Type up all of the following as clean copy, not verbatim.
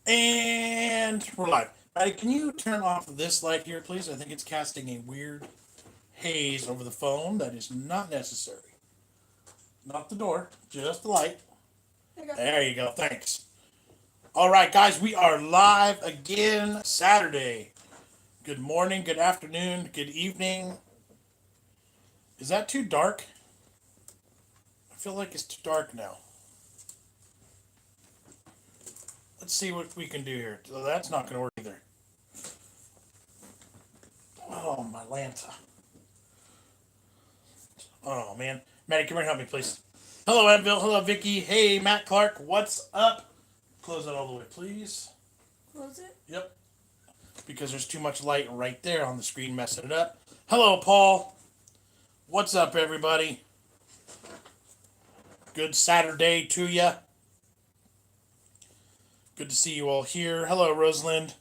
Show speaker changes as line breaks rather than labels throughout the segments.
And we're live. Maddie, can you turn off this light here, please? I think it's casting a weird haze over the phone that is not necessary. Not the door, just the light. There you go. Thanks. All right, guys, we are live again Saturday. Good morning, good afternoon, good evening. Is that too dark? I feel like it's too dark now. Let's see what we can do here. So that's not going to work either. Oh, my Lanta. Oh, man. Maddie, come here and help me, please. Hello, Anvil. Hello, Vicky. Hey, Matt Clark. What's up? Close that all the way, please.
Close it?
Yep. Because there's too much light right there on the screen messing it up. Hello, Paul. What's up, everybody? Good Saturday to you. Good to see you all here. Hello, Rosalind.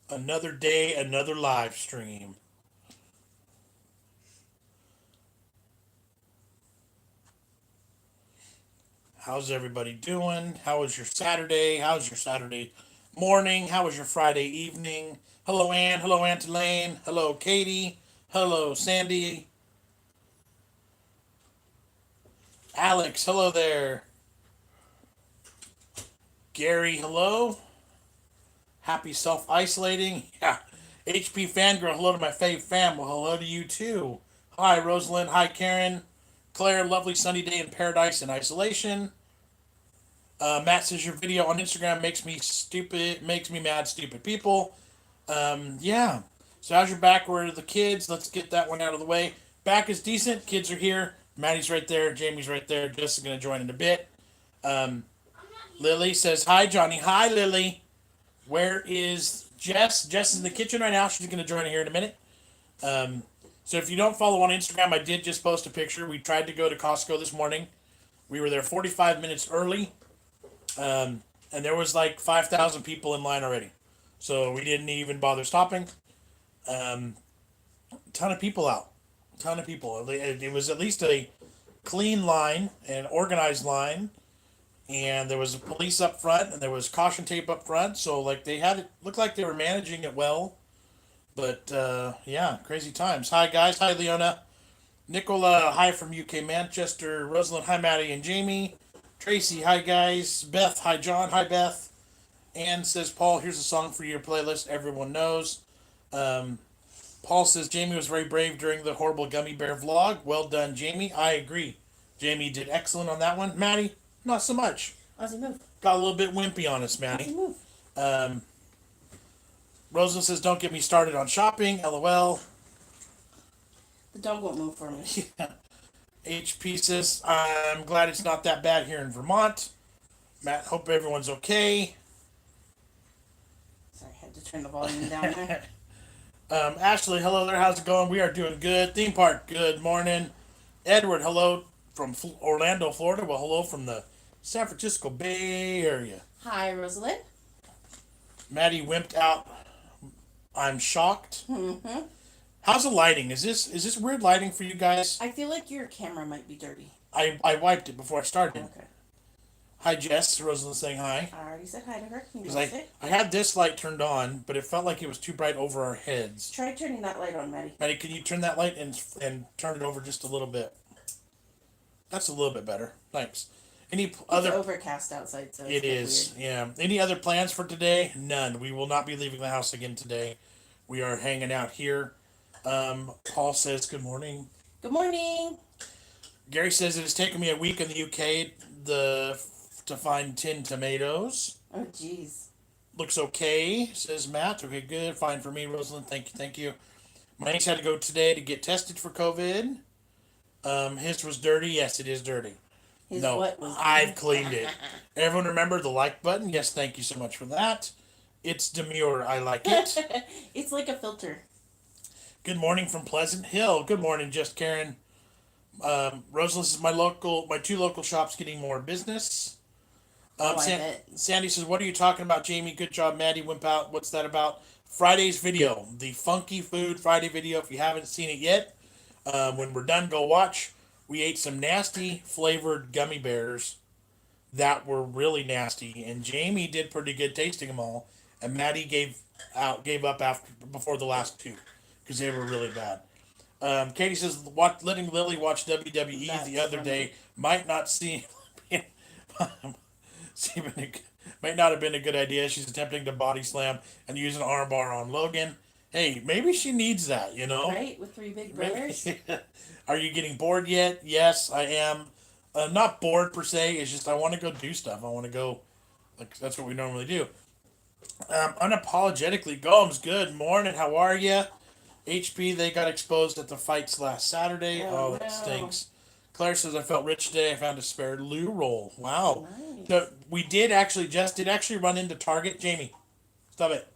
Another day, another live stream. How's everybody doing? How was your Saturday? How's your Saturday morning? How was your Friday evening? Hello, Ann. Hello, Aunt Elaine. Hello, Katie. Hello, Sandy. Alex, hello there. Gary, hello. Happy self-isolating. Yeah. HP Fangirl, hello to my fave fam. Well, hello to you too. Hi, Rosalind. Hi, Karen. Claire, lovely sunny day in paradise in isolation. Matt says your video on Instagram makes me stupid, makes me mad, stupid people. Yeah. So how's your back? Where are the kids? Let's get that one out of the way. Back is decent. Kids are here. Maddie's right there. Jamie's right there. Jess is going to join in a bit. Lily says, hi, Johnny. Hi, Lily. Where is Jess? Jess is in the kitchen right now. She's going to join in here in a minute. So if you don't follow on Instagram, I did just post a picture. We tried to go to Costco this morning. We were there 45 minutes early. And there was like 5,000 people in line already. So we didn't even bother stopping. Ton of people out. Ton of people. It was at least a clean line, an organized line. And there was police up front, and there was caution tape up front. So like they had it, looked like they were managing it well. But yeah, crazy times. Hi guys, hi Leona, Nicola, hi from UK Manchester, Rosalind, hi Maddie and Jamie, Tracy, hi guys, Beth, hi John, hi Beth. Ann says, Paul, here's a song for your playlist everyone knows. Paul says Jamie was very brave during the horrible gummy bear vlog. Well done, Jamie. I agree. Jamie did excellent on that one. Maddie, not so much.
Ozzy, move.
Got a little bit wimpy on us, Maddie.
Ozzy, move.
Rosa says, don't get me started on shopping. LOL.
The dog won't move for me.
Yeah. HP says, I'm glad it's not that bad here in Vermont. Matt, hope everyone's okay.
Sorry, I had to turn the volume down there.
Ashley, hello there. How's it going? We are doing good. Theme Park, good morning. Edward, hello from Orlando, Florida. Well, hello from the San Francisco Bay Area.
Hi, Rosalind.
Maddie wimped out. I'm shocked.
Mm-hmm.
How's the lighting? Is this weird lighting for you guys?
I feel like your camera might be dirty.
I wiped it before I started.
Okay.
Hi, Jess. Rosalind saying hi.
I already said hi to her. Can you
Because
notice it?
I had this light turned on, but it felt like it was too bright over our heads.
Try turning that light on, Maddie.
Maddie, can you turn that light and turn it over just a little bit? That's a little bit better. Thanks. Any other?
It's overcast outside, so
It is.
weird.
Yeah. Any other plans for today? None. We will not be leaving the house again today. We are hanging out here. Paul says good morning.
Good morning.
Gary says it has taken me a week in the UK to find tinned tomatoes.
Oh, jeez.
Looks okay, says Matt. Okay, good. Fine for me, Rosalind. Thank you, thank you. My niece had to go today to get tested for COVID. His was dirty. Yes, it is dirty.
His
No,
what was
I've cleaned it. Everyone remember the like button? Yes, thank you so much for that. It's demure. I like it.
It's like a filter.
Good morning from Pleasant Hill. Good morning, Just Karen. Rosalind says my two local shops getting more business.
I bet.
Sandy says, what are you talking about, Jamie? Good job, Maddie. Wimp out. What's that about? Friday's video. The Funky Food Friday video. If you haven't seen it yet, when we're done, go watch. We ate some nasty flavored gummy bears that were really nasty, and Jamie did pretty good tasting them all, and Maddie gave up after before the last two because they were really bad. Katie says letting Lily watch WWE
That's
the other
funny.
day might not seem might not have been a good idea. She's attempting to body slam and use an armbar on Logan. Hey, maybe she needs that, you know?
Right? With three big
Maybe-
brothers?
Are you getting bored yet? Yes, I am. Not bored per se. It's just I want to go do stuff. I want to go. Like that's what we normally do. Unapologetically, Gomes. Good morning. How are you? HP. They got exposed at the fights last Saturday.
Oh,
Oh, that
no.
stinks. Claire says I felt rich today. I found a spare loo roll. Wow.
Nice.
So we did actually. Jess did actually run into Target. Jamie, stop it.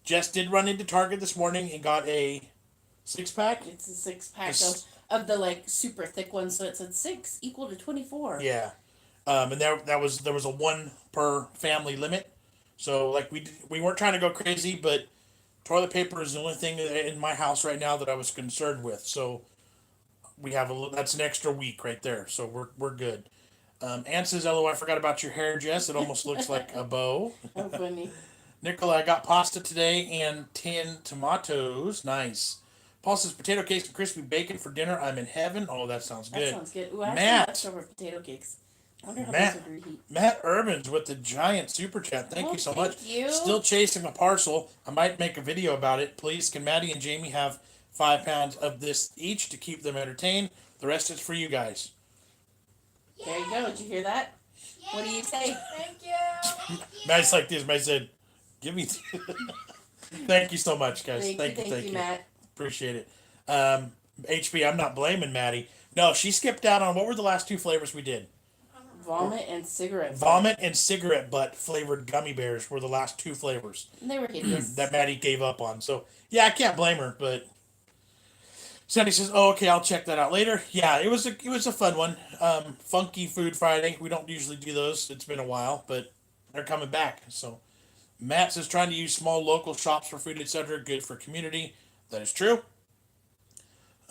Jess did run into Target this morning and got a 6-pack.
It's a 6-pack
It's-
of the like super thick one, so it said 6 equal to 24.
Yeah. And there was a one per family limit. So like we weren't trying to go crazy, but toilet paper is the only thing in my house right now that I was concerned with. So we have that's an extra week right there. So we're good. Ann says, "Hello, I forgot about your hair, Jess. It almost looks like a bow."
How funny.
Nicola, I got pasta today and 10 tomatoes. Nice. Paul says, potato cakes and crispy bacon for dinner. I'm in heaven. Oh, that sounds
That
good.
sounds good. Ooh, I have
Matt.
some leftover potato cakes. I wonder how
Matt.
those would reheat.
Matt Urbans with the giant super chat. Thank you so much.
Thank you.
Still chasing a parcel. I might make a video about it. Please, can Maddie and Jamie have 5 pounds of this each to keep them entertained? The rest is for you guys.
There you go. Did you hear that? What do you say?
Thank you.
Matt's like this. Matt said, give me. Thank you so much, guys.
Thank you, Matt.
Appreciate it. HP, I'm not blaming Maddie. No, she skipped out on what were the last 2 flavors we did?
Vomit and cigarette.
Vomit and cigarette butt flavored gummy bears were the last 2 flavors
And they were hideous.
that Maddie gave up on. So yeah, I can't blame her. But Sandy says, "Oh, okay, I'll check that out later." Yeah, it was a fun one. Funky Food Friday. We don't usually do those. It's been a while, but they're coming back. So Matt says, trying to use small local shops for food, etc. Good for community. That is true.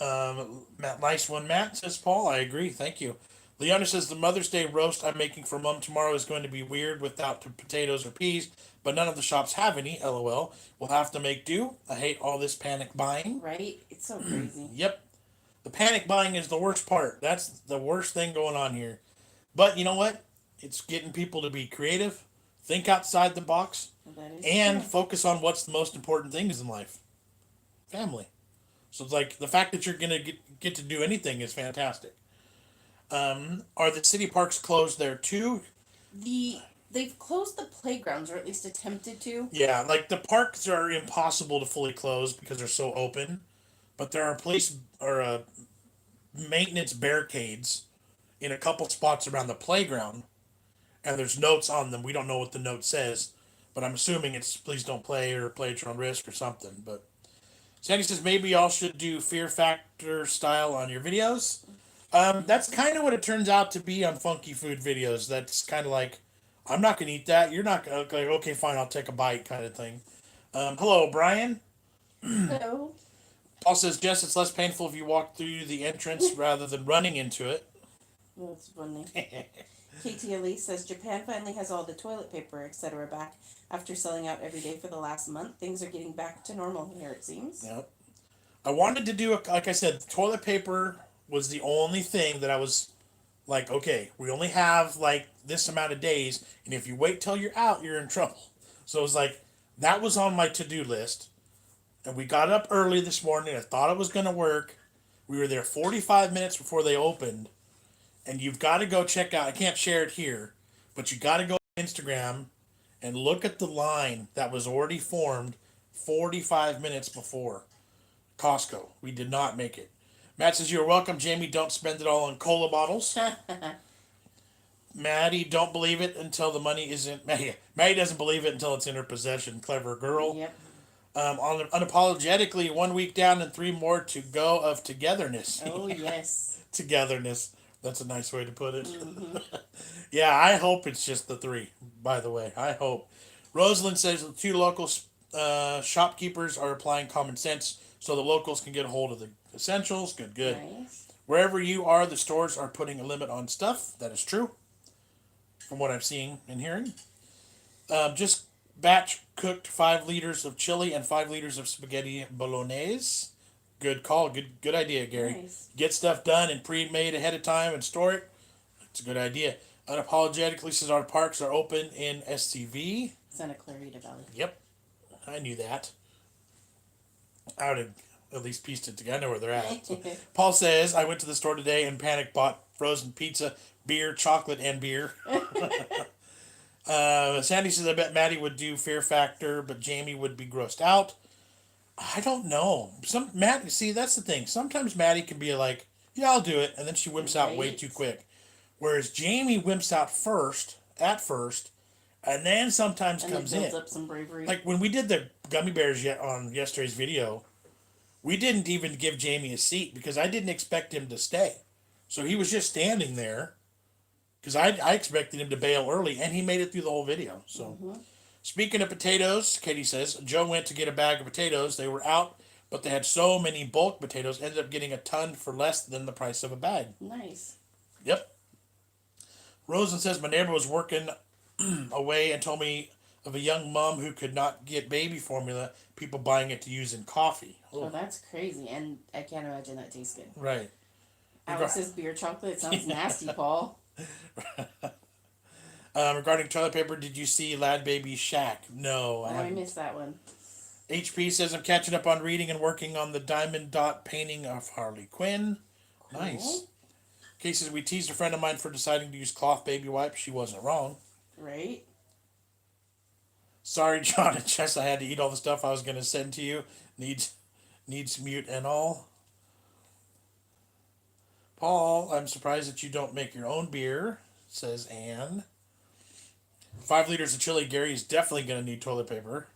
Matt, nice one, Matt, says Paul. I agree. Thank you. Leona says, the Mother's Day roast I'm making for Mom tomorrow is going to be weird without potatoes or peas, but none of the shops have any. LOL. We'll have to make do. I hate all this panic buying.
Right? It's so crazy.
Yep. The panic buying is the worst part. That's the worst thing going on here. But you know what? It's getting people to be creative, think outside the box,
That is
and
true.
focus on what's the most important things in life. Family. So it's like the fact that you're gonna get to do anything is fantastic. Are the city parks closed there too?
They've closed the playgrounds, or at least attempted to.
Yeah, like the parks are impossible to fully close because they're so open, but there are maintenance barricades in a couple spots around the playground, and there's notes on them. We don't know what the note says, but I'm assuming it's please don't play or play at your own risk or something. But Sandy says maybe y'all should do Fear Factor style on your videos. That's kind of what it turns out to be on funky food videos. That's kind of like, I'm not gonna eat that. You're not gonna. Okay, fine. I'll take a bite, kind of thing. Hello, Brian.
No.
Paul says, Jess, it's less painful if you walk through the entrance rather than running into it.
That's funny. KT Elise says Japan finally has all the toilet paper, etc. back after selling out every day for the last month. Things are getting back to normal here, it seems.
Yep. I wanted to do like I said, toilet paper was the only thing that I was like, okay, we only have like this amount of days, and if you wait till you're out, you're in trouble. So it was like that was on my to-do list, and we got up early this morning. I thought it was gonna work. We were there 45 minutes before they opened, and you've got to go check out. I can't share it here, but you got to go on Instagram and look at the line that was already formed 45 minutes before Costco. We did not make it. Matt says, you're welcome, Jamie. Don't spend it all on cola bottles. Maddie, don't believe it until the money isn't. Maddie doesn't believe it until it's in her possession. Clever girl.
Yep.
Unapologetically, 1 week down and 3 more to go of togetherness.
Oh, yes.
Togetherness. That's a nice way to put it.
Mm-hmm.
Yeah, I hope it's just the 3, by the way. I hope. Rosalind says the 2 local shopkeepers are applying common sense so the locals can get a hold of the essentials. Good.
Nice.
Wherever you are, the stores are putting a limit on stuff. That is true. from what I'm seeing and hearing. Just batch cooked 5 liters of chili and 5 liters of spaghetti bolognese. Good call. Good idea, Gary.
Nice.
Get stuff done and pre-made ahead of time and store it. It's a good idea. Unapologetically says our parks are open in SCV.
Santa Clarita Valley.
Yep, I knew that. I would have at least pieced it together. I know where they're at. So, Paul says, I went to the store today and panic bought frozen pizza, beer, chocolate, and beer. Sandy says, I bet Maddie would do Fear Factor, but Jamie would be grossed out. I don't know. See, that's the thing. Sometimes Maddie can be like, yeah, I'll do it. And then she wimps out way too quick. Whereas Jamie wimps out at first, and then sometimes
and
comes
builds
in.
Up some bravery.
Like when we did the gummy bears on yesterday's video, we didn't even give Jamie a seat because I didn't expect him to stay. So he was just standing there because I expected him to bail early, and he made it through the whole video. So, Speaking of potatoes, Katie says, Joe went to get a bag of potatoes. They were out, but they had so many bulk potatoes, ended up getting a ton for less than the price of a bag.
Nice.
Yep. Rosen says, my neighbor was working away and told me of a young mom who could not get baby formula, people buying it to use in coffee.
Oh, that's crazy, and I can't imagine that tastes good.
Right.
Alex says beer chocolate. It sounds nasty, Paul.
Regarding toilet paper, did you see Lad Baby Shack? No,
I missed that one.
HP says, I'm catching up on reading and working on the diamond dot painting of Harley Quinn. Cool. Nice. Kay says, we teased a friend of mine for deciding to use cloth baby wipes. She wasn't wrong.
Right.
Sorry, Jon and Jess, I had to eat all the stuff I was going to send to you. Needs mute and all. Paul, I'm surprised that you don't make your own beer, says Anne. 5 liters of chili. Gary is definitely going to need toilet paper.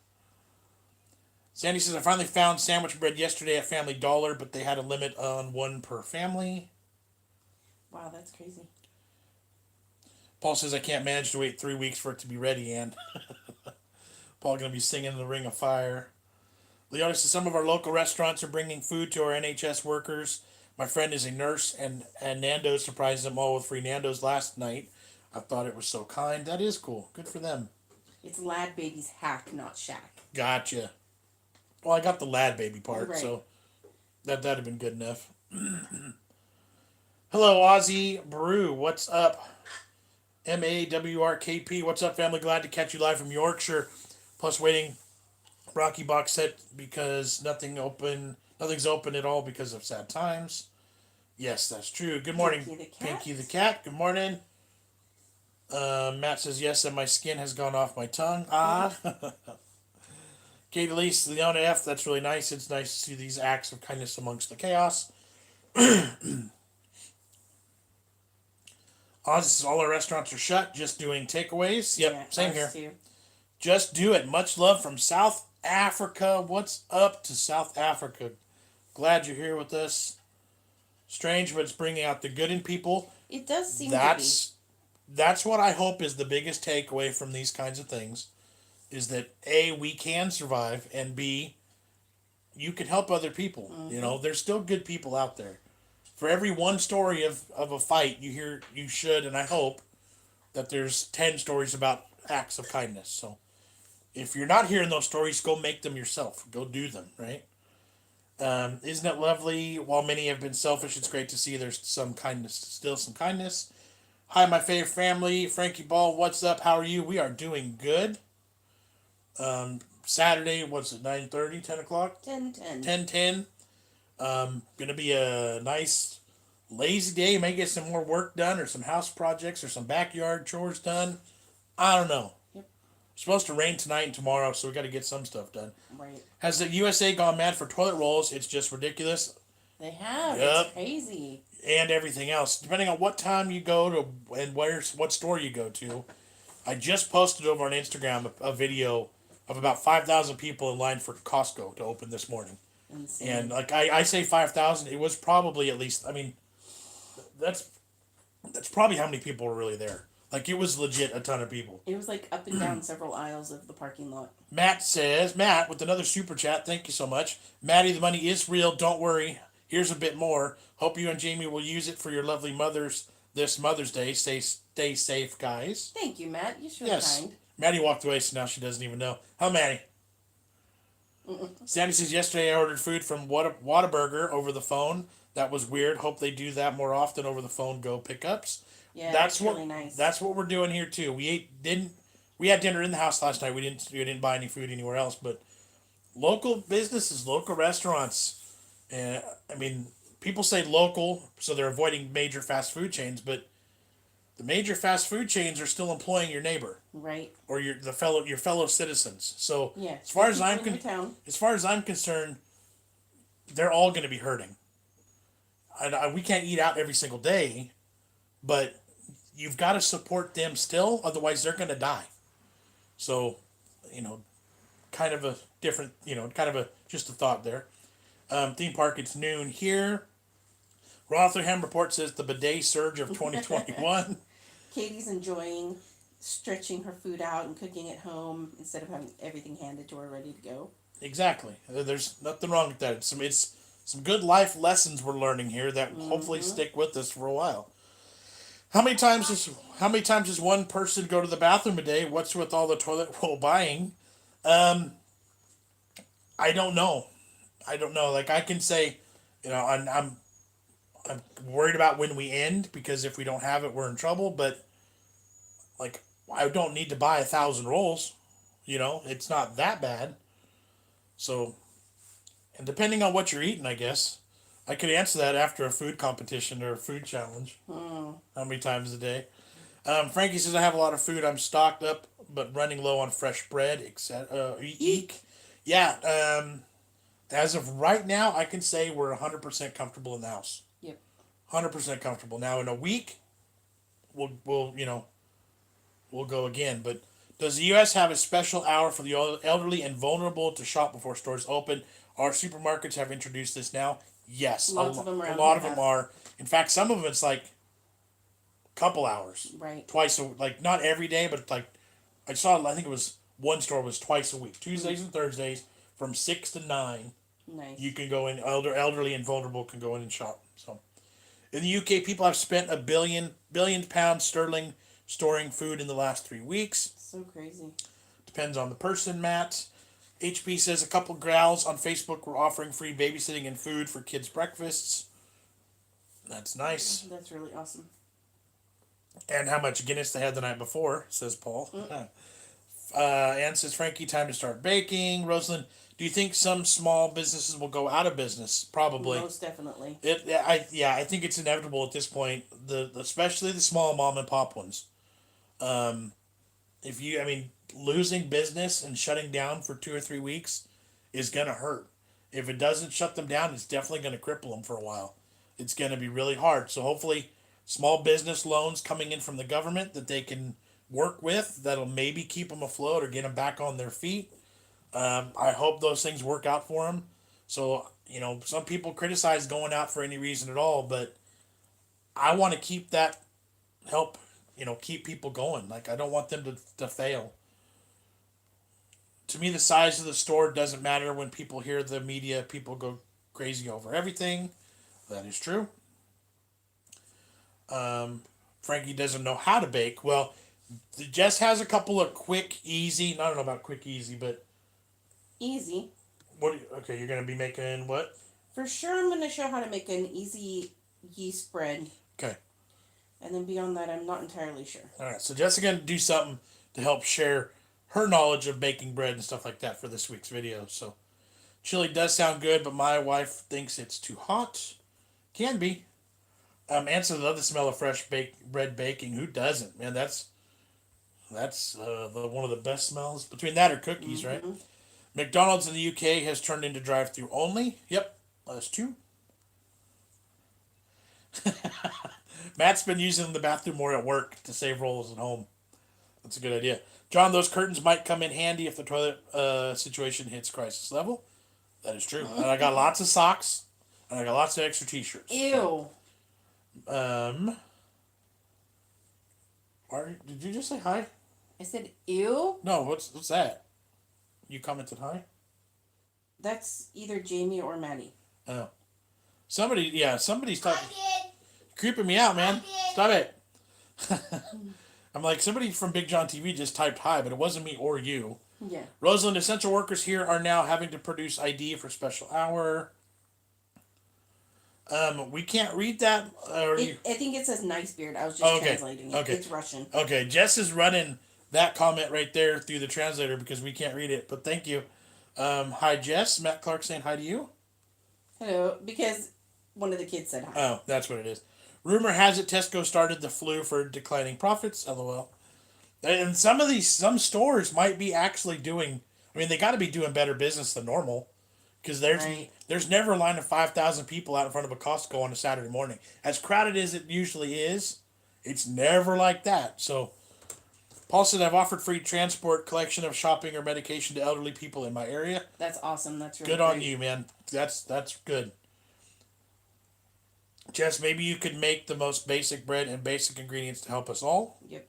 Sandy says, I finally found sandwich bread yesterday at Family Dollar, but they had a limit on 1 per family.
Wow, that's crazy.
Paul says, I can't manage to wait 3 weeks for it to be ready, Anne. Paul going to be singing in the Ring of Fire. Leona says, some of our local restaurants are bringing food to our NHS workers. My friend is a nurse, and Nando's surprised them all with free Nando's last night. I thought it was so kind. That is cool. Good for them.
It's Lad Baby's hack, not shack.
Gotcha. Well, I got the Lad Baby part,
right.
So that'd have been good enough. Hello, Aussie Brew. What's up? MAWRKP. What's up, family? Glad to catch you live from Yorkshire. Plus, waiting Rocky box set because nothing's open at all because of sad times. Yes, that's true. Good morning, Pinky the cat. Good morning. Matt says yes, and my skin has gone off my tongue. Kate Elise, Leona F. That's really nice. It's nice to see these acts of kindness amongst the chaos. Oz says all our restaurants are shut. Just doing takeaways. Yep, yeah, same here. Too. Just do it. Much love from South Africa. What's up to South Africa? Glad you're here with us. Strange, but it's bringing out the good in people.
It does seem to be.
That's what I hope is the biggest takeaway from these kinds of things, is that A, we can survive, and B, you can help other people. Mm-hmm. You know, there's still good people out there. For every one story of a fight you hear, you should, and I hope, that there's 10 stories about acts of kindness. So if you're not hearing those stories, go make them yourself. Go do them, right? Isn't it lovely? While many have been selfish, it's great to see there's some kindness, still some kindness. Hi, my favorite family. Frankie Ball, what's up? How are you? We are doing good. Saturday, what's it, 9:30, 10 o'clock? 10:10. Gonna be a nice, lazy day. May get some more work done or some house projects or some backyard chores done. I don't know. Yep. It's supposed to rain tonight and tomorrow, so we got to get some stuff done. Right. Has the USA gone mad for toilet rolls? It's just ridiculous.
They have. Yep. It's crazy.
And everything else, depending on what time you go to and what store you go to. I just posted over on Instagram a video of about 5,000 people in line for Costco to open this morning. Insane. And like I say 5,000, it was probably at least, I mean, that's probably how many people were really there. Like, it was legit a ton of people.
It was like up and down several aisles of the parking lot.
Matt says, Matt, with another super chat, thank you so much. Maddie, the money is real, don't worry. Here's a bit more. Hope you and Jamie will use it for your lovely mother's this Mother's Day. Stay safe, guys.
Thank you, Matt. You're so
Yes.
kind.
Maddie walked away, so now she doesn't even know. How, Maddie? Sandy says, yesterday I ordered food from Whataburger over the phone. That was weird. Hope they do that more often over the phone. Go pickups.
Yeah,
That's what
really nice.
That's what we're doing here too. We had dinner in the house last night. We didn't buy any food anywhere else. But local businesses, local restaurants, and I mean, people say local, so they're avoiding major fast food chains. But the major fast food chains are still employing your neighbor,
right,
or your fellow citizens. So
yeah,
as far as I'm concerned, they're all going to be hurting. We can't eat out every single day, but you've got to support them still, otherwise they're going to die. So, kind of a different, just a thought there. Theme park, it's noon here. Rotherham report says the bidet surge of 2021.
Katie's enjoying stretching her food out and cooking at home instead of having everything handed to her ready to go.
Exactly. There's nothing wrong with that. It's some good life lessons we're learning here that hopefully stick with us for a while. How many times does one person go to the bathroom a day? What's with all the toilet roll buying? I don't know. Like I can say, I'm worried about when we end, because if we don't have it, we're in trouble. But like, I don't need to buy 1,000 rolls. It's not that bad. So, and depending on what you're eating, I guess I could answer that after a food competition or a food challenge. How many times a day? Frankie says, I have a lot of food. I'm stocked up, but running low on fresh bread, etc. Eek. Yeah. As of right now, I can say we're 100% comfortable in the house.
Yep.
100% comfortable. Now in a week, we'll go again. But does the U.S. have a special hour for the elderly and vulnerable to shop before stores open? Our supermarkets have introduced this now. Yes,
Lots of them
are. In fact, some of them it's like a couple hours.
Right.
Twice not every day, but like I think it was one store was twice a week, Tuesdays and Thursdays from 6 to 9.
Nice.
You can go in. Elderly and vulnerable can go in and shop. So, in the UK, people have spent a billion pounds sterling storing food in the last 3 weeks.
So crazy.
Depends on the person, Matt. HP says a couple gals on Facebook were offering free babysitting and food for kids' breakfasts. That's nice.
That's really awesome.
And how much Guinness they had the night before, says Paul. Ann says, Frankie, time to start baking. Rosalind, do you think some small businesses will go out of business? Probably.
Most definitely.
I think it's inevitable at this point. Especially the small mom and pop ones. Losing business and shutting down for 2 or 3 weeks is gonna hurt. If it doesn't shut them down, it's definitely gonna cripple them for a while. It's gonna be really hard. So hopefully, small business loans coming in from the government that they can work with, that'll maybe keep them afloat or get them back on their feet. I hope those things work out for them. So, some people criticize going out for any reason at all, but I want to keep that help, keep people going. Like, I don't want them to fail. To me, the size of the store doesn't matter. When people hear the media, people go crazy over everything. That is true. Frankie doesn't know how to bake. Well, Jess has a couple of quick, easy. I don't know about quick, easy, but
easy.
Okay, you're gonna be making what?
For sure, I'm gonna show how to make an easy yeast bread.
Okay.
And then beyond that, I'm not entirely sure.
All right, so Jess is gonna do something to help share her knowledge of baking bread and stuff like that for this week's video. So, chili does sound good, but my wife thinks it's too hot. Can be. Answer love the smell of fresh bread baking. Who doesn't? Man, that's one of the best smells. Between that or cookies, right? McDonald's in the UK has turned into drive-through only. Yep, that's true. Matt's been using the bathroom more at work to save rolls at home. That's a good idea. John, those curtains might come in handy if the toilet situation hits crisis level. That is true. And I got lots of socks. And I got lots of extra t-shirts.
Ew.
Did you just say hi?
I said ew?
No, what's that? You commented hi?
That's either Jamie or Maddie.
Oh. Somebody's talking. creeping me out, man. Stop it. I'm like, somebody from BigJon TV just typed hi, but it wasn't me or you.
Yeah.
Rosalind, essential workers here are now having to produce ID for special hour. We can't read that.
I think it says nice beard. I was just translating it.
Okay.
It's Russian.
Okay, Jess is running that comment right there through the translator because we can't read it. But thank you. Hi, Jess. Matt Clark saying hi to you.
Hello, because one of the kids said hi.
Oh, that's what it is. Rumor has it Tesco started the flu for declining profits. LOL. And some stores might be actually doing. I mean, they got to be doing better business than normal, because there's never a line of 5,000 people out in front of a Costco on a Saturday morning. As crowded as it usually is, it's never like that. So, Paul said, I've offered free transport, collection of shopping or medication to elderly people in my area.
That's awesome. That's really
good
great.
on you, man. That's good. Jess, maybe you could make the most basic bread and basic ingredients to help us all.
Yep.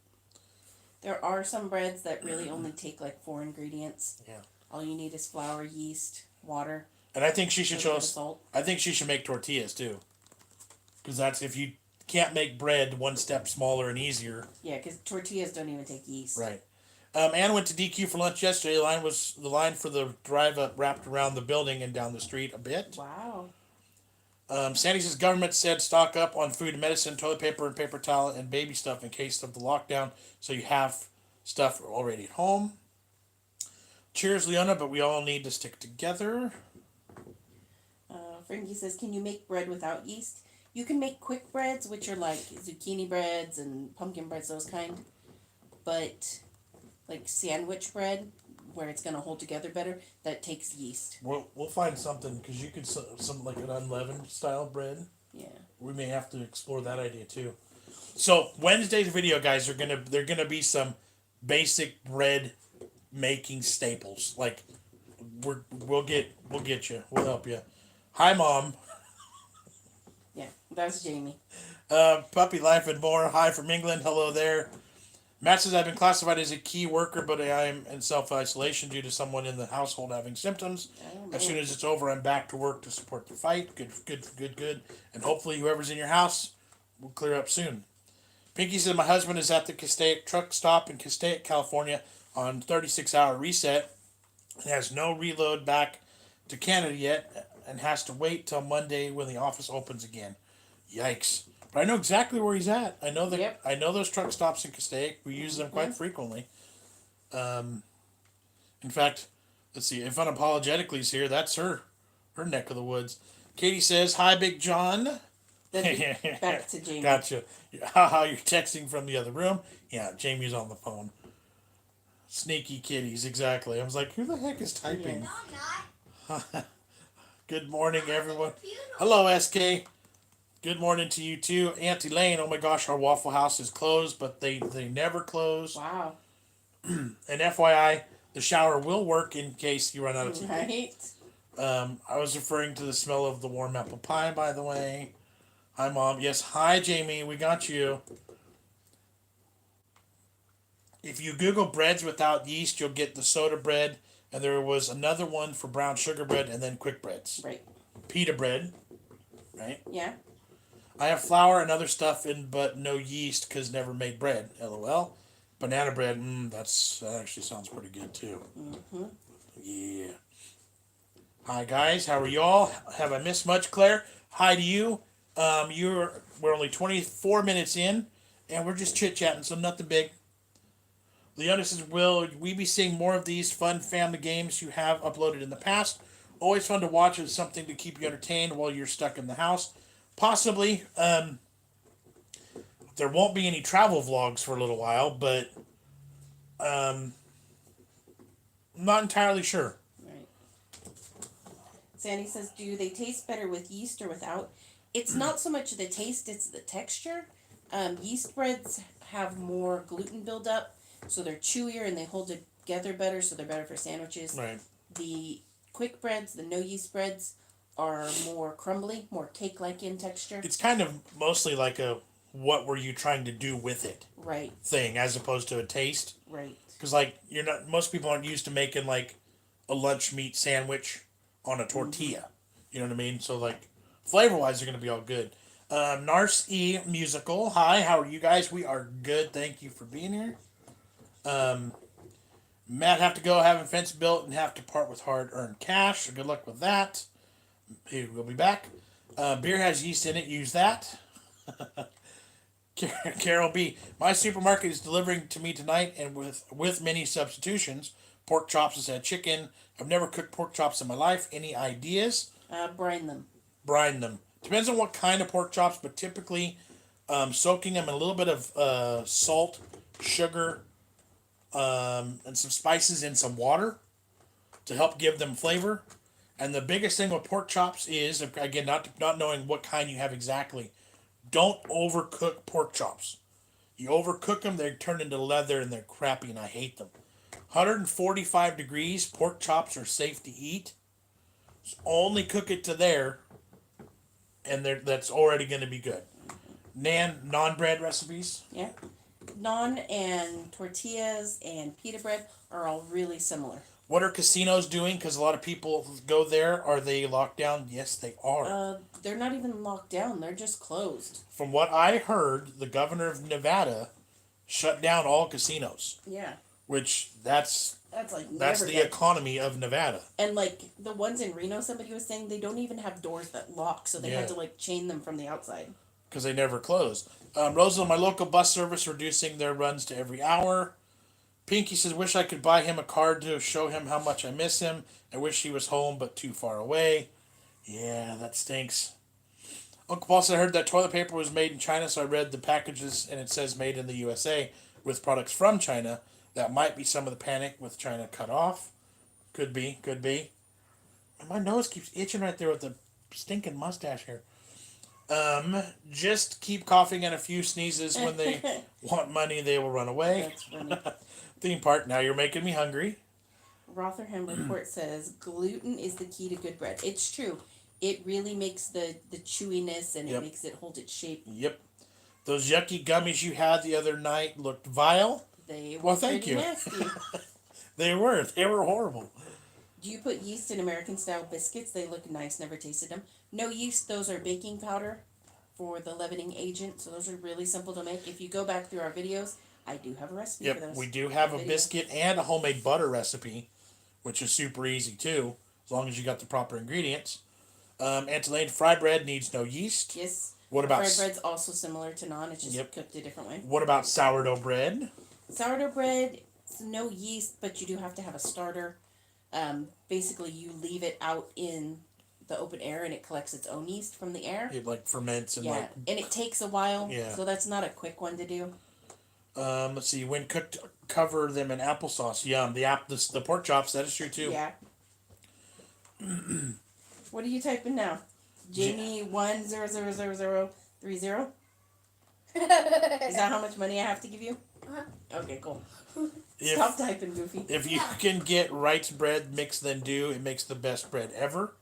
There are some breads that really only take like 4 ingredients.
Yeah.
All you need is flour, yeast, water.
And I think she should show us.
Salt.
I think she should make tortillas too. Because that's if you can't make bread one step smaller and easier.
Yeah, because tortillas don't even take yeast.
Right. Ann went to DQ for lunch yesterday. The line for the drive up wrapped around the building and down the street a bit.
Wow.
Sandy says government said stock up on food and medicine, toilet paper and paper towel and baby stuff in case of the lockdown, so you have stuff already at home. Cheers, Leona, but we all need to stick together.
Frankie says, can you make bread without yeast? You can make quick breads, which are like zucchini breads and pumpkin breads, those kind. But like sandwich bread, where it's going to hold together better, that takes yeast.
We'll find something, because you could some like an unleavened style bread.
Yeah.
We may have to explore that idea too. So Wednesday's video, guys, they're gonna be some basic bread making staples. Like we'll get you. We'll help you. Hi, Mom.
Yeah, that's Jamie.
Puppy Life and more. Hi from England. Hello there. Matt says, I've been classified as a key worker, but I am in self-isolation due to someone in the household having symptoms. As soon as it's over, I'm back to work to support the fight. Good. And hopefully whoever's in your house will clear up soon. Pinky said, my husband is at the Castaic truck stop in Castaic, California on 36-hour reset and has no reload back to Canada yet and has to wait till Monday when the office opens again. Yikes. But I know exactly where he's at. I know that.
Yep.
I know those truck stops in Castaic. We use them quite frequently. In fact, let's see. If Unapologetically's here, that's her neck of the woods. Katie says, "Hi, Big John."
Back to Jamie.
Gotcha. Haha, you're texting from the other room. Yeah, Jamie's on the phone. Sneaky kitties, exactly. I was like, who the heck is typing?
Yeah.
No, I'm not.
Good morning, everyone. Hello, SK. Good morning to you too, Auntie Lane. Oh my gosh, our Waffle House is closed, but they never close.
Wow.
And FYI, the shower will work in case you run out of tea.
Right.
I was referring to the smell of the warm apple pie, by the way. Hi, Mom. Yes, hi, Jamie. We got you. If you Google breads without yeast, you'll get the soda bread, and there was another one for brown sugar bread, and then quick breads.
Right.
Pita bread, right?
Yeah.
I have flour and other stuff in, but no yeast because never made bread. LOL. Banana bread, that actually sounds pretty good too.
Mm-hmm.
Yeah. Hi guys, how are y'all? Have I missed much, Claire? Hi to you. We're only 24 minutes in, and we're just chit chatting, so nothing big. Leona says, will we be seeing more of these fun family games you have uploaded in the past? Always fun to watch. It's something to keep you entertained while you're stuck in the house. Possibly. There won't be any travel vlogs for a little while, but I'm not entirely sure.
Right. Sandy says, do they taste better with yeast or without? It's not so much the taste, it's the texture. Yeast breads have more gluten buildup, so they're chewier and they hold together better, so they're better for sandwiches.
Right.
The quick breads, the no yeast breads, are more crumbly, more cake-like in texture.
It's kind of mostly like a what were you trying to do with it
Right.
thing, as opposed to a taste.
Right.
Because like most people aren't used to making like a lunch meat sandwich on a tortilla. You know what I mean? So like flavor wise, they're gonna be all good. Nars E Musical. Hi, how are you guys? We are good. Thank you for being here. Matt have to go having fence built and have to part with hard earned cash. So good luck with that. He will be back. Beer has yeast in it. Use that. Carol B. My supermarket is delivering to me tonight, and with many substitutions. Pork chops instead of chicken. I've never cooked pork chops in my life. Any ideas?
Brine them.
Brine them. Depends on what kind of pork chops, but typically soaking them in a little bit of salt, sugar, and some spices in some water to help give them flavor. And the biggest thing with pork chops is, again, not knowing what kind you have exactly, don't overcook pork chops. You overcook them, they turn into leather and they're crappy, and I hate them. 145 degrees, pork chops are safe to eat. So only cook it to there, and that's already going to be good. Non-bread recipes.
Yeah. Naan and tortillas and pita bread are all really similar.
What are casinos doing? Because a lot of people go there. Are they locked down? Yes, they are.
They're not even locked down. They're just closed.
From what I heard, the governor of Nevada shut down all casinos.
Yeah.
Which that's
like
that's
never
the
good.
economy of Nevada.
And like the ones in Reno, somebody was saying they don't even have doors that lock, so they had to like chain them from the outside.
Because they never close. Rosalind, my local bus service reducing their runs to every hour. Pinky says, wish I could buy him a card to show him how much I miss him. I wish he was home, but too far away. Yeah, that stinks. Uncle Paul said, I heard that toilet paper was made in China, so I read the packages and it says made in the USA with products from China. That might be some of the panic with China cut off. Could be. And my nose keeps itching right there with the stinking mustache here. Just keep coughing and a few sneezes when they want money, they will run away.
That's funny.
Theme park, now you're making me hungry.
Rotherham report says gluten is the key to good bread. It's true. It really makes the chewiness and it makes it hold its shape.
Yep. Those yucky gummies you had the other night looked vile.
They were
thank you.
Nasty.
They were horrible.
Do you put yeast in American style biscuits? They look nice. Never tasted them. No yeast. Those are baking powder for the leavening agent. So those are really simple to make. If you go back through our videos, I do have a recipe for those.
We do have a biscuit and a homemade butter recipe, which is super easy too, as long as you got the proper ingredients. Antillane fry bread needs no yeast.
Yes.
What about
fried bread's also similar to naan. It's just cooked a different way.
What about sourdough bread?
Sourdough bread, no yeast, but you do have to have a starter. Basically, you leave it out in the open air and it collects its own yeast from the air.
It like ferments and
and it takes a while.
Yeah.
So that's not a quick one to do.
Let's see. When cooked, cover them in applesauce. Yum. The pork chops. That is true too.
Yeah. What are you typing now? Jamie 100030. Is that how much money I have to give you? Okay, cool. Stop typing, Goofy.
If you can get Wright's bread mix, then do. It makes the best bread ever.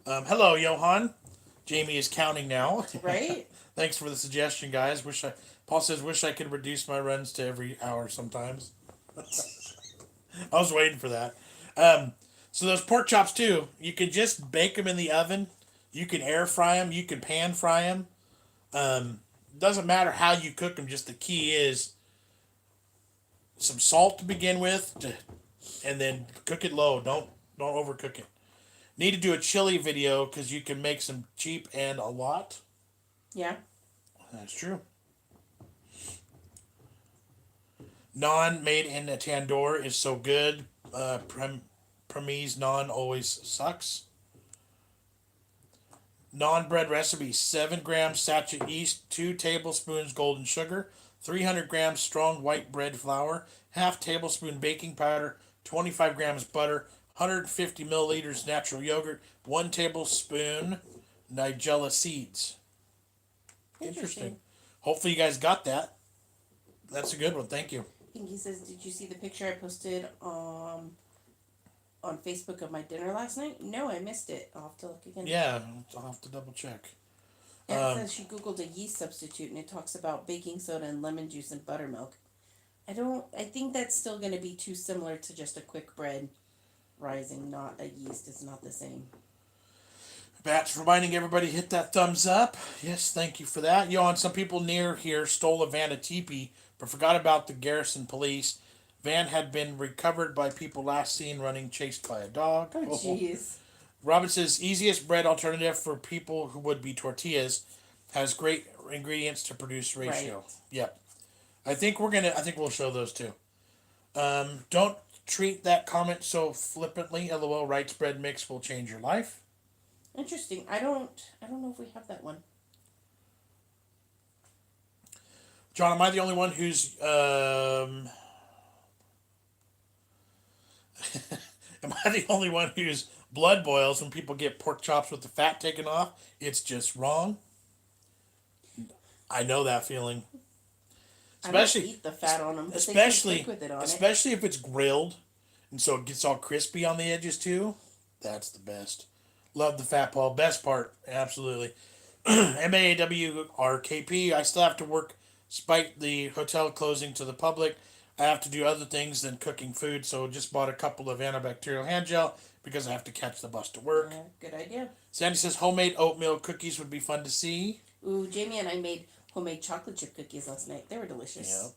Hello, Johan. Jamie is counting now.
Right?
Thanks for the suggestion, guys. Paul says, wish I could reduce my runs to every hour sometimes. I was waiting for that. So those pork chops too, you can just bake them in the oven. You can air fry them. You can pan fry them. Doesn't matter how you cook them. Just the key is some salt to begin with, and then cook it low. Don't overcook it. Need to do a chili video because you can make some cheap and a lot.
Yeah.
That's true. Naan made in a tandoor is so good. Parmesan naan always sucks. Naan bread recipe: 7 grams sachet yeast, 2 tablespoons golden sugar, 300 grams strong white bread flour, half tablespoon baking powder, 25 grams butter, 150 milliliters natural yogurt, 1 tablespoon nigella seeds. Interesting. Hopefully you guys got that. That's a good one. Thank you.
Pinky says, did you see the picture I posted on Facebook of my dinner last night? No, I missed it. I'll have to look again.
Yeah, I'll have to double check.
It says she Googled a yeast substitute and it talks about baking soda and lemon juice and buttermilk. I think that's still going to be too similar to just a quick bread rising, not a yeast. It's not the same.
Bat's reminding everybody to hit that thumbs up. Yes, thank you for that. Yon, some people near here stole a van at teepee, but forgot about the garrison police. Van had been recovered by people last seen running chased by a dog.
Oh, jeez.
Robin says easiest bread alternative for people who would be tortillas has great ingredients to produce ratio.
Right.
Yep. I think we'll show those too. Don't treat that comment so flippantly. LOL. Rice bread mix will change your life.
Interesting. I don't know if we have that one.
John, am I the only one who's am I the only one whose blood boils when people get pork chops with the fat taken off? It's just wrong. I know that feeling. Especially
I don't eat the fat on them, but
especially
they can cook with it on
especially if it's grilled, and so it gets all crispy on the edges too. That's the best. Love the fat ball. Best part, absolutely. MAWRKP. I still have to work, despite the hotel closing to the public. I have to do other things than cooking food, so just bought a couple of antibacterial hand gel because I have to catch the bus to work.
Good idea.
Sandy says homemade oatmeal cookies would be fun to see.
Ooh, Jamie and I made homemade chocolate chip cookies last night. They were delicious.
Yeah.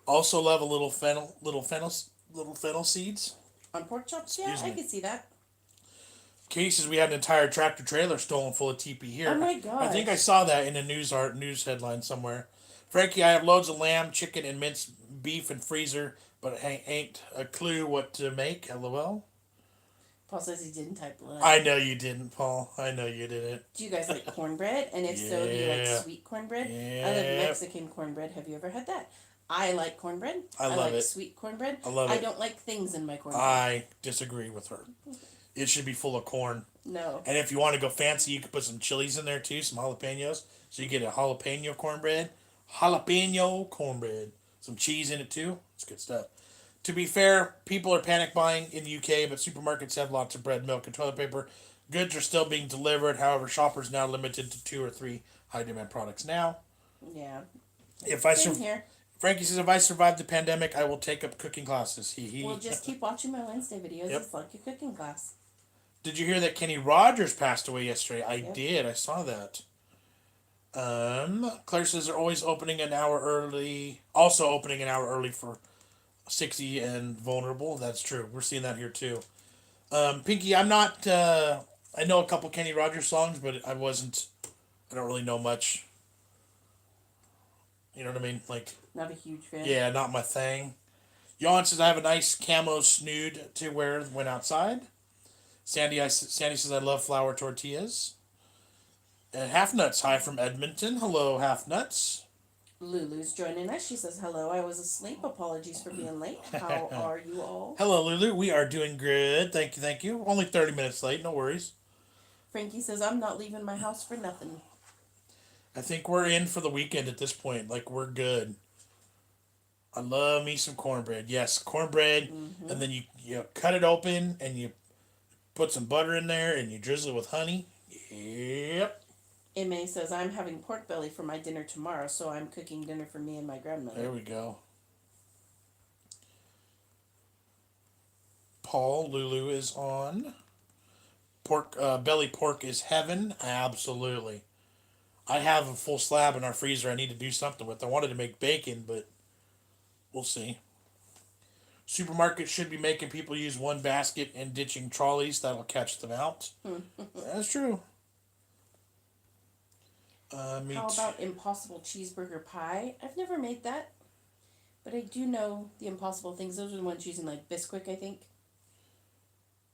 Also love a little fennel seeds.
On pork chops? Yeah, I could see that.
Katie says we had an entire tractor trailer stolen full of teepee here.
Oh my god!
I think I saw that in a news headline somewhere. Frankie, I have loads of lamb, chicken, and minced beef in freezer, but ain't a clue what to make. LOL.
Paul says he didn't type blood.
I know you didn't, Paul. I know you didn't.
Do you guys like cornbread? And if so, do you like sweet cornbread?
Yeah.
I love Mexican cornbread. Have you ever had that? I like cornbread.
I love
like
it.
Sweet cornbread.
I love it.
I don't like things in my cornbread.
I disagree with her. It should be full of corn.
No.
And if you want to go fancy, you can put some chilies in there too, some jalapenos. So you get a jalapeno cornbread. Jalapeno cornbread. Some cheese in it too. It's good stuff. To be fair, people are panic buying in the UK, but supermarkets have lots of bread, milk, and toilet paper. Goods are still being delivered. However, shoppers now limited to 2 or 3 high demand products now.
Yeah.
Here. Frankie says, if I survive the pandemic, I will take up cooking classes.
Well, just keep watching my Wednesday videos. Yep. It's like your cooking class.
Did you hear that Kenny Rogers passed away yesterday? I did. I saw that. Claire says they're always opening an hour early. Also opening an hour early for 60 and vulnerable. That's true. We're seeing that here too. Pinky, I'm not. I know a couple Kenny Rogers songs, but I don't really know much. You know what I mean? Like.
Not a huge fan.
Yeah, not my thing. Jan says I have a nice camo snood to wear when outside. Sandy says I love flour tortillas. And Half Nuts, hi from Edmonton. Hello, Half Nuts.
Lulu's joining us. She says, hello, I was asleep. Apologies for being late. How are you all?
Hello, Lulu. We are doing good. Thank you. Only 30 minutes late. No worries.
Frankie says, I'm not leaving my house for nothing.
I think we're in for the weekend at this point. Like, we're good. I love me some cornbread. Yes, cornbread. Mm-hmm. And then you cut it open and you put some butter in there and you drizzle it with honey. Yep.
M.A. says, I'm having pork belly for my dinner tomorrow, so I'm cooking dinner for me and my grandmother.
There we go. Paul, Lulu is on. Belly pork is heaven. Absolutely. I have a full slab in our freezer I need to do something with. I wanted to make bacon, but we'll see. Supermarkets should be making people use one basket and ditching trolleys. That'll catch them out. That's true.
How about Impossible Cheeseburger Pie? I've never made that, but I do know the Impossible things. Those are the ones using like Bisquick, I think.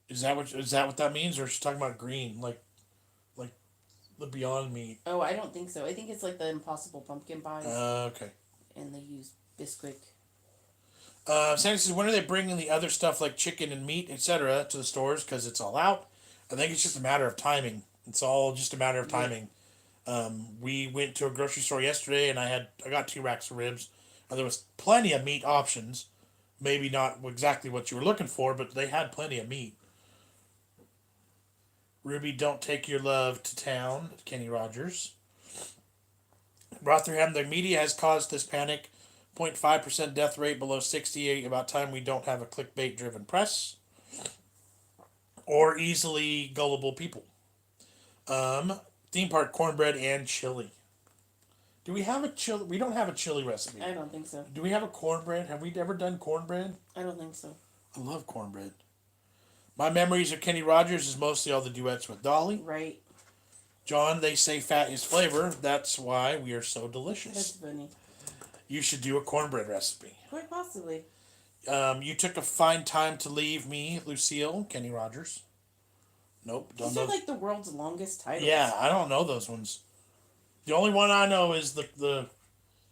Is that what that means, or is she talking about green, like the Beyond Meat?
Oh, I don't think so. I think it's like the Impossible Pumpkin Pies.
Okay.
And they use Bisquick.
Sandy says, when are they bringing the other stuff like chicken and meat, etc., to the stores? Because it's all out. I think it's just a matter of timing. It's all just a matter of timing. We went to a grocery store yesterday, and I got 2 racks of ribs, and there was plenty of meat options. Maybe not exactly what you were looking for, but they had plenty of meat. Ruby, don't take your love to town. Kenny Rogers. Rotherham, the media has caused this panic. 0.5% death rate below 68. About time we don't have a clickbait-driven press. Or easily gullible people. Theme park cornbread and chili. Do we have a chili? We don't have a chili recipe.
I don't think so.
Do we have a cornbread? Have we ever done cornbread?
I don't think so.
I love cornbread. My memories of Kenny Rogers is mostly all the duets with Dolly.
Right.
John, they say fat is flavor. That's why we are so
That's
delicious.
funny.
You should do a cornbread recipe.
Quite possibly.
You took a fine time to leave me, Lucille, Kenny Rogers. Nope, don't
These
know.
are like the world's longest titles.
Yeah, I don't know those ones. The only one I know is the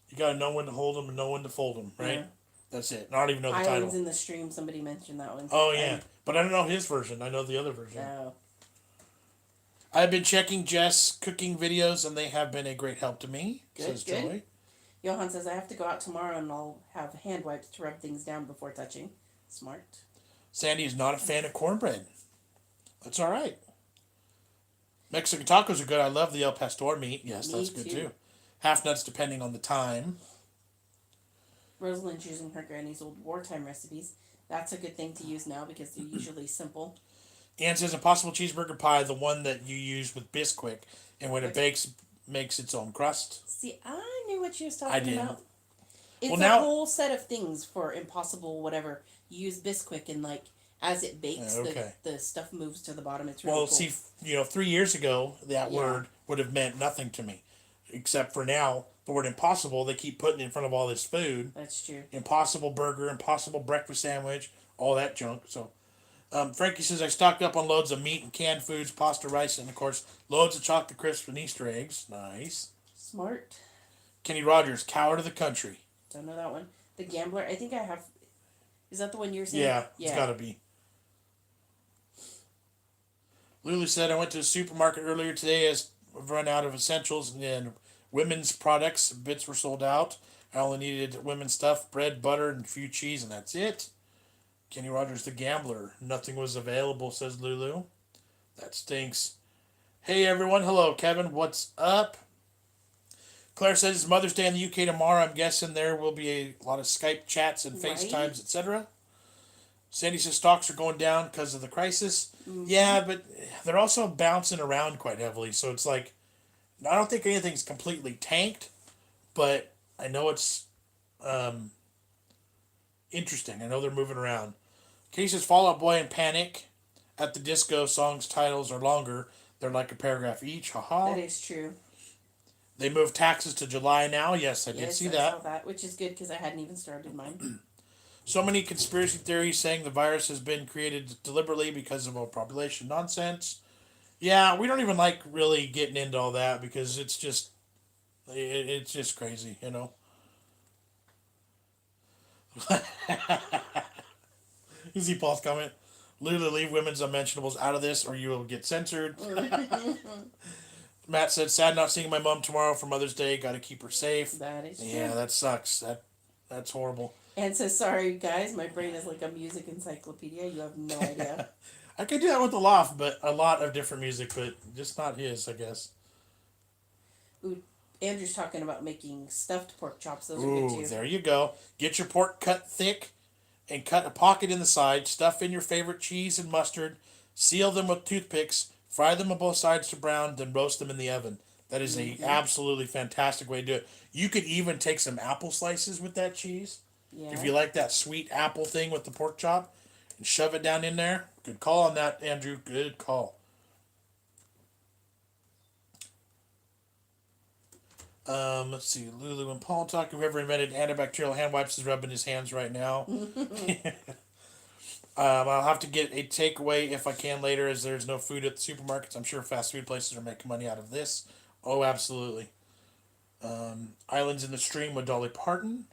you gotta know when to hold them and know when to fold them, right?
Yeah.
That's it. I don't even know the
Islands
title.
in the Stream, somebody mentioned that one.
Oh yeah, but I don't know his version. I know the other version.
No.
I've been checking Jess cooking videos, and they have been a great help to me.
Good,
says
good.
Joy.
Johan says, I have to go out tomorrow and I'll have hand wipes to rub things down before touching. Smart.
Sandy is not a fan of cornbread. That's all right. Mexican tacos are good. I love the El Pastor meat. Yes,
Me
that's good
too.
too. Half nuts depending on the time.
Rosalind's using her granny's old wartime recipes. That's a good thing to use now because they're usually simple.
Ann says Impossible Cheeseburger Pie, the one that you use with Bisquick, and when it bakes, makes its own crust.
See, I knew what she was talking
I didn't.
about. It's
Well,
a
now-
whole set of things for Impossible whatever. You use Bisquick and like as it bakes,
Okay.
the stuff moves to the bottom. It's really
Well,
cool.
see, 3 years ago, that
Yeah.
word would have meant nothing to me. Except for now, the word impossible, they keep putting in front of all this food.
That's true.
Impossible burger, impossible breakfast sandwich, all that junk. So, Frankie says, I stocked up on loads of meat and canned foods, pasta, rice, and of course, loads of chocolate crisps and Easter eggs. Nice.
Smart.
Kenny Rogers, Coward of the Country.
Don't know that one. The Gambler. I think I have. Is that the one you're saying?
Yeah, it's got to be. Lulu said, I went to the supermarket earlier today as I've run out of essentials and women's products. Bits were sold out. I only needed women's stuff, bread, butter, and a few cheese, and that's it. Kenny Rogers, the Gambler. Nothing was available, says Lulu. That stinks. Hey, everyone. Hello, Kevin. What's up? Claire says it's Mother's Day in the UK tomorrow. I'm guessing there will be a lot of Skype chats and
Right.
FaceTimes, etc. Sandy says stocks are going down because of the crisis.
Mm-hmm.
Yeah, but they're also bouncing around quite heavily. So it's like, I don't think anything's completely tanked, but I know it's interesting. I know they're moving around. Katie says Fall Out Boy and Panic at the Disco songs titles are longer. They're like a paragraph each. Haha.
That is true.
They moved taxes to July now. Yes, I did
Yes,
see
I
that.
saw that, which is good because I hadn't even started mine.
So many conspiracy theories saying the virus has been created deliberately because of overpopulation nonsense. Yeah, we don't even like really getting into all that because it's just crazy, you know. You see Paul's comment? Literally leave women's unmentionables out of this or you will get censored. Matt said, sad not seeing my mom tomorrow for Mother's Day. Got to keep her safe.
That is true.
Yeah, that sucks. That's horrible.
And says, sorry guys, my brain is like a music encyclopedia. You have no idea.
I could do that with the Loft, but a lot of different music, but just not his, I guess.
Ooh, Andrew's talking about making stuffed pork chops. Those are
Ooh,
good too.
there you go. Get your pork cut thick and cut a pocket in the side. Stuff in your favorite cheese and mustard. Seal them with toothpicks. Fry them on both sides to brown, then roast them in the oven. That is a absolutely fantastic way to do it. You could even take some apple slices with that cheese.
Yeah.
If you like that sweet apple thing with the pork chop and shove it down in there. Good call on that, Andrew. Good call. Let's see. Lulu and Paul talking. Whoever invented antibacterial hand wipes is rubbing his hands right now. I'll have to get a takeaway if I can later, as there's no food at the supermarkets. I'm sure fast food places are making money out of this. Oh, absolutely. Islands in the Stream with Dolly Parton.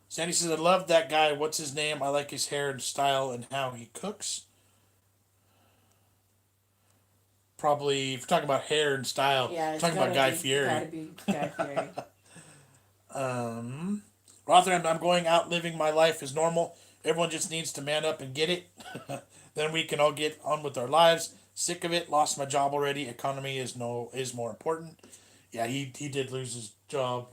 Sandy says, I love that guy. What's his name? I like his hair and style and how he cooks. Probably, if you're talking about hair and style,
Yeah,
talking about Guy Fieri.
Gotta be Guy Fieri.
Rotherham, I'm going out living my life as normal. Everyone just needs to man up and get it. Then we can all get on with our lives. Sick of it. Lost my job already. Economy is more important. Yeah, he did lose his job,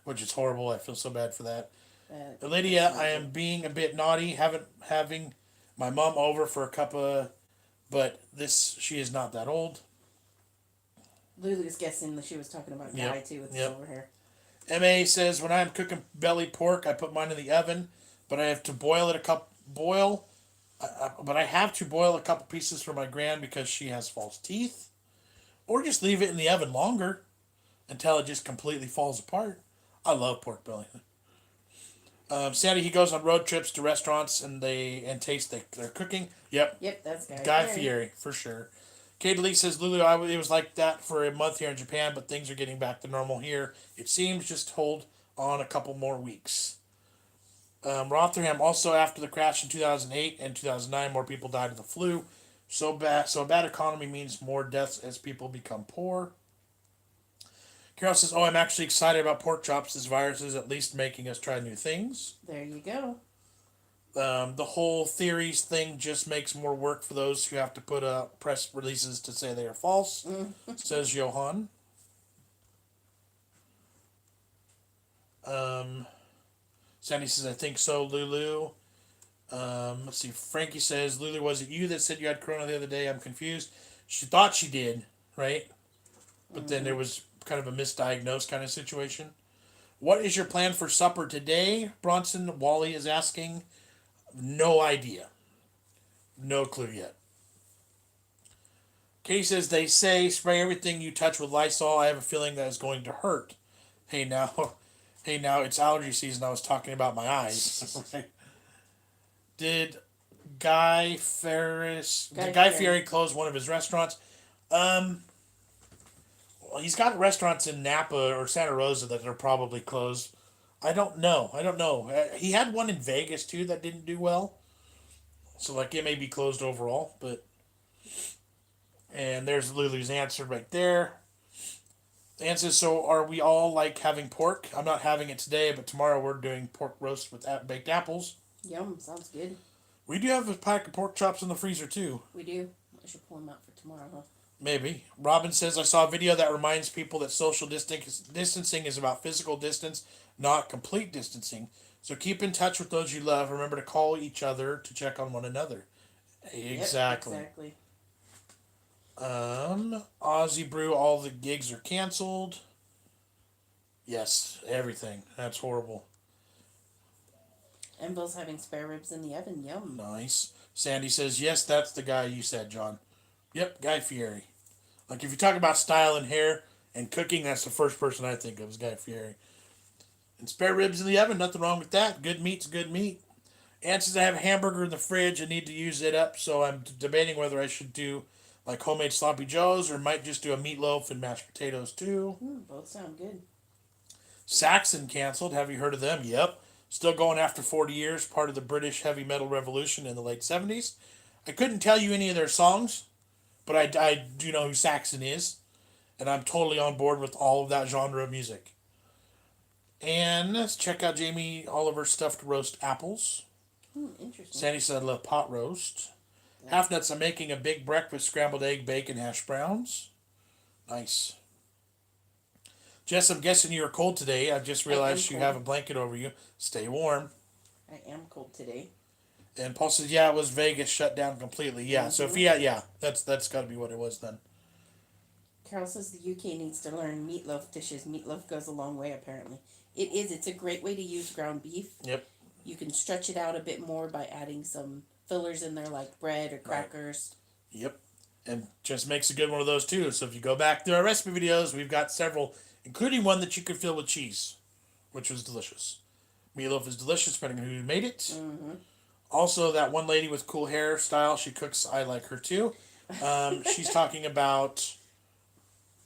which is horrible. I feel so bad for that. Lydia, I am being a bit naughty. Having my mom over for a cup of, but she is not that old.
Lulu's guessing that she was talking about
Yep,
Guy too with the
yep.
silver hair.
MA says, when I'm cooking belly pork, I put mine in the oven, but I have to boil it but I have to boil a couple pieces for my gran because she has false teeth, or just leave it in the oven longer until it just completely falls apart. I love pork belly. Sandy, he goes on road trips to restaurants and taste their cooking. Yep,
Yep, that's Guy.
Guy Fieri for sure. Kate Lee says, Lulu, it was like that for a month here in Japan, but things are getting back to normal here. It seems just hold on a couple more weeks. Rotherham, also after the crash in 2008 and 2009, more people died of the flu. So a bad economy means more deaths as people become poor. Carol says, I'm actually excited about pork chops. This virus is at least making us try new things.
There you go.
The whole theories thing just makes more work for those who have to put up press releases to say they are false, says Johan. Sandy says, I think so, Lulu. Let's see. Frankie says, Lulu, was it you that said you had corona the other day? I'm confused. She thought she did, right? But then there was kind of a misdiagnosed kind of situation. What is your plan for supper today? Bronson Wally is asking. No idea. No clue yet. Katie says, they say spray everything you touch with Lysol. I have a feeling that is going to hurt. Hey now, it's allergy season. I was talking about my eyes. Did Guy Fieri close one of his restaurants? Well, he's got restaurants in Napa or Santa Rosa that are probably closed. I don't know. He had one in Vegas too that didn't do well. So like it may be closed overall, but and there's Lulu's answer right there. The answer is, so are we all like having pork? I'm not having it today, but tomorrow we're doing pork roast with baked apples.
Yum, sounds good.
We do have a pack of pork chops in the freezer too.
We do. I should pull them out for tomorrow, huh?
Maybe. Robin says, I saw a video that reminds people that social distancing is about physical distance, not complete distancing. So keep in touch with those you love. Remember to call each other to check on one another. Exactly.
Yep, exactly.
Aussie Brew, all the gigs are canceled. Yes, everything. That's horrible.
Enville's having spare ribs in the oven. Yum.
Nice. Sandy says, yes, that's the guy you said, John. Yep, Guy Fieri. Like, if you talk about style and hair and cooking, that's the first person I think of is Guy Fieri. And spare ribs in the oven, nothing wrong with that. Good meat's good meat. Ann says, I have a hamburger in the fridge. I need to use it up, so I'm debating whether I should do, like, homemade sloppy joes or might just do a meatloaf and mashed potatoes, too.
Both sound good.
Saxon canceled. Have you heard of them? Yep. Still going after 40 years, part of the British heavy metal revolution in the late 70s. I couldn't tell you any of their songs, but I do know who Saxon is, and I'm totally on board with all of that genre of music. And let's check out Jamie Oliver's stuffed roast apples.
Interesting.
Sandy said, I love pot roast. Yeah. Half Nuts, I'm making a big breakfast, scrambled egg, bacon, hash browns. Nice. Jess, I'm guessing you're cold today. I've just realized you have a blanket over you. Stay warm.
I am cold today.
And Paul says, yeah, it was Vegas shut down completely. Yeah, so if that's got to be what it was then.
Carol says the UK needs to learn meatloaf dishes. Meatloaf goes a long way, apparently. It is. It's a great way to use ground beef.
Yep.
You can stretch it out a bit more by adding some fillers in there like bread or crackers.
Right. Yep. And just makes a good one of those too. So if you go back to our recipe videos, we've got several, including one that you could fill with cheese, which was delicious. Meatloaf is delicious, depending on who made it. Mm-hmm. Also, that one lady with cool hairstyle, she cooks. I like her too. She's talking about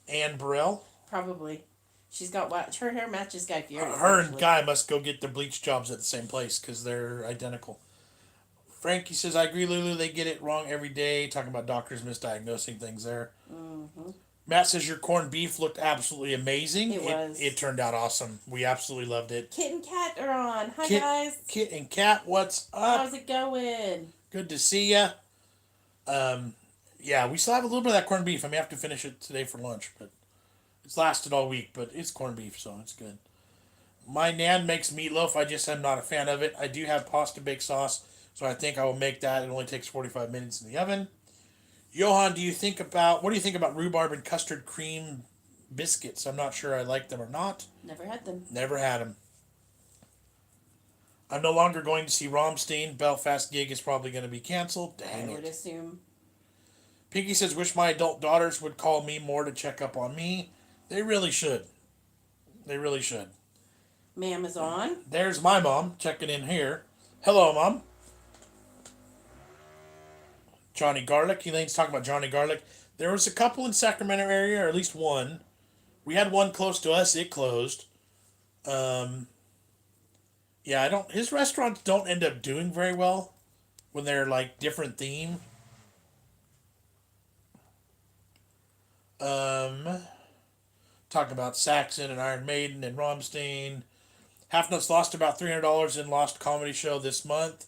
Anne Burrell.
Probably. She's got what? Her hair matches Guy Fieri.
Her and Guy must go get their bleach jobs at the same place because they're identical. Frankie says, I agree, Lulu. They get it wrong every day. Talking about doctors misdiagnosing things there. Mm-hmm. Matt says your corned beef looked absolutely amazing. It turned out awesome. We absolutely loved it.
Kit and Kat are on. Hi, guys.
Kit and Kat, what's up?
How's it going?
Good to see ya. Yeah, we still have a little bit of that corned beef. I may have to finish it today for lunch, but it's lasted all week. But it's corned beef, so it's good. My nan makes meatloaf. I just am not a fan of it. I do have pasta bake sauce, so I think I will make that. It only takes 45 minutes in the oven. Johan, what do you think about rhubarb and custard cream biscuits? I'm not sure I like them or not.
Never had them.
Never had them. I'm no longer going to see Rammstein. Belfast gig is probably going to be canceled. Dang
I would
it.
assume.
Pinky says, wish my adult daughters would call me more to check up on me. They really should. They really should.
Ma'am is on.
There's my mom checking in here. Hello, Mom. Johnny Garlic. Elaine's talking about Johnny Garlic. There was a couple in Sacramento area, or at least one. We had one close to us. It closed. Yeah, his restaurants don't end up doing very well when they're like different theme. Talk about Saxon and Iron Maiden and Rammstein. Half Nuts lost about $300 in lost comedy show this month.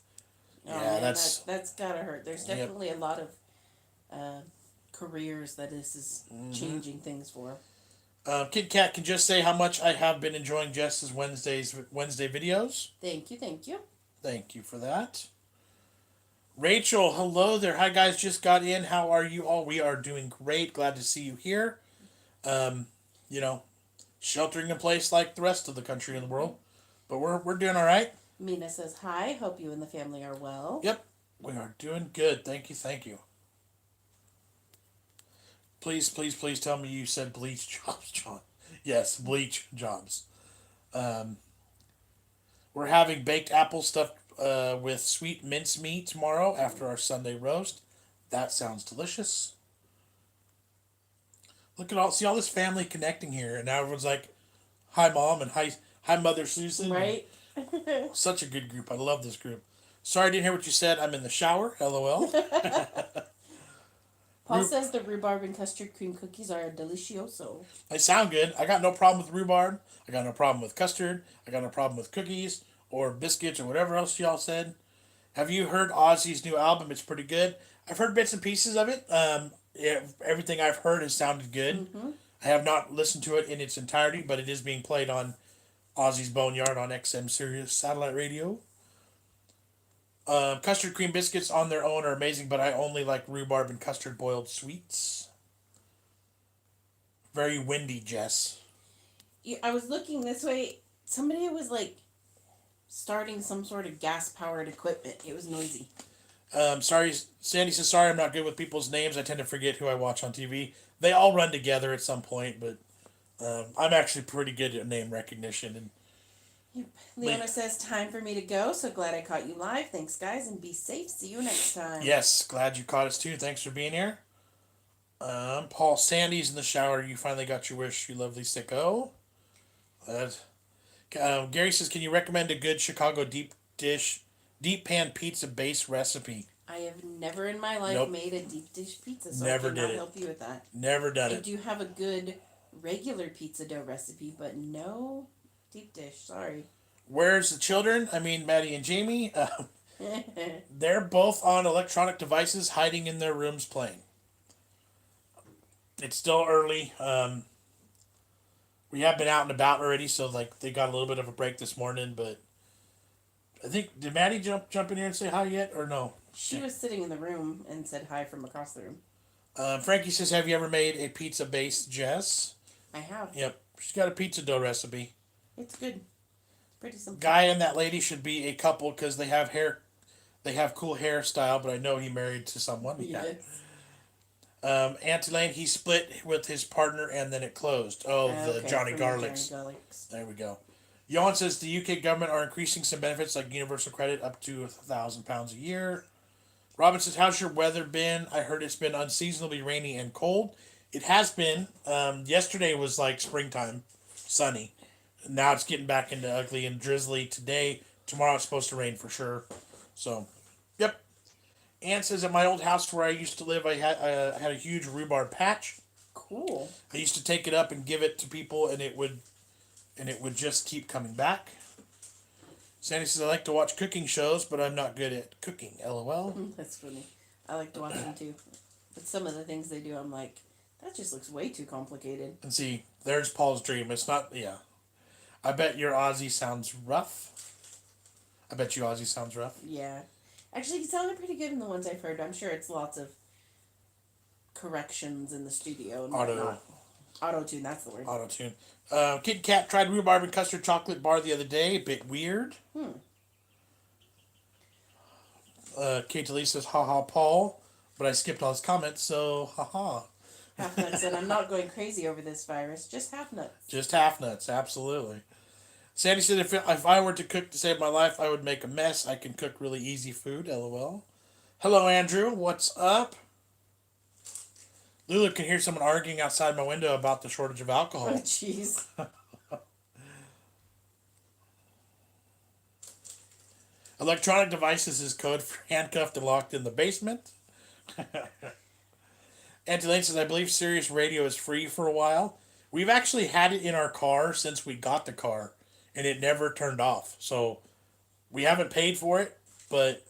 Oh,
Yeah,
man,
that's
that's gotta hurt. There's definitely a lot of careers that this is changing things for.
Kid Cat can just say how much I have been enjoying Jess's Wednesday videos.
Thank you, thank you.
Thank you for that. Rachel, hello there. Hi guys, just got in. How are you all? We are doing great. Glad to see you here. You know, sheltering in place like the rest of the country and the world, but we're doing all right.
Mina says hi. Hope you and the family are well.
Yep, we are doing good. Thank you, thank you. Please, please, please tell me you said bleach jobs, John. Yes, bleach jobs. We're having baked apple stuffed with sweet mincemeat tomorrow after our Sunday roast. That sounds delicious. Look at see all this family connecting here, and now everyone's like, "Hi, Mom," and "Hi, Mother Susan."
Right.
Such a good group. I love this group. Sorry, I didn't hear what you said. I'm in the shower. LOL.
Paul says the rhubarb and custard cream cookies are delicioso.
They sound good. I got no problem with rhubarb. I got no problem with custard. I got no problem with cookies or biscuits or whatever else y'all said. Have you heard Ozzy's new album? It's pretty good. I've heard bits and pieces of it. Everything I've heard has sounded good.
Mm-hmm.
I have not listened to it in its entirety, but it is being played on Ozzy's Boneyard on XM Sirius satellite radio. Custard cream biscuits on their own are amazing, but I only like rhubarb and custard boiled sweets. Very windy, Jess.
Yeah, I was looking this way. Somebody was like starting some sort of gas powered equipment. It was noisy.
Sorry, Sandy says, sorry I'm not good with people's names. I tend to forget who I watch on TV. They all run together at some point, but I'm actually pretty good at name recognition. And
Yep. Leona says, time for me to go. So glad I caught you live. Thanks, guys, and be safe. See you next time.
Yes, glad you caught us too. Thanks for being here. Paul, Sandy's in the shower. You finally got your wish, you lovely sicko. Gary says, can you recommend a good Chicago deep pan pizza base recipe?
I have never in my life made a deep dish pizza, so
Never
I cannot
did it.
help you with that.
Never done
I
it.
do have a good regular pizza dough recipe, but no deep dish. Sorry.
Where's the children? I mean, Maddie and Jamie. They're both on electronic devices, hiding in their rooms playing. It's still early. We have been out and about already, so like they got a little bit of a break this morning. But I think did Maddie jump in here and say hi yet, or no?
She was sitting in the room and said hi from across the room.
Frankie says, "Have you ever made a pizza base, Jess?"
I have.
Yep, she's got a pizza dough recipe.
It's good. Pretty simple.
Guy and that lady should be a couple because they have hair. They have cool hairstyle, but I know he married to someone.
Yes.
Auntie Lane, he split with his partner and then it closed. Oh, the Johnny
from
Garlics.
Johnny Garlics.
There we go. Yon says the UK government are increasing some benefits like universal credit up to £1,000 a year. Robin says, how's your weather been? I heard it's been unseasonably rainy and cold. It has been. Yesterday was like springtime, sunny. Now it's getting back into ugly and drizzly today. Tomorrow it's supposed to rain for sure. So, yep. Ann says at my old house where I used to live, I had a huge rhubarb patch.
Cool.
I used to take it up and give it to people, and it would just keep coming back. Sandy says I like to watch cooking shows, but I'm not good at cooking. LOL.
That's funny. I like to watch them too, but some of the things they do, I'm like, that just looks way too complicated.
And see, there's Paul's dream. It's not. Yeah. I bet your Aussie sounds rough. I bet you Aussie sounds rough.
Yeah. Actually, it sounded pretty good in the ones I've heard. I'm sure it's lots of corrections in the studio and
Auto.
whatnot. Auto-tune, that's the word.
Auto-tune. Kit Kat tried rhubarb and custard chocolate bar the other day. A bit weird. Kate Lee says, haha, Paul. But I skipped all his comments, so haha.
Half nuts said, I'm not going crazy over this virus, just half nuts.
Just half nuts, absolutely. Sandy said, if I were to cook to save my life, I would make a mess. I can cook really easy food, lol. Hello, Andrew. What's up? Lulu can hear someone arguing outside my window about the shortage of alcohol.
Oh, jeez.
Electronic devices is code for handcuffed and locked in the basement. Auntie Lane says, I believe Sirius Radio is free for a while. We've actually had it in our car since we got the car, and it never turned off. So we haven't paid for it, but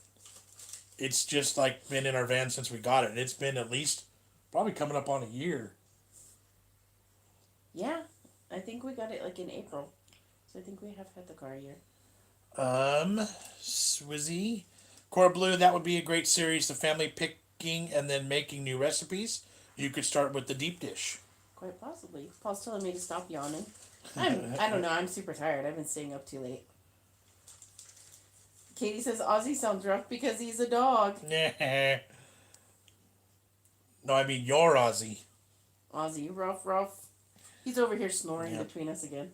it's just like been in our van since we got it. And it's been at least probably coming up on a year.
Yeah, I think we got it like in April. So I think we have had the car a year.
Swizzy. Cora Blue, that would be a great series. The family picking and then making new recipes. You could start with the deep dish.
Quite possibly. Paul's telling me to stop yawning. I don't know, I'm super tired. I've been staying up too late. Katie says Ozzy sounds rough because he's a dog.
No, I mean you're Ozzy.
Ozzy, rough. He's over here snoring between us again.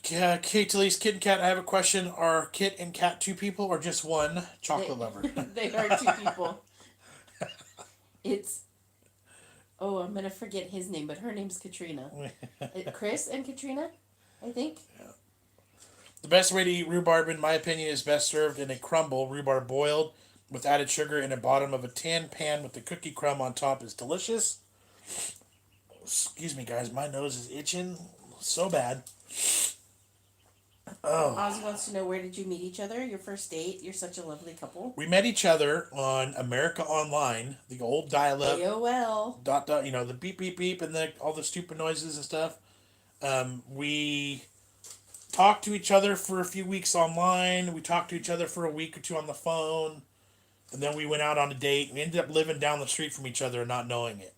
Kate Talise, Kit and Kat, I have a question. Are Kit and Kat two people or just one chocolate lover?
They are two people. It's... Oh, I'm going to forget his name, but her name's Katrina. Chris and Katrina, I think.
Yeah. The best way to eat rhubarb, in my opinion, is best served in a crumble. Rhubarb boiled with added sugar in the bottom of a tin pan with the cookie crumb on top is delicious. Excuse me, guys. My nose is itching so bad. Oh.
Ozzy wants to know, where did you meet each other? Your first date? You're such a lovely couple.
We met each other on America Online, the old dial-up.
AOL.
Dot, the beep, beep, beep, and all the stupid noises and stuff. We talked to each other for a few weeks online. We talked to each other for a week or two on the phone. And then we went out on a date. We ended up living down the street from each other and not knowing it.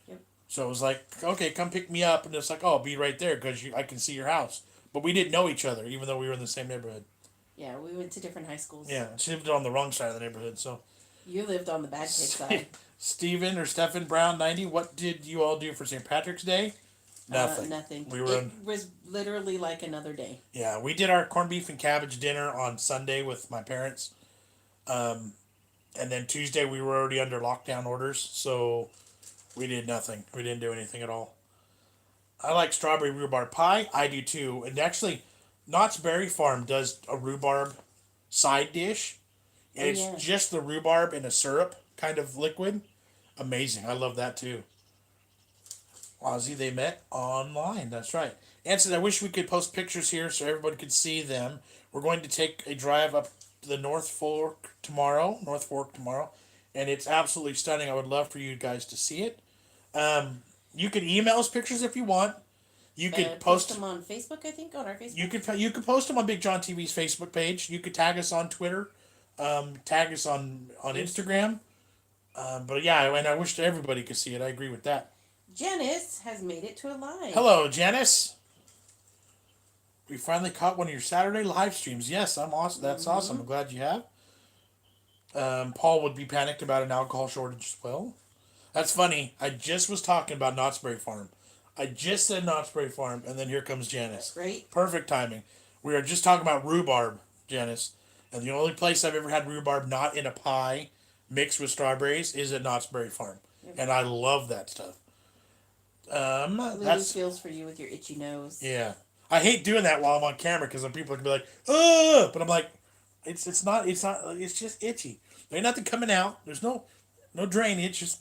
Yep.
So it was like, okay, come pick me up. And it's like, oh, I'll be right there because I can see your house. But we didn't know each other, even though we were in the same neighborhood.
Yeah, we went to different high schools.
Yeah, she lived on the wrong side of the neighborhood, so...
You lived on the bad kid side.
Stephen Brown 90, what did you all do for St. Patrick's Day? Nothing.
Nothing.
It
was literally like another day.
Yeah, we did our corned beef and cabbage dinner on Sunday with my parents. And then Tuesday we were already under lockdown orders, so we did nothing. We didn't do anything at all. I like strawberry rhubarb pie. I do too. And actually, Knott's Berry Farm does a rhubarb side dish. And it's just the rhubarb in a syrup kind of liquid. Amazing. I love that too. Ozzy, they met online. That's right. Ann said, I wish we could post pictures here so everybody could see them. We're going to take a drive up to the North Fork tomorrow. And it's absolutely stunning. I would love for you guys to see it. You could email us pictures if you want. You could
post them on Facebook, I think, on our Facebook.
You could post them on BigJon TV's Facebook page. You could tag us on Twitter. Tag us on Instagram. But yeah, and I wish everybody could see it. I agree with that.
Janice has made it to a live.
Hello, Janice. We finally caught one of your Saturday live streams. Yes, I'm awesome. That's awesome. I'm glad you have. Paul would be panicked about an alcohol shortage as well. That's funny. I just was talking about Knott's Berry Farm. I just said Knott's Berry Farm, and then here comes Janice.
Great.
Perfect timing. We are just talking about rhubarb, Janice. And the only place I've ever had rhubarb not in a pie mixed with strawberries is at Knott's Berry Farm. Yep. And I love that stuff.
Lulu feels for you with your itchy nose.
Yeah. I hate doing that while I'm on camera because then people can be like, oh, but I'm like, it's just itchy. There ain't nothing coming out. There's no drainage. Just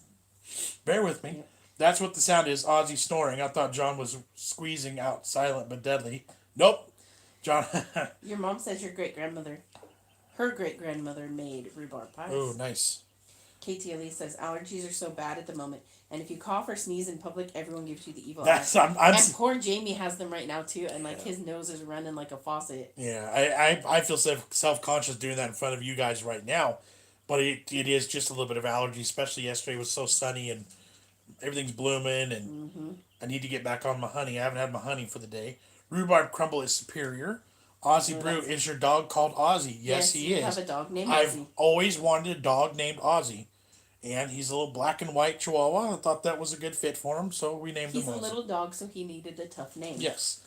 bear with me. Yeah. That's what the sound is. Ozzy snoring. I thought John was squeezing out silent but deadly. Nope. John.
Your mom says her great-grandmother made rhubarb pies.
Oh, nice.
Katie Elise says allergies are so bad at the moment, and if you cough or sneeze in public, everyone gives you the evil eye. And poor Jamie has them right now too, and his nose is running like a faucet.
Yeah, I feel self-conscious doing that in front of you guys right now, but it is just a little bit of allergy, especially yesterday was so sunny and everything's blooming, and
Mm-hmm.
I need to get back on my honey. I haven't had my honey for the day. Rhubarb crumble is superior. Aussie
Oh,
Brew,
that's...
is your dog called Ozzy? Yes,
Yes,
he
we have
is.
a dog named
I've
Ozzy.
always wanted a dog named Ozzy, and he's a little black and white Chihuahua. I thought that was a good fit for him, so we named him
He's a
Ozzy.
little dog, so he needed a tough name.
Yes.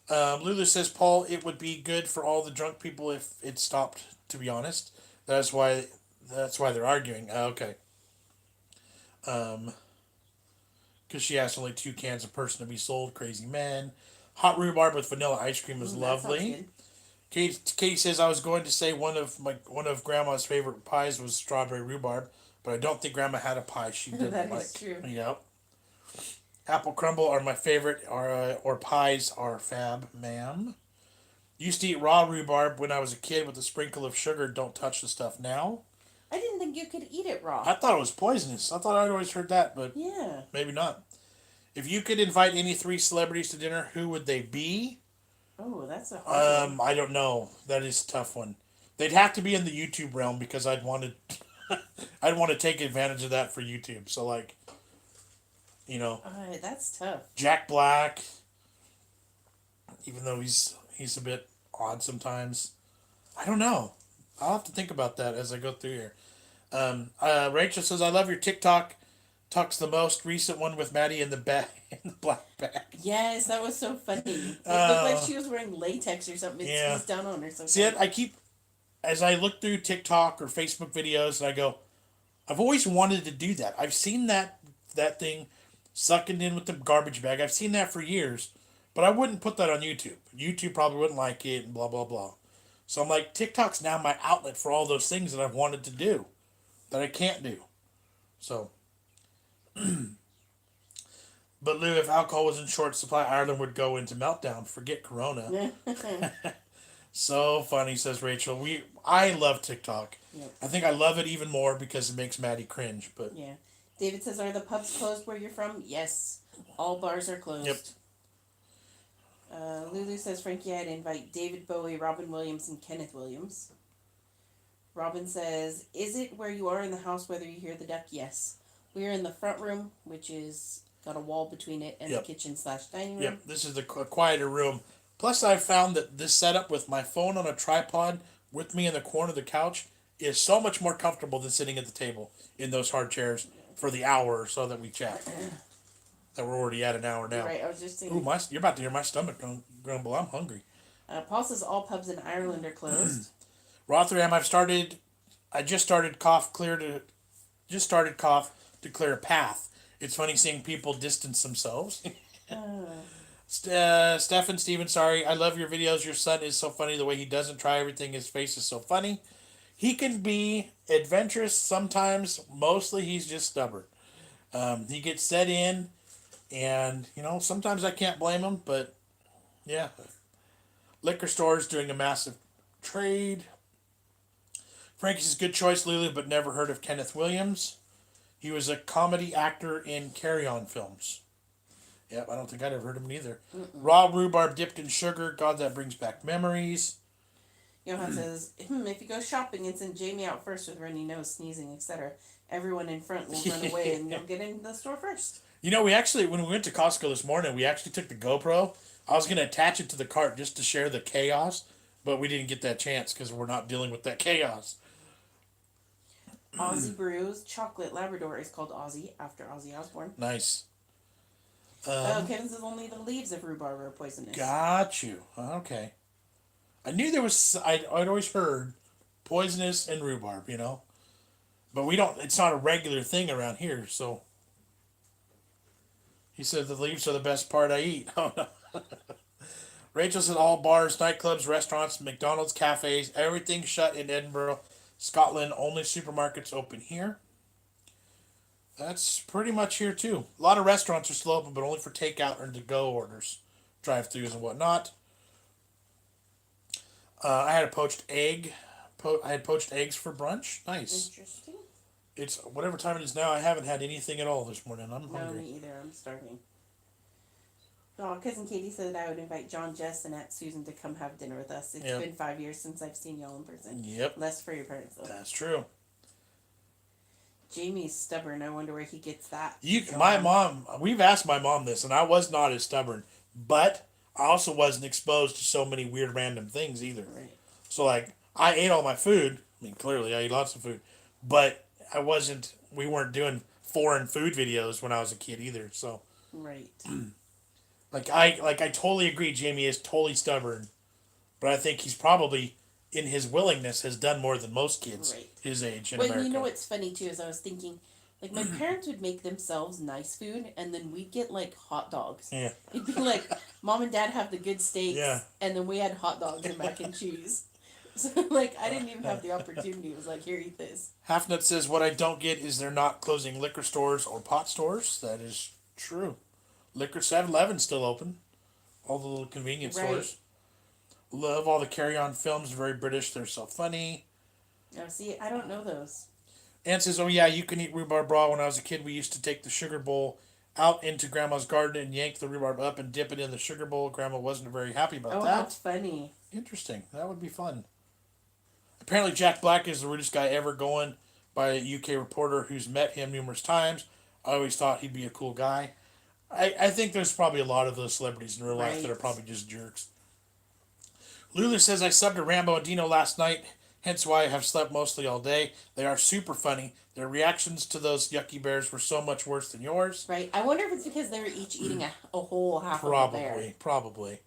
Lulu says, Paul, it would be good for all the drunk people if it stopped. To be honest, that's why. That's why they're arguing. Okay. Because she asked only 2 cans a person to be sold. Crazy man. Hot rhubarb with vanilla ice cream is
That sounds
lovely.
good.
Katie says I was going to say one of Grandma's favorite pies was strawberry rhubarb, but I don't think Grandma had a pie she didn't
That
like.
is true.
Yep. Apple crumble are my favorite, or pies are fab, ma'am. Used to eat raw rhubarb when I was a kid with a sprinkle of sugar. Don't touch the stuff now.
I didn't think you could eat it raw.
I thought it was poisonous. I thought I'd always heard that, but
Yeah.
maybe not. If you could invite any 3 celebrities to dinner, who would they be?
Oh, that's a hard one.
I don't know. That is a tough one. They'd have to be in the YouTube realm because I'd want to, I'd want to take advantage of that for YouTube. So like, you know,
That's tough.
Jack Black, even though he's a bit odd sometimes. I don't know. I'll have to think about that as I go through here. Rachel says, "I love your TikTok. Talks the most recent one with Maddie in the bag in the black bag."
Yes, that was so funny. It looked like she was wearing latex or something. It
Yeah.
squeezed down on her. So
See it? I keep as I look through TikTok or Facebook videos, and I go, I've always wanted to do that. I've seen that thing sucking in with the garbage bag. I've seen that for years, but I wouldn't put that on YouTube. YouTube probably wouldn't like it, and blah blah blah. So I'm like, TikTok's now my outlet for all those things that I've wanted to do that I can't do. So, but Lou, if alcohol was in short supply, Ireland would go into meltdown. Forget Corona. So funny, says Rachel. I love TikTok.
Yep.
I think I love it even more because it makes Maddie cringe. But
Yeah. David says, are the pubs closed where you're from? Yes. All bars are closed.
Yep.
Lulu says, Frankie, I'd invite David Bowie, Robin Williams, and Kenneth Williams. Robin says, is it where you are in the house whether you hear the duck? Yes. We're in the front room, which is got a wall between it and
Yep.
the kitchen/dining room.
Yep, this is the quieter room. Plus, I've found that this setup with my phone on a tripod with me in the corner of the couch is so much more comfortable than sitting at the table in those hard chairs for the hour or so that we chat. That we're already at an hour now.
Right, I was just saying.
Ooh, you're about to hear my stomach grumble. I'm hungry.
Paul says all pubs in Ireland are closed.
Rotherham, I just started cough to clear a path. It's funny seeing people distance themselves. Stefan, Steven, sorry. I love your videos. Your son is so funny. The way he doesn't try everything, his face is so funny. He can be adventurous sometimes. Mostly he's just stubborn. He gets set in, and, sometimes I can't blame him, but, yeah. Liquor stores doing a massive trade. Frankie's a good choice, Lulu, but never heard of Kenneth Williams. He was a comedy actor in Carry On films. Yep, I don't think I'd ever heard of him either. Raw rhubarb dipped in sugar. God, that brings back memories.
Johan says, if you go shopping and send Jamie out first with runny nose, sneezing, etc., everyone in front will run away and you'll get in the store first.
We actually, when we went to Costco this morning, we actually took the GoPro. I was going to attach it to the cart just to share the chaos, but we didn't get that chance because we're not dealing with that chaos.
Aussie Brews chocolate Labrador is called Aussie after Ozzy Osbourne.
Nice.
Kevin says only the leaves of rhubarb are poisonous.
Got you. Okay. I knew there was, I'd always heard poisonous and rhubarb, but it's not a regular thing around here, so. He said the leaves are the best part I eat. Oh, no. Rachel said all bars, nightclubs, restaurants, McDonald's, cafes, everything shut in Edinburgh, Scotland. Only supermarkets open here. That's pretty much here too. A lot of restaurants are still open, but only for takeout or to-go orders, drive-thrus and whatnot. I had a poached egg. I had poached eggs for brunch. Nice.
Interesting.
It's whatever time it is now. I haven't had anything at all this morning. I'm hungry.
No, me either. I'm starving. Oh, Cousin Katie said I would invite Jon Jess and Aunt Susan to come have dinner with us. It's been 5 years since I've seen y'all in person.
Yep.
Less for your parents, though.
That's true.
Jamie's stubborn. I wonder where he gets that.
My mom, we've asked my mom this, and I was not as stubborn, but I also wasn't exposed to so many weird random things either.
Right.
So like, I ate all my food. I mean, clearly I ate lots of food, but we weren't doing foreign food videos when I was a kid either. So
Right.
I totally agree. Jamie is totally stubborn, but I think he's probably in his willingness has done more than most kids
Right.
his age in
Well,
America.
you know what's funny too is I was thinking, like my parents would make themselves nice food, and then we'd get like hot dogs.
Yeah.
It'd be like mom and dad have the good steaks,
Yeah.
and then we had hot dogs and mac and cheese. So like I didn't even have the opportunity. It was like, here, eat this.
Halfnut says, "What I don't get is they're not closing liquor stores or pot stores." That is true. Liquor 7-Eleven's still open. All the little convenience
Right.
stores. Love all the Carry On films. Very British. They're so funny.
Now see, I don't know those.
Ann says, "Oh yeah, you can eat rhubarb raw. When I was a kid, we used to take the sugar bowl out into Grandma's garden and yank the rhubarb up and dip it in the sugar bowl. Grandma wasn't very happy about
Oh,
that."
that's funny.
Interesting. That would be fun. Apparently, Jack Black is the rudest guy ever going by a UK reporter who's met him numerous times. I always thought he'd be a cool guy. I think there's probably a lot of those celebrities in real life that are
Right.
probably just jerks. Lulu says, "I subbed to Rambo and Dino last night, hence why I have slept mostly all day. They are super funny. Their reactions to those yucky bears were so much worse than yours."
Right. I wonder if it's because they were each eating a whole half of a bear.
Probably.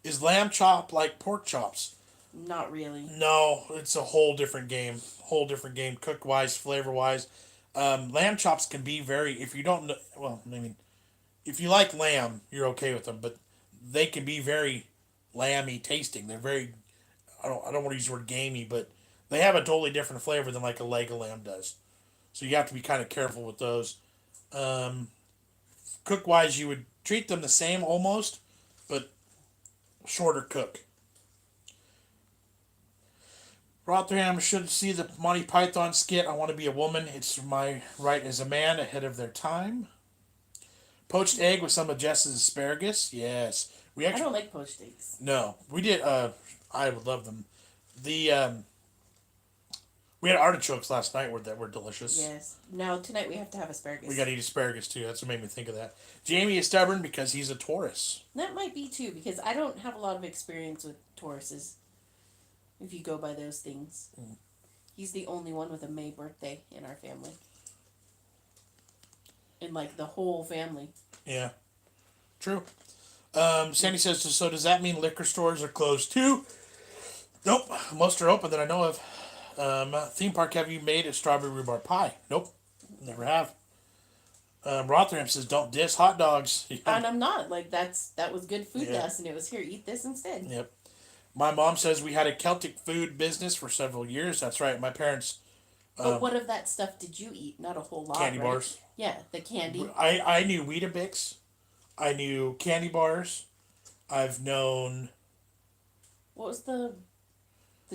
Is lamb chop like pork chops?
Not really.
No, it's a whole different game. Cook wise, flavor wise. Lamb chops can be very. If you don't know, well, I mean, if you like lamb, you're okay with them, but they can be very lamby tasting. They're very. I don't want to use the word gamey, but they have a totally different flavor than like a leg of lamb does. So you have to be kind of careful with those. Cook wise, you would treat them the same almost, but shorter cook. Rotherham should see the Monty Python skit. I want to be a woman. It's my right as a man, ahead of their time. Poached egg with some of Jess's asparagus. Yes, we
I
actually
don't like poached eggs.
no, we did. I would love them. The we had artichokes last night that were delicious.
Yes. Now tonight we have to have asparagus.
We got to eat asparagus too. That's what made me think of that. Jamie is stubborn because he's a Taurus.
That might be too, because I don't have a lot of experience with Tauruses. If you go by those things. He's the only one with a May birthday in our family. In like the whole family.
Yeah, true. Sandy says, "So does that mean liquor stores are closed too?" Nope, most are open that I know of. Theme park, have you made a strawberry rhubarb pie? Nope, never have. Rotherham says, "Don't diss hot dogs."
And I'm not. Like that was good food
Yeah.
to us, and it was here, eat this instead.
Yep. My mom says we had a Celtic food business for several years. That's right. My parents.
But what of that stuff did you eat? Not a whole lot.
Candy
right?
bars.
Yeah, the candy.
I knew Weetabix. I knew candy bars. I've known
What was the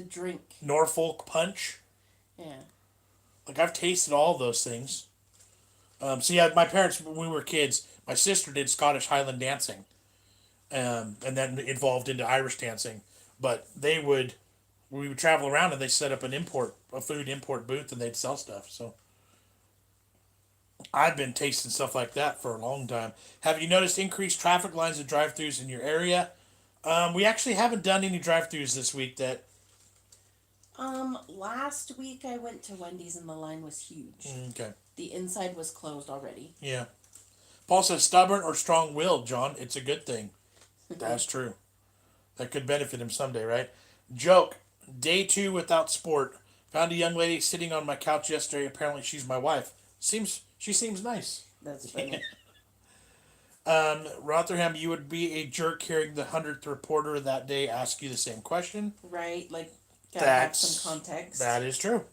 drink?
Norfolk Punch.
Yeah.
Like I've tasted all those things. So yeah, my parents when we were kids, my sister did Scottish Highland dancing, and then involved into Irish dancing. But we would travel around and they set up a food import booth and they'd sell stuff. So I've been tasting stuff like that for a long time. Have you noticed increased traffic lines and drive-thrus in your area? We actually haven't done any drive-thrus this week.
Last week I went to Wendy's and the line was huge.
Okay.
The inside was closed already.
Yeah. Paul says, "Stubborn or strong-willed, John? It's a good thing." That's true. That could benefit him someday, right? Joke. Day 2 without sport. Found a young lady sitting on my couch yesterday. Apparently she's my wife. She seems nice.
That's funny.
Rotherham, you would be a jerk hearing the 100th reporter that day ask you the same question.
Right? Like, gotta have some context.
That is true.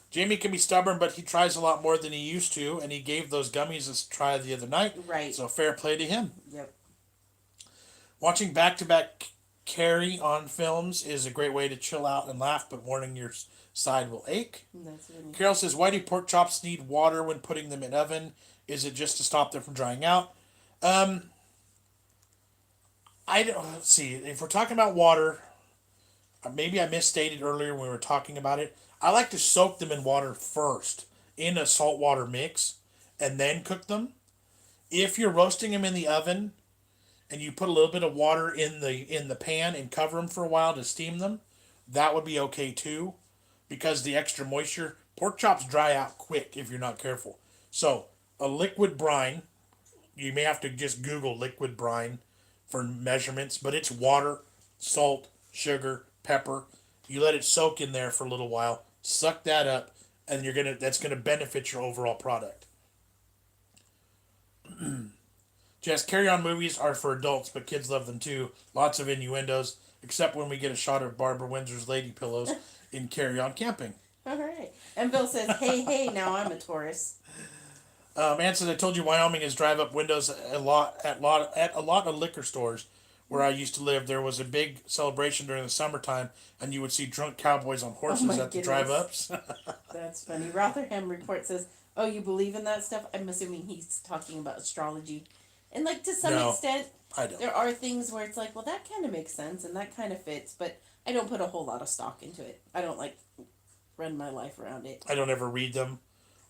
Jamie can be stubborn, but he tries a lot more than he used to, and he gave those gummies a try the other night.
Right.
So fair play to him.
Yep.
Watching back-to-back Carry On films is a great way to chill out and laugh, but warning your side will ache.
That's funny.
Carol says, "Why do pork chops need water when putting them in oven? Is it just to stop them from drying out?" I don't see if we're talking about water. maybe I misstated earlier when we were talking about it. I like to soak them in water first in a saltwater mix and then cook them. If you're roasting them in the oven and you put a little bit of water in the pan and cover them for a while to steam them, that would be okay too, because the extra moisture. Pork chops dry out quick if you're not careful. So a liquid brine, you may have to just Google liquid brine for measurements, but it's water, salt, sugar, pepper. You let it soak in there for a little while, suck that up, and that's gonna benefit your overall product. Just carry-on movies are for adults, but kids love them too. Lots of innuendos, except when we get a shot of Barbara Windsor's lady pillows in Carry-On Camping.
All right. And Bill says, hey, now I'm a Taurus.
Ann says, I told you Wyoming is drive-up windows at a lot of liquor stores where I used to live. There was a big celebration during the summertime, and you would see drunk cowboys on horses at the drive-ups.
That's funny. Rotherham Report says, oh, you believe in that stuff? I'm assuming he's talking about astrology. And, like, to some extent,
I don't.
There are things where it's like, well, that kind of makes sense, and that kind of fits, but I don't put a whole lot of stock into it. I don't, like, run my life around it.
I don't ever read them.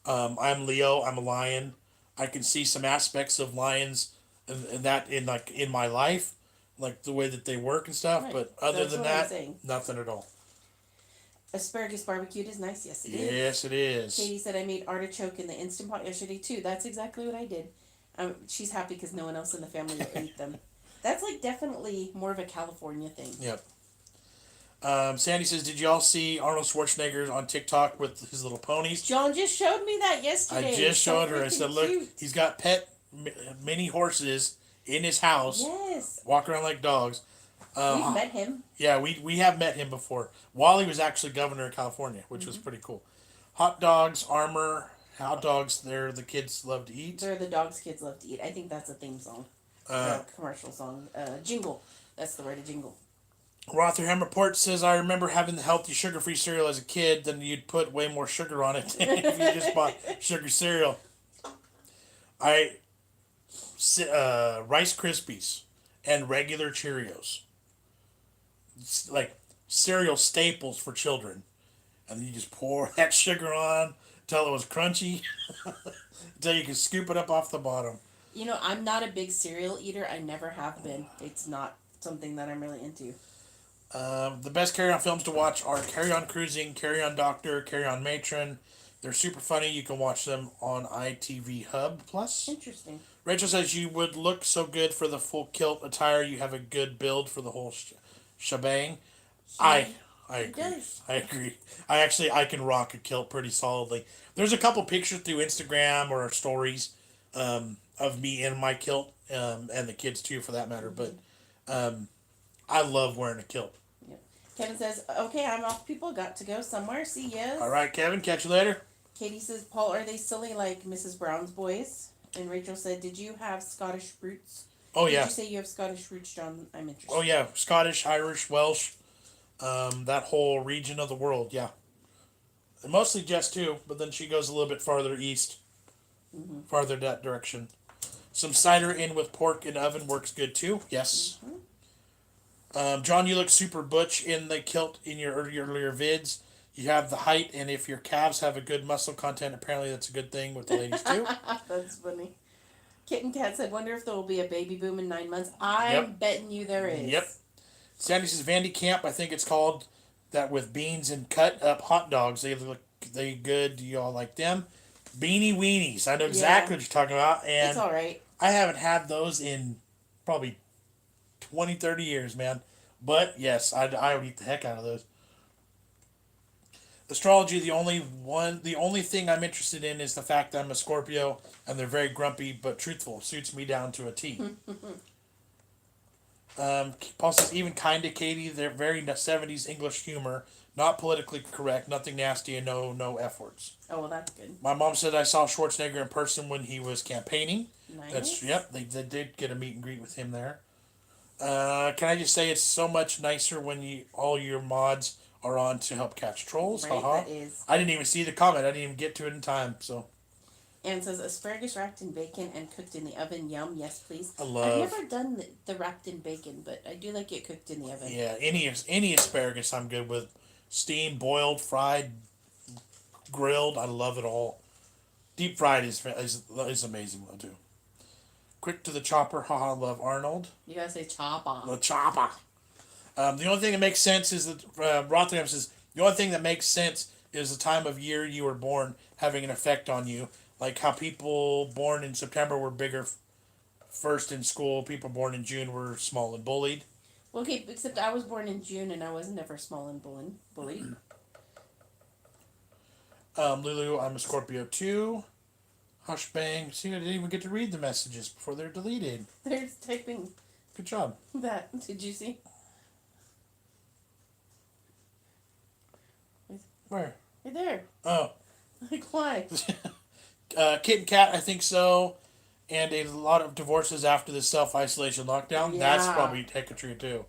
I'm Leo. I'm a lion. I can see some aspects of lions in my life, like the way that they work and stuff.
Right.
But other than that,
nothing
at all.
Asparagus barbecued is nice. Yes, it is.
Yes, it is.
Katie said I made artichoke in the Instant Pot yesterday too. That's exactly what I did. She's happy because no one else in the family will eat them. That's like definitely more of a California thing.
Yep. Sandy says, did you all see Arnold Schwarzenegger on TikTok with his little ponies?
John just showed me that yesterday.
I just showed her. I said, look,
cute.
He's got pet mini horses in his house.
Yes.
Walk around like dogs.
We've met him.
Yeah, we have met him before. While he was actually governor of California, which was pretty cool. Hot dogs, armor, hot dogs, they're the kids love to eat.
They're the dogs kids love to eat. I think that's a theme song. Commercial song. Jingle. That's the word, a jingle.
Rotherham Report says, I remember having the healthy sugar-free cereal as a kid, then you'd put way more sugar on it if you just bought sugar cereal. Rice Krispies and regular Cheerios. It's like cereal staples for children. And you just pour that sugar on until it was crunchy, until you can scoop it up off the bottom.
You know, I'm not a big cereal eater. I never have been. It's not something that I'm really into.
The best carry-on films to watch are Carry-On Cruising, Carry-On Doctor, Carry-On Matron. They're super funny. You can watch them on ITV Hub Plus.
Interesting.
Rachel says you would look so good for the full kilt attire. You have a good build for the whole shebang. I agree. I agree. I can rock a kilt pretty solidly. There's a couple pictures through Instagram or stories of me in my kilt and the kids too, for that matter. But I love wearing a kilt.
Kevin says, okay, I'm off, people. Got to go somewhere. See ya.
All right, Kevin. Catch you later.
Katie says, Paul, are they silly like Mrs. Brown's boys? And Rachel said, did you have Scottish roots?
Oh, yeah.
Did you say you have Scottish roots, John? I'm interested.
Oh, yeah. Scottish, Irish, Welsh, that whole region of the world, yeah. And mostly Jess, too, but then she goes a little bit farther east, farther that direction. Some cider in with pork in the oven works good, too. Yes. Mm-hmm. John, you look super butch in the kilt in your earlier vids. You have the height, and if your calves have a good muscle content, apparently that's a good thing with the ladies too.
That's funny. Kitten Cat said, wonder if there will be a baby boom in 9 months. I'm betting you there is.
Yep. Sandy says, Vandy Camp, I think it's called, that with beans and cut up hot dogs. They good. Do you all like them? Beanie Weenies. I know exactly what you're talking about. And
it's all right.
I haven't had those in probably 20, 30 years, man. But, yes, I would eat the heck out of those. Astrology, the only thing I'm interested in is the fact that I'm a Scorpio, and they're very grumpy but truthful. Suits me down to a T. Paul says, even kinda Katie, they're very 70s English humor. Not politically correct, nothing nasty, and no F words.
Oh, well, that's good.
My mom said I saw Schwarzenegger in person when he was campaigning.
Nice.
They did get a meet and greet with him there. Can I just say it's so much nicer when all your mods are on to help catch trolls.
Right, that is.
I didn't even see the comment. I didn't even get to it in time. So,
Anne says asparagus wrapped in bacon and cooked in the oven. Yum, yes please.
I
I've
love.
never done the wrapped in bacon, but I do like it cooked in the oven.
Yeah, any asparagus I'm good with. Steamed, boiled, fried, grilled. I love it all. Deep fried is amazing though too. Quick to the chopper. Haha, love Arnold.
You gotta say chopper.
The chopper. The only thing that makes sense is that Rotherham says the only thing that makes sense is the time of year you were born having an effect on you. Like how people born in September were bigger first in school. People born in June were small and bullied.
Well, okay, except I was born in June and I was never small and bullied.
Lulu, I'm a Scorpio too. Hush bang. See, I didn't even get to read the messages before they're deleted.
They're typing
Good job.
that. Did you see?
Where?
Right there.
Oh.
Like, why?
Kit and Kat, I think so. And a lot of divorces after the self-isolation lockdown. That's
Yeah.
probably true too.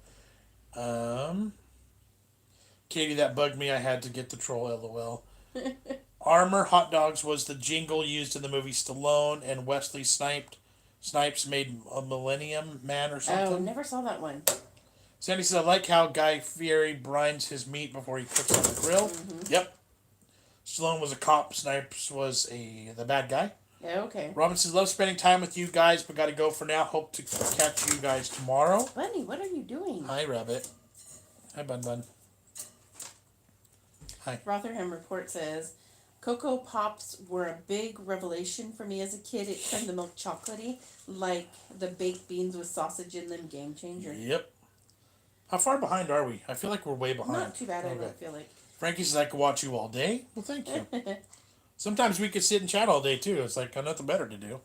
Katie, that bugged me. I had to get the troll, lol. Armor hot dogs was the jingle used in the movie Stallone and Wesley Snipes made a Millennium Man or something.
Oh, never saw that one.
Sandy says, I like how Guy Fieri brines his meat before he cooks on the grill.
Mm-hmm.
Yep. Stallone was a cop. Snipes was the bad guy.
Yeah, okay.
Robin says, love spending time with you guys, but got to go for now. Hope to catch you guys tomorrow.
Bunny, what are you doing?
Hi, Rabbit. Hi, Bun. Hi.
Rotherham Report says, Cocoa Pops were a big revelation for me as a kid. It turned the milk chocolatey, like the baked beans with sausage in them. Game changer.
Yep. How far behind are we? I feel like we're way behind.
Not too bad, I don't feel like.
Frankie says, I could watch you all day. Well, thank you. Sometimes we could sit and chat all day, too. It's like, got nothing better to do.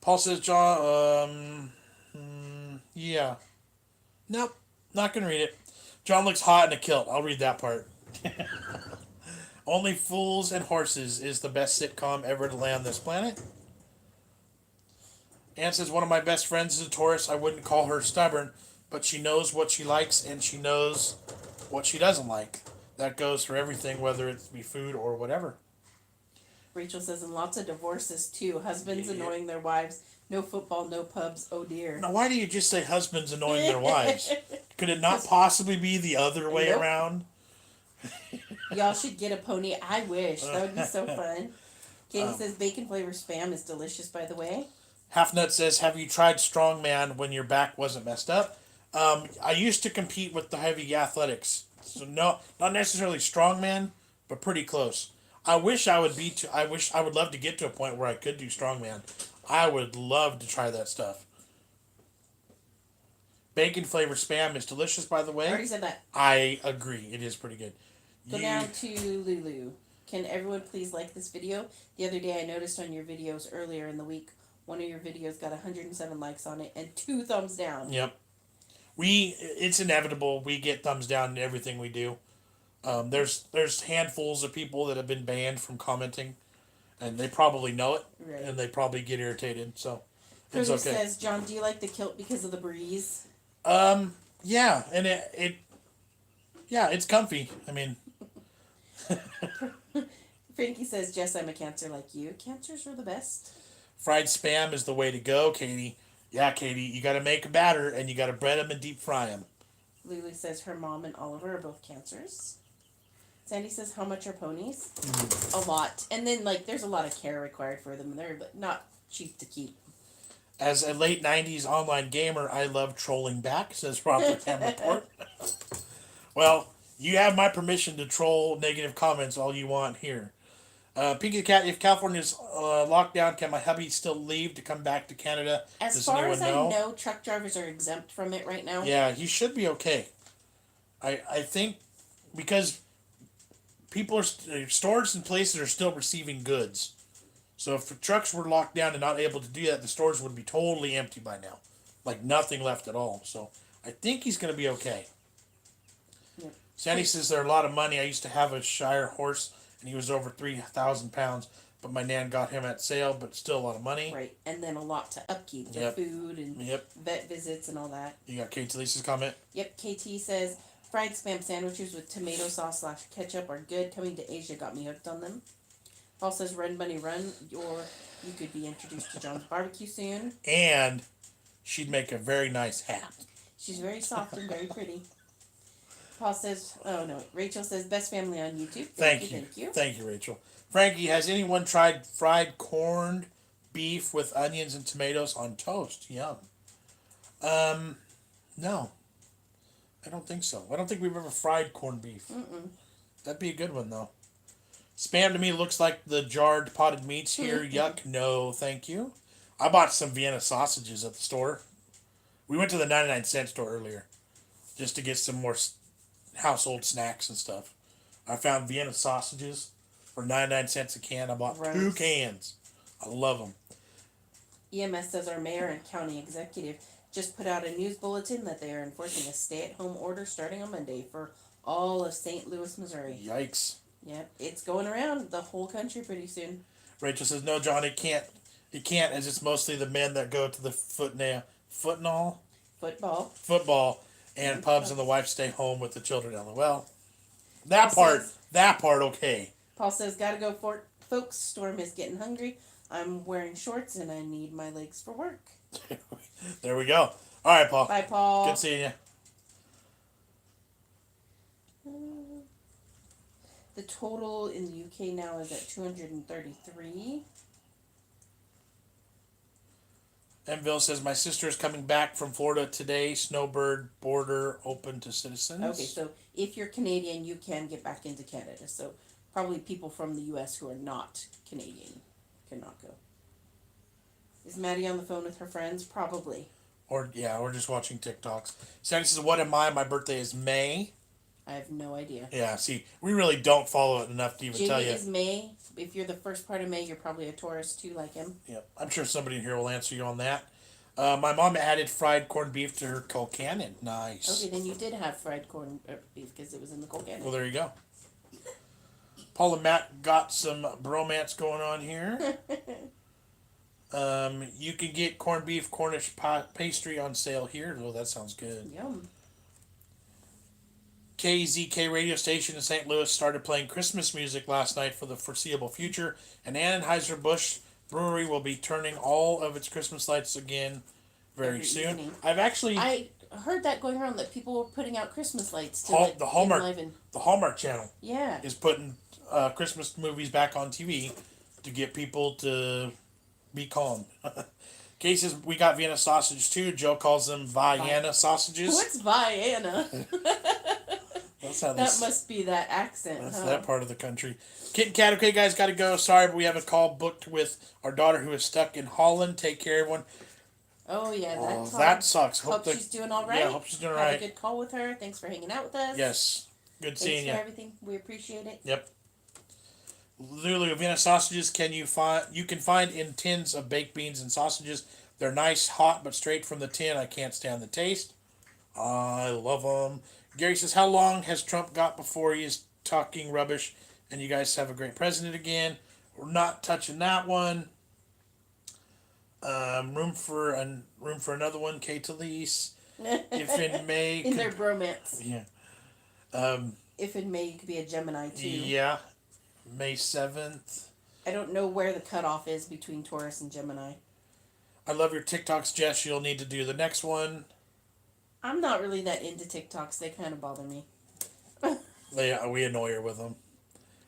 Paul says, John, yeah. Nope, not going to read it. John looks hot in a kilt. I'll read that part. Only Fools and Horses is the best sitcom ever to land this planet. Anne says, one of my best friends is a Taurus. I wouldn't call her stubborn, but she knows what she likes and she knows what she doesn't like. That goes for everything, whether it be food or whatever.
Rachel says, and lots of divorces too. Husbands annoying their wives. No football, no pubs. Oh dear.
Now, why do you just say husbands annoying their wives? Could it not possibly be the other way around?
Y'all should get a pony. I wish. That would be so fun. Katie says, bacon flavored Spam is delicious, by the way.
Half Nut says, have you tried Strongman when your back wasn't messed up? I used to compete with the heavy athletics. So no, not necessarily strongman, but pretty close. I wish I would love to get to a point where I could do strongman. I would love to try that stuff. Bacon flavored Spam is delicious, by the way.
I already said that.
I agree. It is pretty good.
Go down to Lulu. Can everyone please like this video? The other day I noticed on your videos earlier in the week, one of your videos got 107 likes on it and 2 thumbs down.
Yep. It's inevitable. We get thumbs down in everything we do. There's handfuls of people that have been banned from commenting, and they probably know it,
Right.
and they probably get irritated. So it's
Producer
okay.
says, John, do you like the kilt because of the breeze?
Yeah, and it's comfy. I mean,
Frankie says, Jess, I'm a Cancer like you. Cancers are the best.
fried Spam is the way to go, Katie. Yeah, Katie, you got to make a batter and you got to bread them and deep fry them.
Lulu says her mom and Oliver are both Cancers. Sandy says, how much are ponies? A lot. And then, there's a lot of care required for them. They're not cheap to keep.
As a late 90s online gamer, I love trolling back, says Robert Report. Well, you have my permission to troll negative comments all you want here. Pinky the Cat, if California's locked down, can my hubby still leave to come back to Canada?
As far as I know, truck drivers are exempt from it right now.
Yeah, he should be okay. I think because people stores and places are still receiving goods. So if the trucks were locked down and not able to do that, the stores would be totally empty by now. Nothing left at all. So I think he's going to be okay.
Yep.
Sandy says they're a lot of money. I used to have a Shire horse, and he was over 3,000 pounds. But my nan got him at sale, but still a lot of money.
Right, and then a lot to upkeep, the food and vet visits and all that.
You got Kate Lisa's comment?
Yep, KT says, fried Spam sandwiches with tomato sauce / ketchup are good. Coming to Asia got me hooked on them. Paul says, "Run, bunny, run," or you could be introduced to John's barbecue soon.
And she'd make a very nice hat.
She's very soft and very pretty. Paul says, "Oh no." Rachel says, "Best family on YouTube."
Thank you, Rachel. Frankie, has anyone tried fried corned beef with onions and tomatoes on toast? Yum. No, I don't think so. I don't think we've ever fried corned beef.
Mm-mm.
That'd be a good one though. Spam to me looks like the jarred potted meats here. Yuck. No, thank you. I bought some Vienna sausages at the store. We went to the 99-cent store earlier just to get some more household snacks and stuff. I found Vienna sausages for 99 cents a can. I bought 2 cans. I love them.
EMS says our mayor and county executive just put out a news bulletin that they are enforcing a stay-at-home order starting on Monday for all of St. Louis, Missouri.
Yikes.
Yep, it's going around the whole country pretty soon.
Rachel says, no, John, it can't. It can't, as it's mostly the men that go to the football and pubs, and the wives stay home with the children. LOL. That part, okay.
Paul says, "Gotta go, folks. Storm is getting hungry. I'm wearing shorts and I need my legs for work."
There we go. All right, Paul.
Bye, Paul.
Good seeing you.
The total in the UK now is at 233.
Enville says, my sister is coming back from Florida today. Snowbird border open to citizens.
Okay, so if you're Canadian, you can get back into Canada. So probably people from the U.S. who are not Canadian cannot go. Is Maddie on the phone with her friends? Probably.
Or just watching TikToks. Sandy says, what am I? My birthday is May.
I have no idea.
Yeah, see, we really don't follow it enough to even
Jamie
tell you.
is May. If you're the first part of May, you're probably a Taurus too, like him.
Yeah, I'm sure somebody in here will answer you on that. My mom added fried corned beef to her Candid. Nice.
Okay, then you did have fried corned beef because it was in the Candid.
Well, there you go. Paul and Matt got some bromance going on here. You can get corned beef Cornish pastry on sale here. Oh, that sounds good.
Yum.
KZK radio station in St. Louis started playing Christmas music last night for the foreseeable future, and Anheuser-Busch Brewery will be turning all of its Christmas lights again very soon.
Evening.
I
heard that going around that people were putting out Christmas lights to
the Hallmark Channel is putting Christmas movies back on TV to get people to be calm. Kay says we got Vienna sausage too. Joe calls them Vienna sausages.
What's Vienna?
That
must be that accent.
That's that part of the country. Kit and Cat, okay, guys, got to go. Sorry, but we have a call booked with our daughter who is stuck in Holland. Take care, everyone.
Oh, yeah,
that sucks.
Hope she's doing all right.
Yeah, hope she's doing all right.
Have a good call with her. Thanks for hanging out with us.
Yes. Good seeing you.
Thanks for everything. We appreciate it.
Yep. Lulu, Vienna sausages you can find in tins of baked beans and sausages. They're nice, hot, but straight from the tin. I can't stand the taste. I love them. Gary says, how long has Trump got before he is talking rubbish and you guys have a great president again? We're not touching that one. Room for another one, Kate Talise. If in May...
in their bromance.
Yeah.
If in May, you could be a Gemini, too.
Yeah. May 7th.
I don't know where the cutoff is between Taurus and Gemini.
I love your TikToks, Jess. You'll need to do the next one.
I'm not really that into TikToks. They kind of bother me.
We annoy her with them.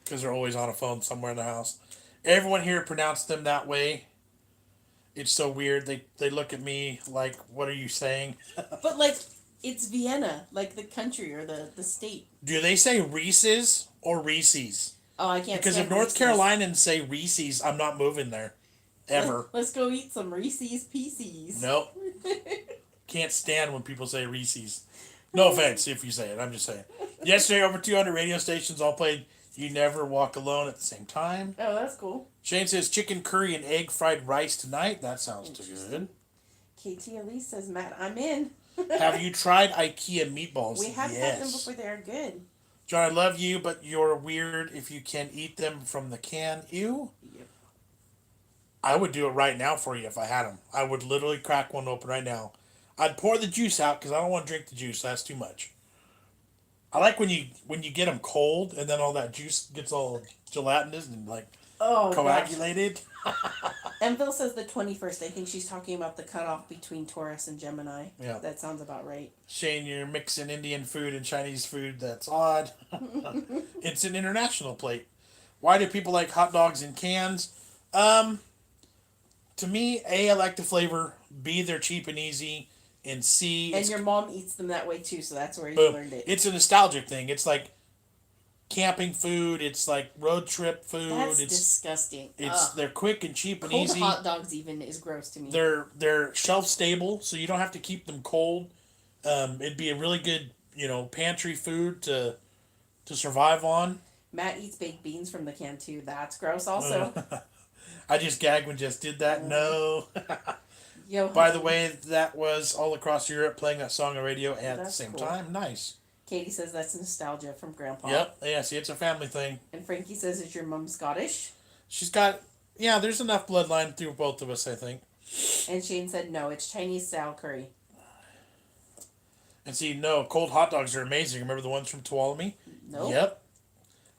Because they're always on a phone somewhere in the house. Everyone here pronounced them that way. It's so weird. They look at me like, what are you saying?
But, like, it's Vienna. Like, the country or the state.
Do they say Reese's or Reese's?
Oh, I can't.
Because if North Carolinians say Reese's, I'm not moving there. Ever.
Let's go eat some Reese's Pieces.
Nope. Can't stand when people say Reese's. No offense if you say it. I'm just saying. Yesterday, over 200 radio stations all played You Never Walk Alone at the same time.
Oh, that's cool.
Shane says chicken curry and egg fried rice tonight. That sounds too good.
KT Elise says, Matt, I'm in.
Have you tried IKEA meatballs?
We have had them before. They're good.
John, I love you, but you're weird if you can eat them from the can. Ew.
Yep.
I would do it right now for you if I had them. I would literally crack one open right now. I'd pour the juice out because I don't want to drink the juice. That's too much. I like when you get them cold and then all that juice gets all gelatinous and like
Oh,
coagulated.
Enville says the 21st. I think she's talking about the cutoff between Taurus and Gemini.
Yeah.
That sounds about right.
Shane, you're mixing Indian food and Chinese food. That's odd. It's an international plate. Why do people like hot dogs in cans? To me, A, I like the flavor. B, they're cheap and easy. And C,
And your mom eats them that way too, so that's where you
boom.
learned it.
It's a nostalgic thing. It's like camping food. It's like road trip food.
That's
it's
disgusting.
they're quick and cheap and
Cold
easy.
hot dogs even is gross to me.
They're shelf stable, so you don't have to keep them cold. It'd be a really good pantry food to survive on.
Matt eats baked beans from the can too. That's gross also.
I just gagged when Jess did that. No.
Yo,
By the way, that was all across Europe playing that song on radio at the same
cool.
time. Nice.
Katie says that's nostalgia from Grandpa.
Yep. Yeah, see, it's a family thing.
And Frankie says, is your mom Scottish?
She's got, there's enough bloodline through both of us, I think.
And Shane said, no, it's Chinese style curry.
And see, no, cold hot dogs are amazing. Remember the ones from Tuolumne?
Nope.
Yep.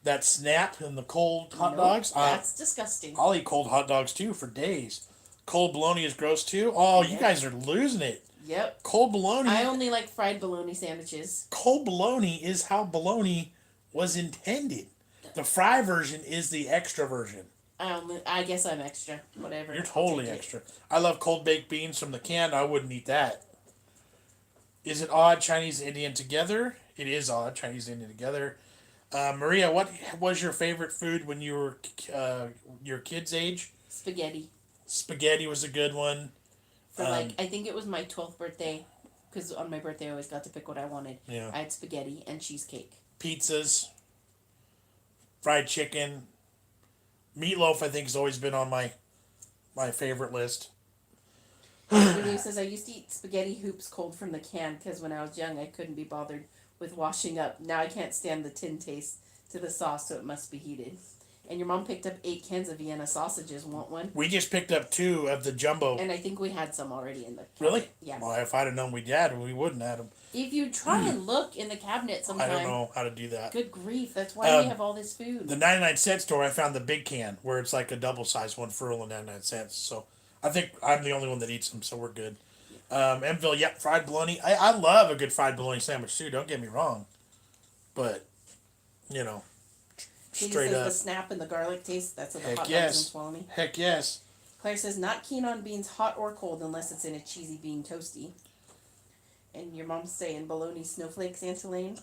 That snap and the cold hot dogs.
That's disgusting.
I'll eat cold hot dogs too for days. Cold bologna is gross too. Oh, you guys are losing it.
Yep.
Cold bologna.
I only like fried bologna sandwiches.
Cold bologna is how bologna was intended. The fry version is the extra version.
I guess I'm extra. Whatever.
You're totally extra. I love cold baked beans from the can. I wouldn't eat that. Is it odd Chinese and Indian together? It is odd Chinese and Indian together. Maria, what was your favorite food when you were your kid's age?
Spaghetti.
Spaghetti was a good one.
For I think it was my 12th birthday, because on my birthday I always got to pick what I wanted.
Yeah.
I had spaghetti and cheesecake.
Pizzas. Fried chicken. Meatloaf, I think, has always been on my favorite list.
He says, I used to eat spaghetti hoops cold from the can, because when I was young I couldn't be bothered with washing up. Now I can't stand the tin taste to the sauce, so it must be heated. And your mom picked up 8 cans of Vienna sausages. Want one?
We just picked up 2 of the jumbo.
And I think we had some already in the cabinet.
Really?
Yeah.
Well, if I'd have known we'd had them, we wouldn't have them.
If you try and look in the cabinet sometime.
I don't know how to do that.
Good grief, that's why we have all this food.
The 99-cent store, I found the big can, where it's like a double-sized one for only 99 cents. So I think I'm the only one that eats them, so we're good. Enville, yep, fried bologna. I love a good fried bologna sandwich, too. Don't get me wrong. But,
Katie
straight
says
up.
the snap and the garlic taste. That's what the
Heck
hot
yes.
dogs and Tuolumne.
Heck yes.
Claire says not keen on beans hot or cold unless it's in a cheesy bean toasty. And your mom's saying bologna snowflakes, Auntie Lane.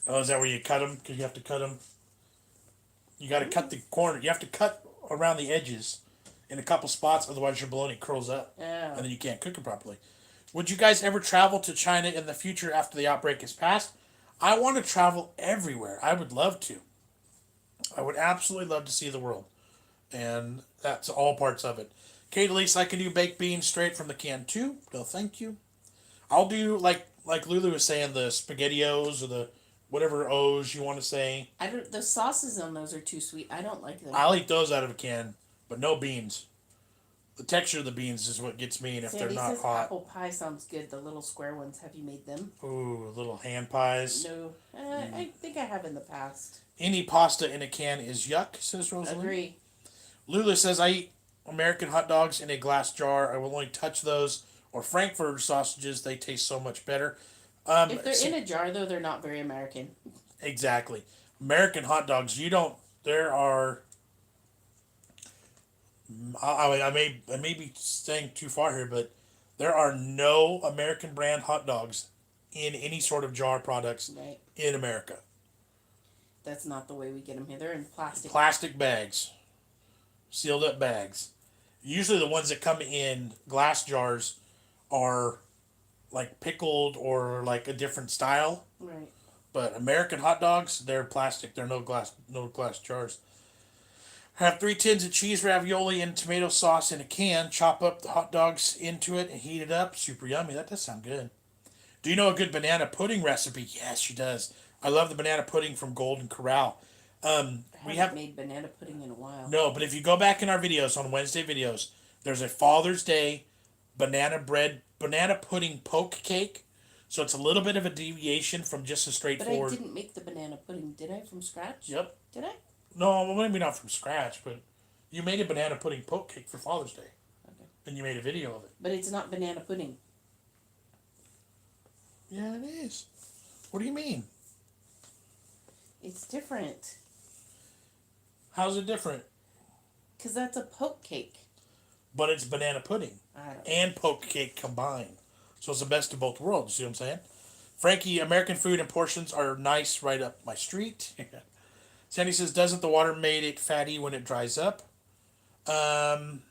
Oh, is that where you cut them? Because you have to cut them. You got to cut the corner. You have to cut around the edges in a couple spots, otherwise your bologna curls up.
Oh.
And then you can't cook it properly. Would you guys ever travel to China in the future after the outbreak is passed? I want to travel everywhere. I would love to. I would absolutely love to see the world. And that's all parts of it. Kate, at least I can do baked beans straight from the can too. No, thank you. I'll do, like Lulu was saying, the SpaghettiOs or the whatever O's you want to say.
The sauces on those are too sweet. I don't like them.
I'll eat those out of a can, but no beans. The texture of the beans is what gets me, and if
Sandy
they're not
says
hot.
apple pie sounds good. The little square ones. Have you made them?
Ooh, little hand pies.
No. I think I have in the past.
Any pasta in a can is yuck, says Rosalind.
Agree.
Lulu says, I eat American hot dogs in a glass jar. I will only touch those. Or Frankfurter sausages. They taste so much better.
If they're in a jar, though, they're not very American.
Exactly. American hot dogs, there are... I may be staying too far here, but there are no American brand hot dogs in any sort of jar products in America.
That's not the way we get them here. They're in plastic.
Plastic bags. Sealed up bags. Usually the ones that come in glass jars are like pickled or like a different style.
Right.
But American hot dogs, they're plastic. They're no glass jars. Have 3 tins of cheese ravioli and tomato sauce in a can. Chop up the hot dogs into it and heat it up. Super yummy. That does sound good. Do you know a good banana pudding recipe? Yes, she does. I love the banana pudding from Golden Corral.
We haven't made banana pudding in a while.
No, but if you go back in our videos, on Wednesday videos, there's a Father's Day banana pudding poke cake. So it's a little bit of a deviation from just a straightforward...
But I didn't make the banana pudding, did I, from scratch?
Yep.
Did I?
No, well, maybe not from scratch, but you made a banana pudding poke cake for Father's Day.
Okay.
And you made a video of it.
But it's not banana pudding.
Yeah, it is. What do you mean?
It's different.
How's it different?
Because that's a poke cake.
But it's banana pudding
I don't know.
and poke cake combined. So it's the best of both worlds. See what I'm saying? Frankie, American food and portions are nice right up my street. Sandy says, doesn't the water make it fatty when it dries up? I'm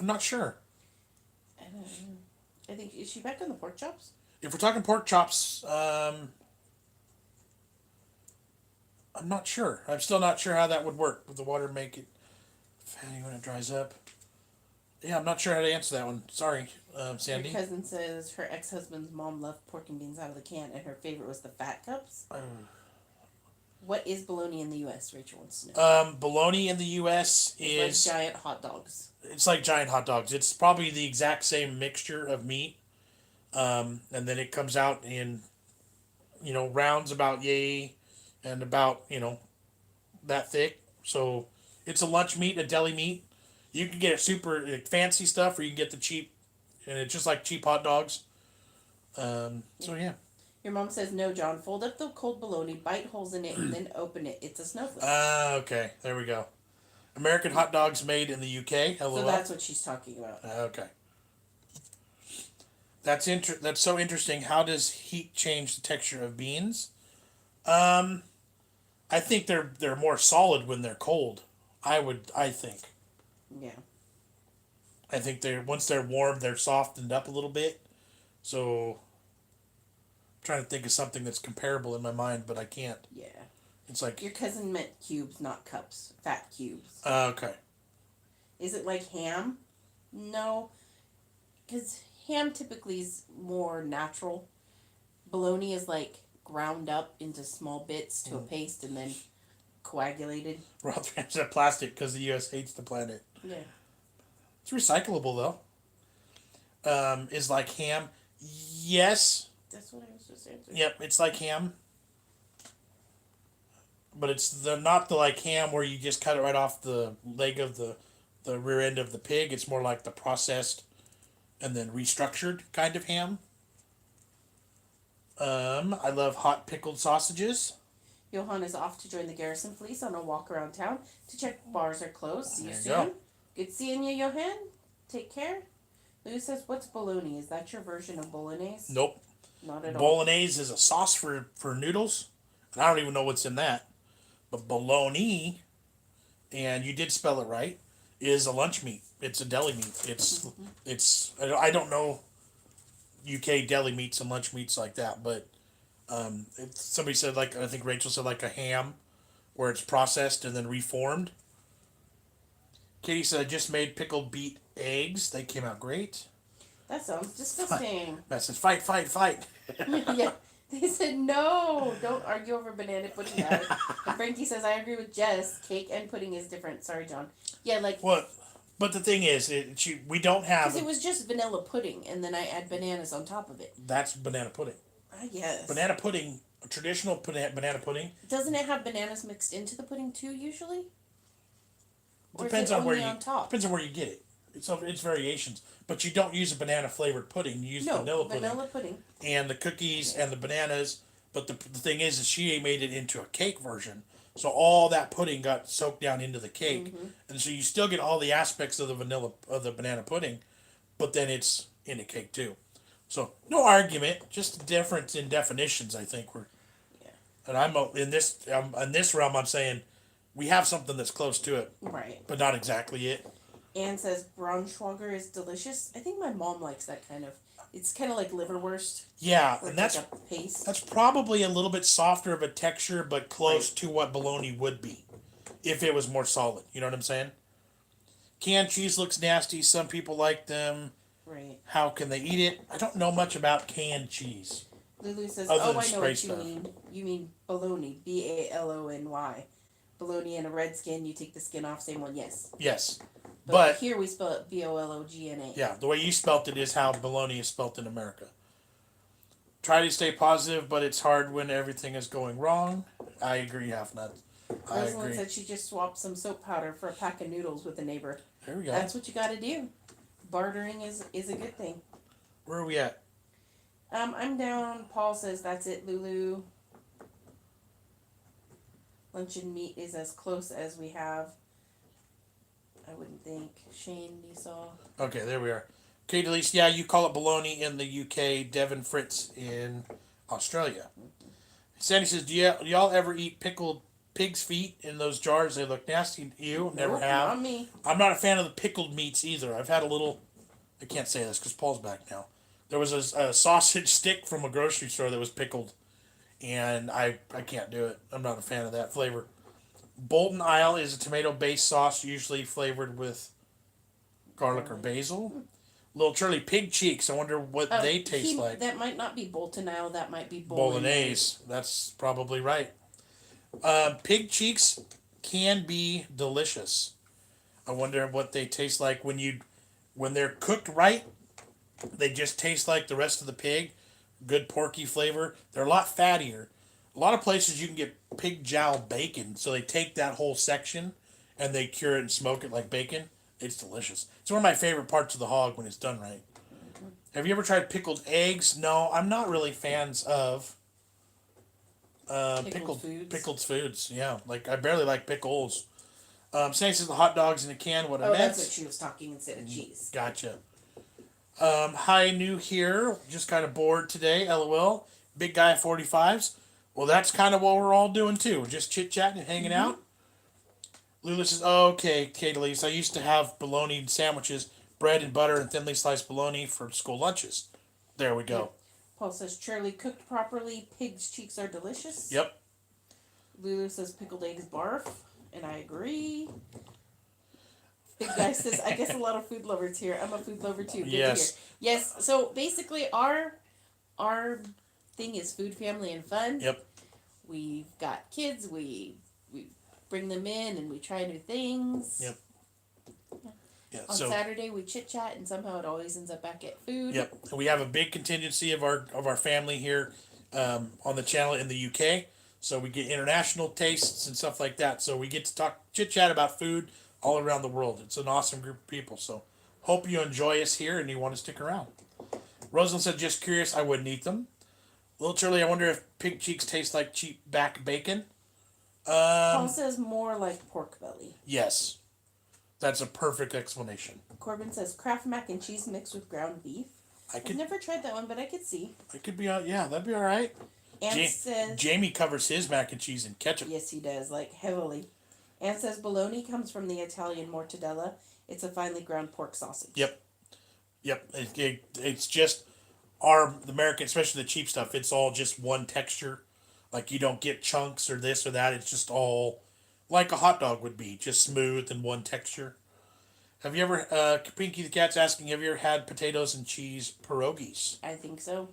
not sure.
I don't know. I think, is she back on the pork chops?
If we're talking pork chops, I'm not sure. I'm still not sure how that would work. Would the water make it fatty when it dries up? Yeah, I'm not sure how to answer that one. Sorry, Sandy.
Your cousin says her ex-husband's mom loved pork and beans out of the can, and her favorite was the fat cups. What is bologna in the U.S.? Rachel wants to know.
Bologna in the U.S.
It's
is
like giant hot dogs.
It's like giant hot dogs. It's probably the exact same mixture of meat, and then it comes out in, rounds about yay, and about that thick. So it's a lunch meat, a deli meat. You can get super fancy stuff, or you can get the cheap, and it's just like cheap hot dogs. So yeah.
Your mom says, no, John, fold up the cold bologna, bite holes in it, and then open it. It's a snowflake.
Okay. There we go. American hot dogs made in the UK.
So that's what she's talking about.
Okay. That's so interesting. How does heat change the texture of beans? I think they're more solid when they're cold. I think.
Yeah.
I think once they're warm, they're softened up a little bit. So I'm trying to think of something that's comparable in my mind, but I can't.
Yeah.
It's like
your cousin meant cubes, not cups. Fat cubes.
Okay.
Is it like ham? No, because ham typically is more natural. Bologna is like ground up into small bits to a paste and then coagulated.
Rather than plastic because the U.S. hates the planet.
Yeah.
It's recyclable though. Is like ham. Yes.
That's what I was just answering.
Yep, it's like ham. But it's not the like ham where you just cut it right off the leg of the rear end of the pig. It's more like the processed and then restructured kind of ham. I love hot pickled sausages.
Johan is off to join the Garrison Police on a walk around town to check bars are closed. See you
There you
soon.
go.
Good seeing you, Johan. Take care. Lou says, what's bologna? Is that your version of bolognese?
Nope.
Not at all.
Bolognese is a sauce for noodles. And I don't even know what's in that. But bologna, and you did spell it right, is a lunch meat. It's a deli meat. It's I don't know UK deli meats and lunch meats like that, but somebody said, like, I think Rachel said, like a ham where it's processed and then reformed. Katie said, I just made pickled beet eggs. They came out great.
That sounds disgusting.
That says fight.
Yeah. They said, no, don't argue over banana pudding. And Frankie says, I agree with Jess. Cake and pudding is different. Sorry, John. Yeah, like...
What? But the thing is, we don't have...
Because it was just vanilla pudding, and then I add bananas on top of it.
That's banana pudding.
Yes.
Banana pudding, traditional banana pudding...
Doesn't it have bananas mixed into the pudding, too, usually? Or
depends
is it
on where
only
you...
on top?
Depends on where you get it. It's variations. But you don't use a banana-flavored pudding. You use vanilla pudding. And the cookies and the bananas. But the thing is she made it into a cake version. So all that pudding got soaked down into the cake. Mm-hmm. And so you still get all the aspects of the banana pudding. But then it's in a cake, too. So no argument. Just a difference in definitions, I think.
Yeah.
And I'm in this realm, I'm saying we have something that's close to it.
Right.
But not exactly it.
Anne says Braunschweiger is delicious. I think my mom likes that kind of. It's kind of like liverwurst.
Yeah, and that's
like a paste.
That's probably a little bit softer of a texture, but close to what bologna would be, if it was more solid. You know what I'm saying? Canned cheese looks nasty. Some people like them.
Right.
How can they eat it? I don't know much about canned cheese.
Lulu says,
I know
what you
stuff.
mean. You mean bologna. BALONY. Bologna and a red skin. You take the skin off. Same one. Yes.
Yes.
But here we spell it BOLOGNA.
Yeah, the way you spelt it is how bologna is spelt in America. Try to stay positive, but it's hard when everything is going wrong. I agree, half nuts. I
Rosalind
agree.
said she just swapped some soap powder for a pack of noodles with a neighbor.
There we go.
That's what you got to do. Bartering is a good thing.
Where are we at?
I'm down. Paul says that's it, Lulu. Luncheon meat is as close as we have. I wouldn't think. Shane, you saw.
Okay, there we are. Okay, Delise, yeah, you call it bologna in the UK, Devon Fritz in Australia. Sandy says, do y'all ever eat pickled pig's feet in those jars? They look nasty. You never
Nope,
have.
not me.
I'm not a fan of the pickled meats either. I've had a little. I can't say this because Paul's back now. There was a sausage stick from a grocery store that was pickled, and I can't do it. I'm not a fan of that flavor. Bolton Isle is a tomato-based sauce, usually flavored with garlic or basil. Little Charlie pig cheeks. I wonder what they taste like.
That might not be Bolton Isle. That might be
Bolognese. That's probably right. Pig cheeks can be delicious. I wonder what they taste like when they're cooked right. They just taste like the rest of the pig. Good porky flavor. They're a lot fattier. A lot of places you can get pig jowl bacon, so they take that whole section and they cure it and smoke it like bacon. It's delicious. It's one of my favorite parts of the hog when it's done right. Have you ever tried pickled eggs? No, I'm not really fans of pickled foods. Yeah, like I barely like pickles. Sandy says the hot dogs in a can. What I meant.
That's what she was talking instead of cheese.
Gotcha. Hi, new here. Just kind of bored today. LOL. Big guy at 45s. Well, that's kind of what we're all doing too. Just chit chatting and hanging out. Lulu says, oh, okay, Kate Elise. I used to have bologna sandwiches, bread and butter, and thinly sliced bologna for school lunches. There we go.
Yep. Paul says, Charlie, cooked properly, pig's cheeks are delicious.
Yep.
Lulu says, pickled eggs barf, and I agree. Big guy says, I guess a lot of food lovers here. I'm a food lover too. Good
Yes.
to hear. Yes. So basically, our thing is food, family, and fun.
Yep.
We've got kids. We bring them in and we try new things.
Yep. Yeah.
On Saturday we chit chat and somehow it always ends up back at food.
Yep. And we have a big contingency of our family here on the channel in the UK. So we get international tastes and stuff like that. So we get to talk chit chat about food all around the world. It's an awesome group of people. So hope you enjoy us here and you want to stick around. Rosalind said, just curious, I wouldn't eat them. Little Charlie, I wonder if pig cheeks taste like cheap back bacon.
Paul says more like pork belly.
Yes. That's a perfect explanation.
Corbin says Kraft mac and cheese mixed with ground beef. I've never tried that one, but I could see.
It could be, yeah, that'd be all right.
Ann says...
Jamie covers his mac and cheese in ketchup.
Yes, he does, like heavily. Ann says bologna comes from the Italian mortadella. It's a finely ground pork sausage.
Yep. It's just the American, especially the cheap stuff, it's all just one texture. Like you don't get chunks or this or that. It's just all like a hot dog would be, just smooth and one texture. Have you ever, Pinky the Cat's asking, have you ever had potatoes and cheese pierogies?
I think so.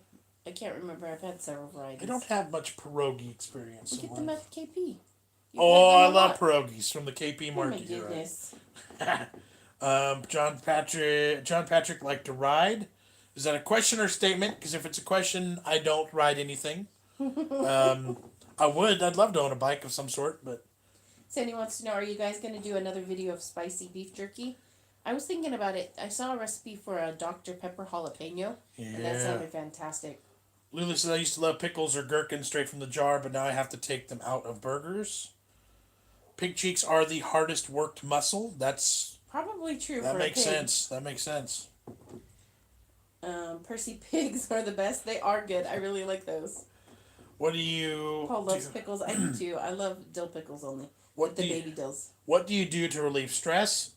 I can't remember. I've had several varieties.
I don't have much pierogi experience.
We get them at the KP.
I love pierogies from the KP market.
Oh my goodness.
John Patrick liked to ride. Is that a question or statement? Because if it's a question, I don't ride anything. I'd love to own a bike of some sort, but.
Sandy wants to know, are you guys going to do another video of spicy beef jerky? I was thinking about it. I saw a recipe for a Dr. Pepper jalapeno, and that sounded fantastic.
Lulu says, I used to love pickles or gherkins straight from the jar, but now I have to take them out of burgers. Pig cheeks are the hardest worked muscle. That's
probably true.
That makes sense. That makes sense.
Percy pigs are the best. They are good. I really like those.
What do you...
Paul loves pickles. I do too. I love dill pickles only. Baby dills.
What do you do to relieve stress?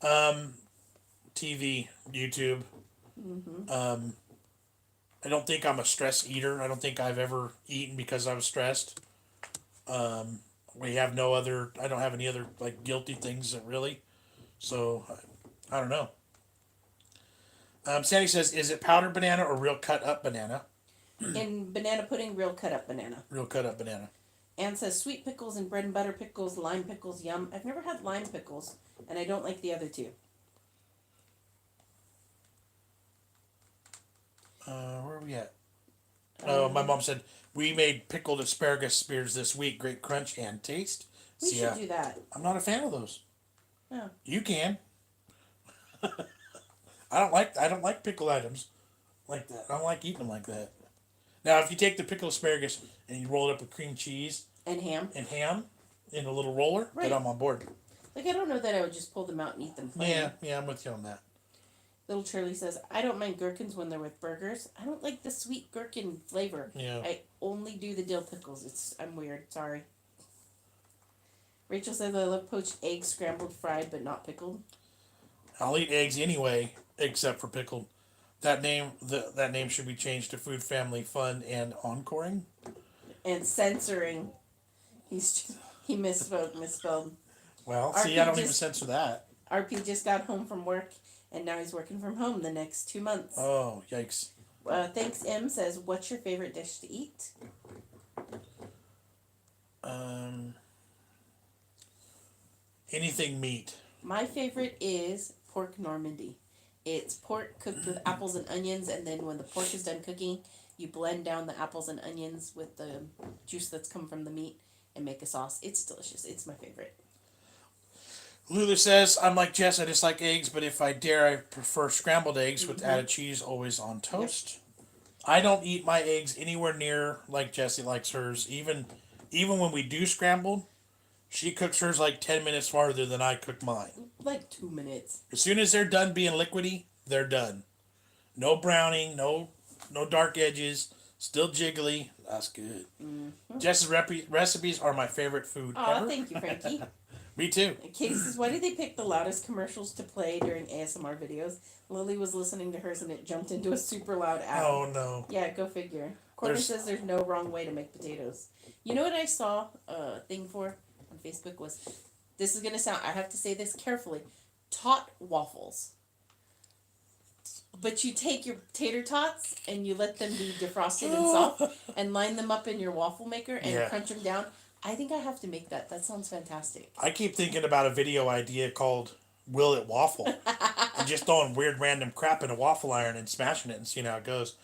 TV, YouTube. Mm-hmm. I don't think I'm a stress eater. I don't think I've ever eaten because I was stressed. We have no other... I don't have any other like guilty things that really... So, I don't know. Sandy says, is it powdered banana or real cut up banana?
In banana pudding, real cut up banana.
Real cut up banana.
Anne says, sweet pickles and bread and butter pickles, lime pickles, yum. I've never had lime pickles, and I don't like the other two.
Where are we at? Oh, my mom said we made pickled asparagus spears this week. Great crunch and taste.
We
See,
should do that.
I'm not a fan of those.
Oh.
You can. I don't like pickled items like that. I don't like eating them like that. Now, if you take the pickled asparagus and you roll it up with cream cheese
And ham.
in a little roller,
Right.
then I'm on board.
Like, I don't know that I would just pull them out and eat them plain.
Yeah, I'm with you on that.
Little Charlie says, I don't mind gherkins when they're with burgers. I don't like the sweet gherkin flavor.
Yeah.
I only do the dill pickles. I'm weird. Sorry. Rachel says, I love poached eggs, scrambled, fried, but not pickled.
I'll eat eggs anyway, except for pickled. That name should be changed to Food Family Fun and Encoring.
And censoring. He misspelled.
Well,
RP
see, I don't even
just-
censor that.
RP just got home from work, and now he's working from home the next 2 months.
Oh, yikes.
Thanks, M says, what's your favorite dish to eat?
Anything meat.
My favorite is pork Normandy. It's pork cooked with apples and onions, and then when the pork is done cooking, you blend down the apples and onions with the juice that's come from the meat and make a sauce. It's delicious. It's my favorite.
Lulu says, I'm like Jess, I dislike eggs, but if I dare, I prefer scrambled eggs with added cheese always on toast. Yep. I don't eat my eggs anywhere near like Jessie likes hers. Even when we do scrambled, she cooks hers like 10 minutes farther than I cook mine.
Like 2 minutes.
As soon as they're done being liquidy, they're done. No browning, no dark edges, still jiggly. That's good. Mm-hmm. Jess's recipes are my favorite food ever.
Thank you, Frankie.
Me too.
Katie says, why do they pick the loudest commercials to play during ASMR videos? Lily was listening to hers and it jumped into a super loud ad.
Oh, no.
Yeah, go figure. Courtney says there's no wrong way to make potatoes. You know what I saw a thing for on Facebook was, this is going to sound, I have to say this carefully, tot waffles. But you take your tater tots and you let them be defrosted and soft and line them up in your waffle maker and crunch them down. I think I have to make that. That sounds fantastic.
I keep thinking about a video idea called Will It Waffle? And just throwing weird random crap in a waffle iron and smashing it and seeing how it goes.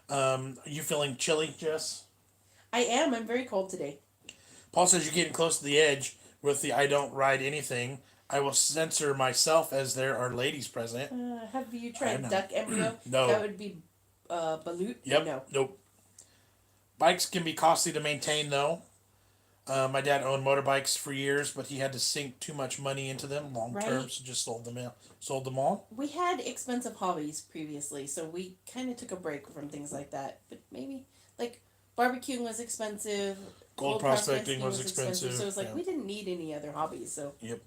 Are you feeling chilly, Jess?
I am. I'm very cold today.
Paul says you're getting close to the edge with the I don't ride anything. I will censor myself as there are ladies present.
Have you tried duck embryo?
No.
That would be balut?
Yep.
No.
Nope. Bikes can be costly to maintain, though. My dad owned motorbikes for years, but he had to sink too much money into them long term, so just sold them all.
We had expensive hobbies previously, so we kind of took a break from things like that. But maybe, like, barbecuing was expensive.
Gold prospecting was expensive.
So it was like, we didn't need any other hobbies, so.
Yep.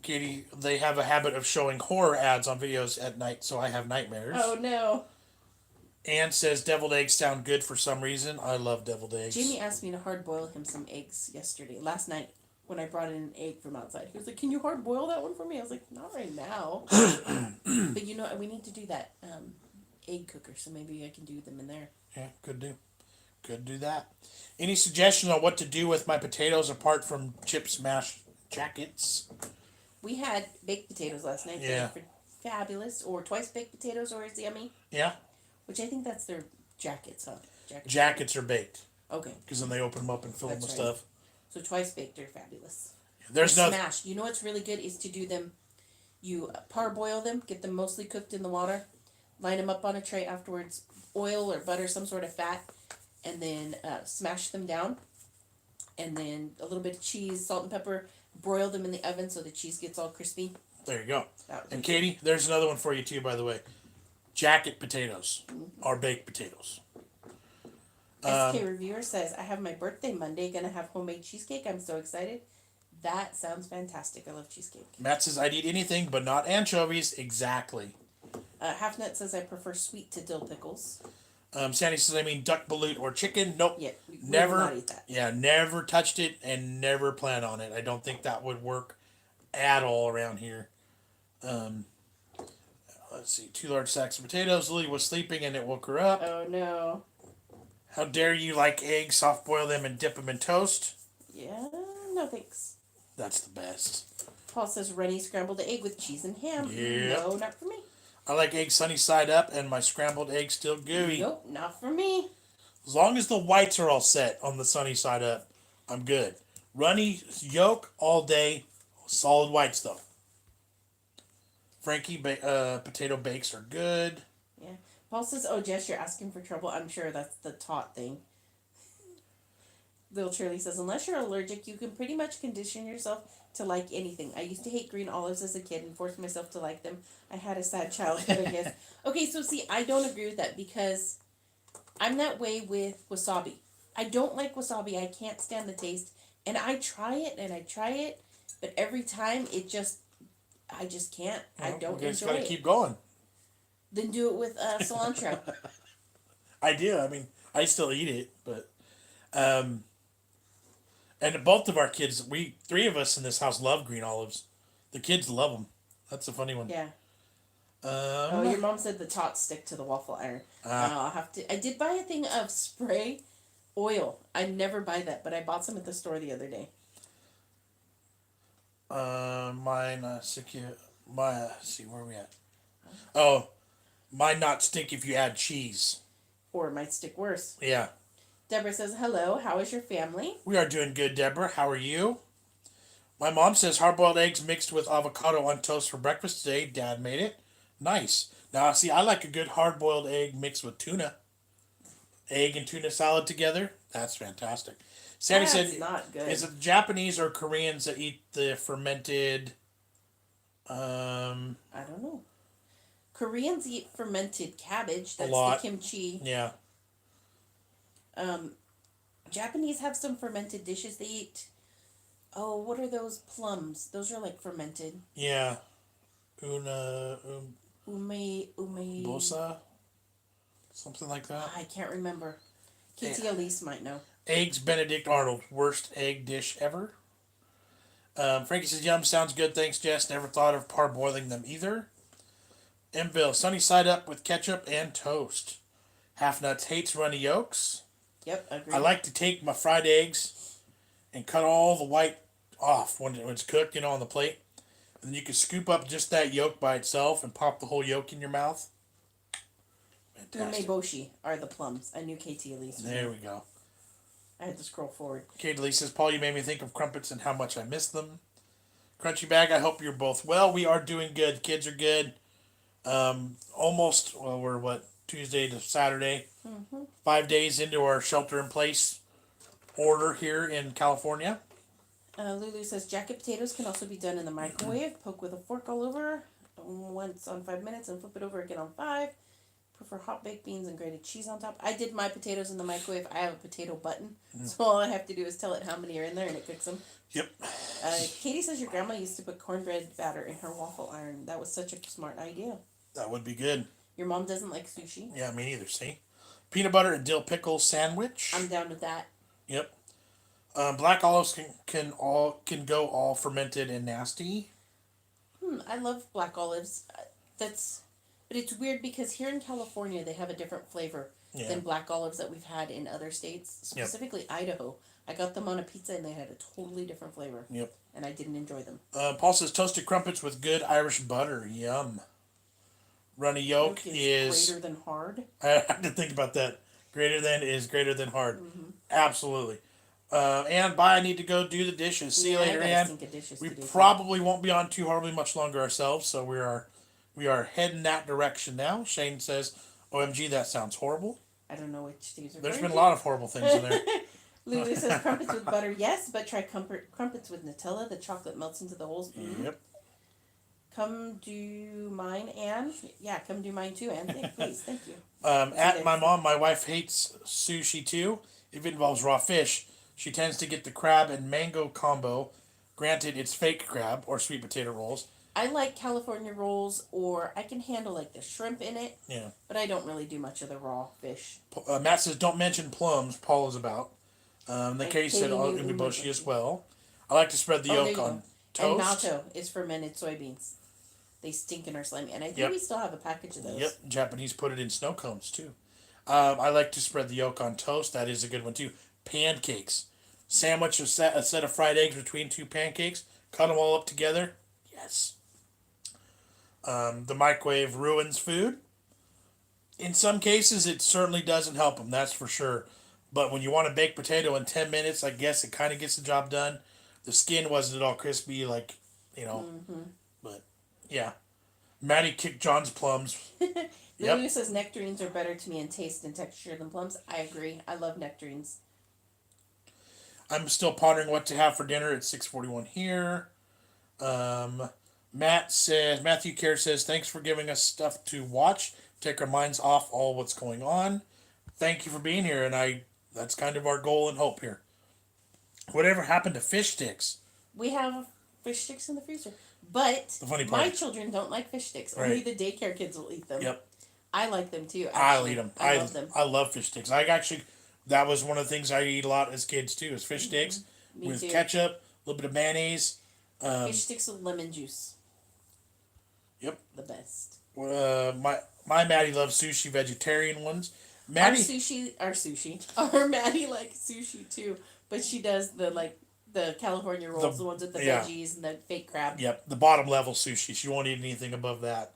Katie, they have a habit of showing horror ads on videos at night, so I have nightmares.
Oh, no.
Ann says deviled eggs sound good for some reason. I love deviled eggs.
Jamie asked me to hard boil him some eggs last night, when I brought in an egg from outside. He was like, can you hard boil that one for me? I was like, not right now. But you know, we need to do that egg cooker, so maybe I can do them in there.
Yeah, could do that. Any suggestions on what to do with my potatoes apart from chip smash jackets?
We had baked potatoes last night.
Yeah.
They were fabulous. Or twice baked potatoes, or is yummy.
Yeah.
Which I think that's their jackets, huh?
Jackets are baked.
Okay.
Because then they open them up and fill them with stuff.
So twice baked are fabulous.
There's no
smashed. You know what's really good is to do them. You parboil them, get them mostly cooked in the water, line them up on a tray afterwards, oil or butter, some sort of fat, and then smash them down, and then a little bit of cheese, salt and pepper. Broil them in the oven so the cheese gets all crispy.
There you go. And Katie, there's another one for you too, by the way. Jacket potatoes are baked potatoes.
SK Reviewer says, I have my birthday Monday, gonna have homemade cheesecake. I'm so excited. That sounds fantastic. I love cheesecake.
Matt says, I'd eat anything but not anchovies. Exactly.
Half Nut says, I prefer sweet to dill pickles.
Sandy says, I mean duck, balut, or chicken. Nope.
Yeah,
never.
Will not eat that.
Yeah, never touched it and never plan on it. I don't think that would work at all around here. Let's see. 2 large sacks of potatoes. Lily was sleeping and it woke her up.
Oh, no.
How dare you like eggs, soft boil them, and dip them in toast?
Yeah, no thanks.
That's the best.
Paul says, runny scrambled egg with cheese and ham.
Yep.
No, not for me.
I like eggs sunny side up and my scrambled eggs still gooey.
Nope, not for me.
As long as the whites are all set on the sunny side up, I'm good. Runny yolk all day, solid whites though. Frankie potato bakes are good.
Yeah. Paul says, "Oh, Jess, you're asking for trouble." I'm sure that's the tot thing. Little Shirley says, "Unless you're allergic, you can pretty much condition yourself to like anything. I used to hate green olives as a kid and forced myself to like them. I had a sad childhood, I guess." Okay, so see, I don't agree with that because I'm that way with wasabi. I don't like wasabi. I can't stand the taste. And I try it and I try it, but every time I just can't. I don't
You just
enjoy
gotta
it.
keep going.
Then do it with cilantro.
I do. I mean, I still eat it, but and both of our kids, three of us in this house love green olives. The kids love them. That's a funny one.
Yeah. Oh, your mom said the tots stick to the waffle iron. I'll have to. I did buy a thing of spray oil. I never buy that, but I bought some at the store the other day.
Mine see where are we at? Oh, mine not stink if you add cheese.
Or it might stick worse.
Yeah.
Deborah says, "Hello, how is your family?"
We are doing good, Deborah. How are you? My mom says hard-boiled eggs mixed with avocado on toast for breakfast today. Dad made it. Nice. Now, see, I like a good hard-boiled egg mixed with tuna. Egg and tuna salad together. That's fantastic. Sandy said,
not good.
"Is it Japanese or Koreans that eat the fermented?"
I don't know. Koreans eat fermented cabbage. That's
lot.
the kimchi.
Yeah.
Japanese have some fermented dishes. They eat. Oh, what are those plums? Those are like fermented.
Yeah.
Ume.
Bosa? Something like that.
I can't remember. Katie Elise might know.
Eggs Benedict Arnold. Worst egg dish ever. Frankie says, "Yum, sounds good. Thanks, Jess. Never thought of parboiling them either." Mville, sunny side up with ketchup and toast. Half Nuts hates runny yolks.
Yep, agreed.
I like to take my fried eggs and cut all the white off when it's cooked, on the plate. And then you can scoop up just that yolk by itself and pop the whole yolk in your mouth. Fantastic.
Umeboshi are the plums. I knew Katie Elise.
There we go.
I had to scroll forward.
Katie Lee says, "Paul, you made me think of crumpets and how much I miss them." Crunchy Bag, I hope you're both well. We are doing good. Kids are good. We're Tuesday to Saturday.
Mm-hmm.
5 days into our shelter-in-place order here in California.
Lulu says, "Jacket potatoes can also be done in the microwave. Poke with a fork all over once on 5 minutes and flip it over again on 5. Prefer hot baked beans and grated cheese on top." I did my potatoes in the microwave. I have a potato button, so all I have to do is tell it how many are in there and it cooks them.
Yep.
Katie says your grandma used to put cornbread batter in her waffle iron. That was such a smart idea.
That would be good.
Your mom doesn't like sushi.
Yeah, me neither, see? Peanut butter and dill pickle sandwich.
I'm down with that.
Yep. Black olives can go all fermented and nasty.
I love black olives. But it's weird because here in California they have a different flavor than black olives that we've had in other states, specifically Idaho. I got them on a pizza and they had a totally different flavor.
Yep.
And I didn't enjoy them.
Paul says toasted crumpets with good Irish butter. Yum. Runny yolk is
greater than hard.
I had to think about that. Greater than is greater than hard.
Mm-hmm.
Absolutely. And bye. I need to go do the dishes. See you later, Ann. We probably won't be on too horribly much longer ourselves, so we are heading that direction now. Shane says, "OMG, that sounds horrible."
I don't know which these are.
There's been a lot of horrible things in there.
Lulu says crumpets with butter, yes, but try crumpets with Nutella. The chocolate melts into the holes. Mm-hmm.
Yep.
Come do mine, Anne. Yeah, come do mine too, Anne. Please, thank you.
At my wife hates sushi too. If it involves raw fish, she tends to get the crab and mango combo. Granted, it's fake crab or sweet potato rolls.
I like California rolls, or I can handle like the shrimp in it.
Yeah.
But I don't really do much of the raw fish.
Matt says, "Don't mention plums." Paul is about. The case said umeboshi as well. I like to spread the yolk on toast.
And natto is fermented soybeans. They stink and are slimy. And I think we still have a package of those.
Yep. Japanese put it in snow cones too. I like to spread the yolk on toast. That is a good one too. Pancakes. Sandwich a set of fried eggs between two pancakes. Cut them all up together. Yes. The microwave ruins food. In some cases, it certainly doesn't help them. That's for sure. But when you want to bake potato in 10 minutes, I guess it kind of gets the job done. The skin wasn't at all crispy, like you know.
Mm-hmm.
But yeah, Maddie kicked John's plums.
Lulu
Yep.
says nectarines are better to me in taste and texture than plums. I agree. I love nectarines.
I'm still pondering what to have for dinner at 6:41 here. Matthew Care says, thanks for giving us stuff to watch. Take our minds off all what's going on. Thank you for being here, and that's kind of our goal and hope here. Whatever happened to fish sticks?
We have fish sticks in the freezer. But
The funny
my
part.
children don't like fish sticks.
Right.
Only the daycare kids will eat them.
Yep.
I like them too. Actually.
I'll eat them.
I love them.
I love fish sticks. That was one of the things I eat a lot as kids too, is fish sticks
Me
with
too.
ketchup, a little bit of mayonnaise.
Fish sticks with lemon juice.
Yep.
The best.
My Maddie loves sushi vegetarian ones.
Our
Maddie,
sushi. Our Maddie likes sushi too, but she does the California rolls, the ones with the veggies and the fake crab.
yep, the bottom level sushi. She won't eat anything above that.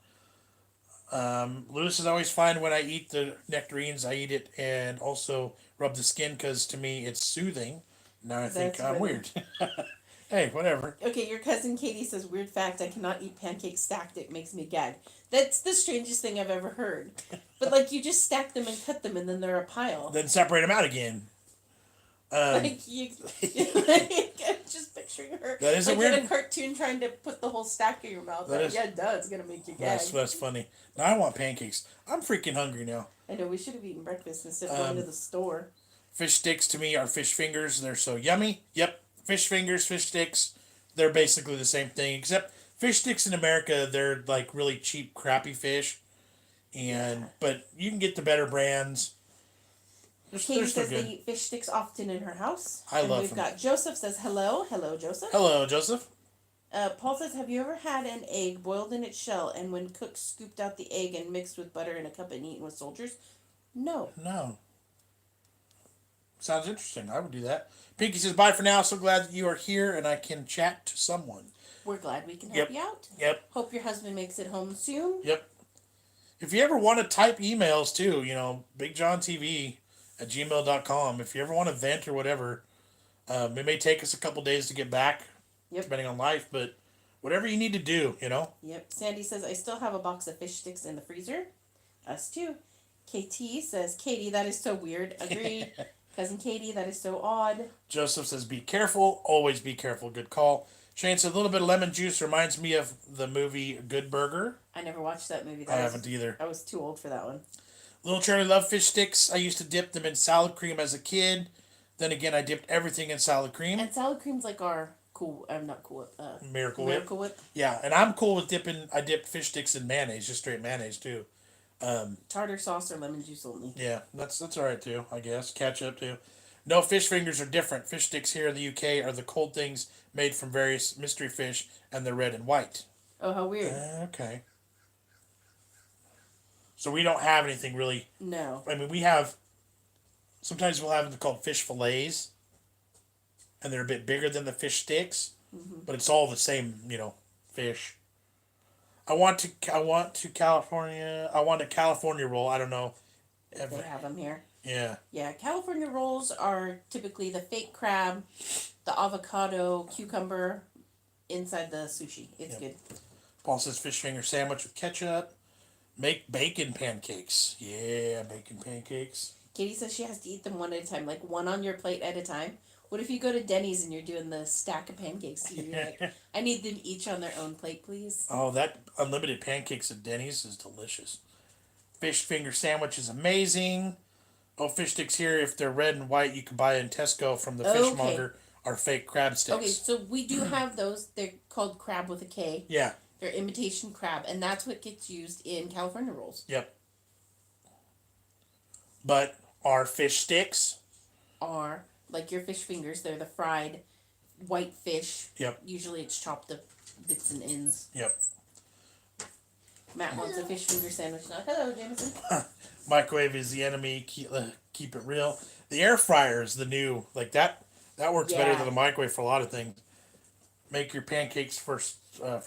Lewis is always fine when I eat the nectarines. I eat it and also rub the skin because to me it's soothing. Now I think
That's
I'm
funny.
weird. Hey, whatever.
Okay, your cousin Katie says, weird fact, I cannot eat pancakes stacked, it makes me gag. That's the strangest thing I've ever heard. But, like, you just stack them and cut them, and then they're a pile.
Then separate them out again.
Like, I'm just picturing her.
That is
like
a weird.
in a cartoon trying to put the whole stack in your mouth.
That
Like,
is-
yeah, it does. It's going to make you gag.
That's funny. Now I want pancakes. I'm freaking hungry now.
I know, we should have eaten breakfast instead of going to the store.
Fish sticks to me are fish fingers. They're so yummy. Yep, fish fingers, fish sticks. They're basically the same thing, except fish sticks in America, they're like really cheap, crappy fish. But you can get the better brands.
Katie
They're still
says
good.
they eat fish sticks often in her house.
I
and
love
we've
them.
got Joseph says, hello. Hello, Joseph.
Hello, Joseph.
Paul says, have you ever had an egg boiled in its shell and when cooked scooped out the egg and mixed with butter in a cup and eaten with soldiers? No.
No. Sounds interesting. I would do that. Pinky says, bye for now. So glad that you are here and I can chat to someone.
We're glad we can help
Yep.
you out.
Yep.
Hope your husband makes it home soon.
Yep. If you ever want to type emails too, BigJon TV at gmail.com. If you ever want to vent or whatever, it may take us a couple days to get back,
Yep.
depending on life, but whatever you need to do,
Yep. Sandy says, I still have a box of fish sticks in the freezer. Us too. KT says, Katie, that is so weird. Agreed. Cousin Katie, that is so odd.
Joseph says, be careful. Always be careful. Good call. Shane said, a little bit of lemon juice reminds me of the movie Good Burger.
I never watched that movie.
I haven't either.
I was too old for that one.
Little Charlie loved fish sticks. I used to dip them in salad cream as a kid. Then again, I dipped everything in salad cream.
And salad cream's like our cool, I'm not cool,
Miracle Whip.
Miracle Whip.
Yeah, and I'm cool with I dip fish sticks in mayonnaise, just straight mayonnaise too.
Tartar sauce or lemon juice only.
Yeah, that's all right too, I guess. Ketchup too. No, fish fingers are different. Fish sticks here in the UK are the cold things made from various mystery fish, and they're red and white.
Oh, how weird.
Okay. So we don't have anything really.
No.
I mean, we have. Sometimes we'll have them called fish fillets, and they're a bit bigger than the fish sticks, but it's all the same, fish. I want a California roll. I don't know.
They have them here.
Yeah.
Yeah, California rolls are typically the fake crab, the avocado, cucumber inside the sushi. It's good.
Paul says fish finger sandwich with ketchup. Make bacon pancakes. Yeah, bacon pancakes.
Katie says she has to eat them one at a time, like one on your plate at a time. What if you go to Denny's and you're doing the stack of pancakes? You're like, I need them each on their own plate, please.
Oh, that unlimited pancakes at Denny's is delicious. Fish finger sandwich is amazing. Oh, fish sticks here, if they're red and white, you can buy in Tesco from the fishmonger, are fake crab sticks.
Okay, so we do have those. They're called crab with a K.
Yeah.
They're imitation crab, and that's what gets used in California rolls.
Yep. But our fish sticks
Are like your fish fingers. They're the fried white fish.
Yep.
Usually it's chopped up bits and ends.
Yep.
Matt wants a fish finger sandwich now. Hello, Jameson.
Microwave is the enemy. Keep it real. The air fryer is the new that works better
Yeah.
than a microwave for a lot of things. Make your pancakes for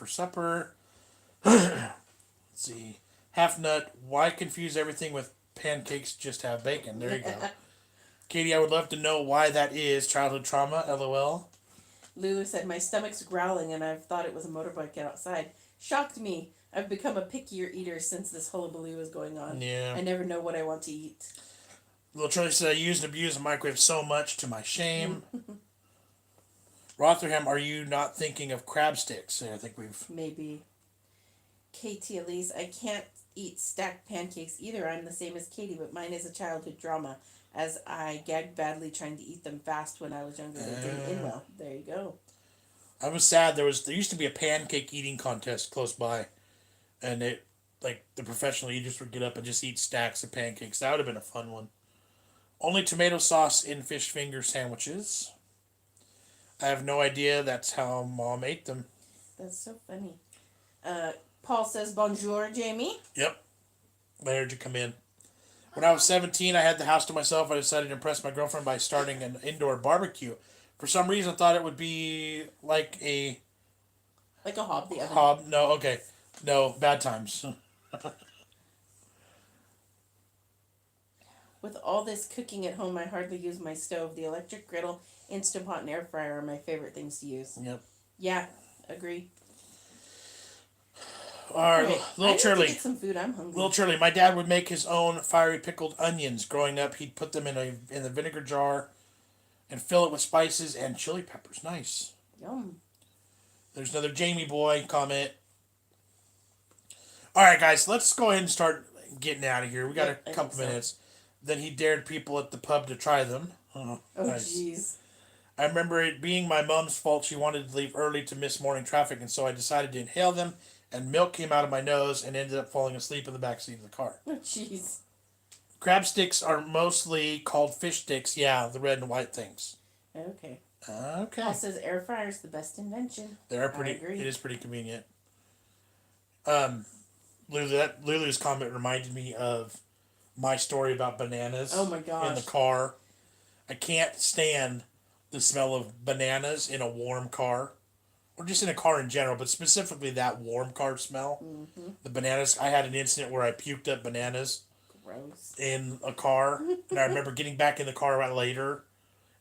supper. Let's see. half nut. Why confuse everything with pancakes? Just have bacon. There you go. Katie, I would love to know why that is. Childhood trauma, lol.
Lulu said, my stomach's growling and I've thought it was a motorbike outside. Shocked me. I've become a pickier eater since this hullabaloo is going on.
Yeah.
I never know what I want to eat.
Little Charlie said, I used and abused the microwave so much to my shame. Rotherham, are you not thinking of crab sticks? I think we've...
Maybe. KT Elise, I can't eat stacked pancakes either. I'm the same as Katie, but mine is a childhood drama, as I gagged badly trying to eat them fast when I was younger. They didn't end well. There you go.
I was sad. There used to be a pancake eating contest close by, and it, like, the professional eaters would get up and just eat stacks of pancakes. That would have been a fun one. Only tomato sauce in fish finger sandwiches. I have no idea. That's how Mom ate them.
That's so funny. Paul says, bonjour, Jamie.
Yep. I heard you come in. When I was 17, I had the house to myself. I decided to impress my girlfriend by starting an indoor barbecue. For some reason, I thought it would be like a...
Like a hob the oven.
Hob? No, okay. No, bad times.
With all this cooking at home, I hardly use my stove. The electric griddle, Instant Pot, and air fryer are my favorite things to use.
Yep.
Yeah, agree.
All right,
Right.
little
I need
Charlie.
to get some food. I'm hungry.
Little Charlie, my dad would make his own fiery pickled onions. Growing up, he'd put them in the vinegar jar and fill it with spices and chili peppers. Nice.
Yum.
There's another Jamie boy comment. All right, guys, let's go ahead and start getting out of here. We got
Yep,
a couple minutes. Then he dared people at the pub to try them.
Oh,
nice.
jeez.
I remember it being my mom's fault. She wanted to leave early to miss morning traffic, and so I decided to inhale them, and milk came out of my nose and ended up falling asleep in the backseat of the car.
Oh, jeez.
Crab sticks are mostly called fish sticks. Yeah, the red and white things.
Okay.
Okay.
Paul says air fryer's the best invention.
They're pretty.
I agree.
It is pretty convenient. Lulu's comment reminded me of my story about bananas.
Oh my gosh.
In the car, I can't stand the smell of bananas in a warm car, or just in a car in general, but specifically that warm car smell.
Mm-hmm.
The bananas. I had an incident where I puked up bananas
Gross.
in a car, and I remember getting back in the car right later,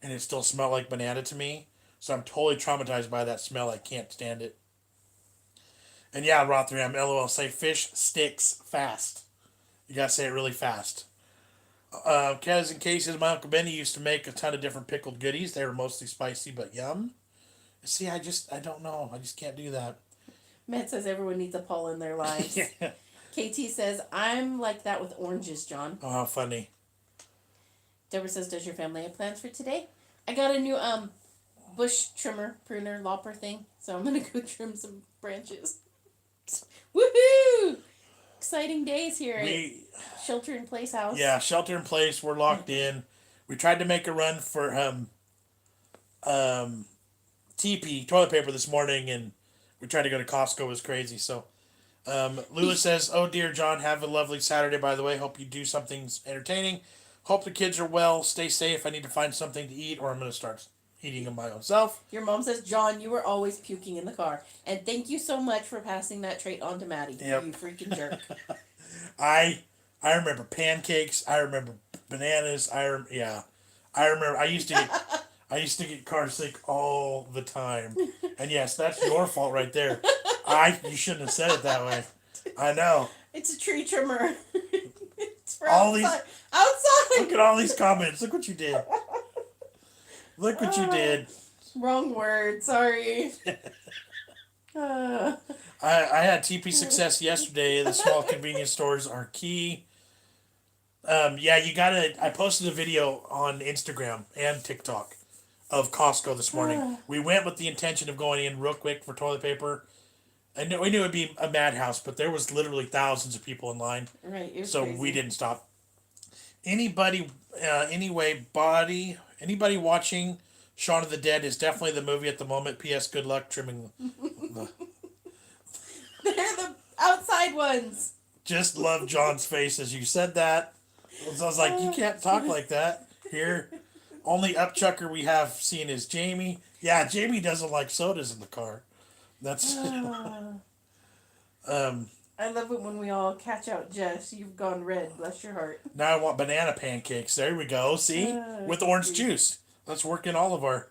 and it still smelled like banana to me. So I'm totally traumatized by that smell. I can't stand it. And yeah, Rotherham, LOL, say fish sticks fast. You gotta say it really fast. Kez and Casey, my Uncle Benny used to make a ton of different pickled goodies. They were mostly spicy, but yum. See, I don't know. I just can't do that.
Matt says everyone needs a Paul in their lives.
Yeah.
KT says, I'm like that with oranges, John.
Oh, how funny.
Deborah says, does your family have plans for today? I got a new bush trimmer, pruner, lopper thing, so I'm going to go trim some branches. Woohoo! Exciting days here at Shelter in Place house.
Yeah, shelter in place. We're locked in. We tried to make a run for TP, toilet paper, this morning, and we tried to go to Costco. It was crazy. So, Lula says, oh dear, John, have a lovely Saturday, by the way. Hope you do something entertaining. Hope the kids are well. Stay safe. I need to find something to eat, or I'm going to start eating them my own self.
Your mom says, John, you were always puking in the car. And thank you so much for passing that trait on to Maddie.
Yep.
You freaking jerk.
I remember pancakes. I remember bananas. I remember. I used to get car sick all the time. And yes, that's your fault right there. You shouldn't have said it that way. I know.
It's a tree trimmer. It's for
All
outside. Outside.
Look at all these comments. Look what you did. Look what you did.
Wrong word. Sorry.
I had TP success yesterday. The small convenience stores are key. I posted a video on Instagram and TikTok of Costco this morning. We went with the intention of going in real quick for toilet paper. We knew it would be a madhouse, but there was literally thousands of people in line.
Right. It was
So
crazy.
we didn't stop. Anybody watching Shaun of the Dead is definitely the movie at the moment. P.S. Good luck trimming the...
They're the outside ones.
Just love John's face as you said that. So I was like, you can't talk like that. Here, only upchucker we have seen is Jamie. Yeah, Jamie doesn't like sodas in the car. That's...
I I love it when we all catch out Jess. You've gone red. Bless your heart.
Now I want banana pancakes. There we go. See? With orange juice. Let's work in all of our...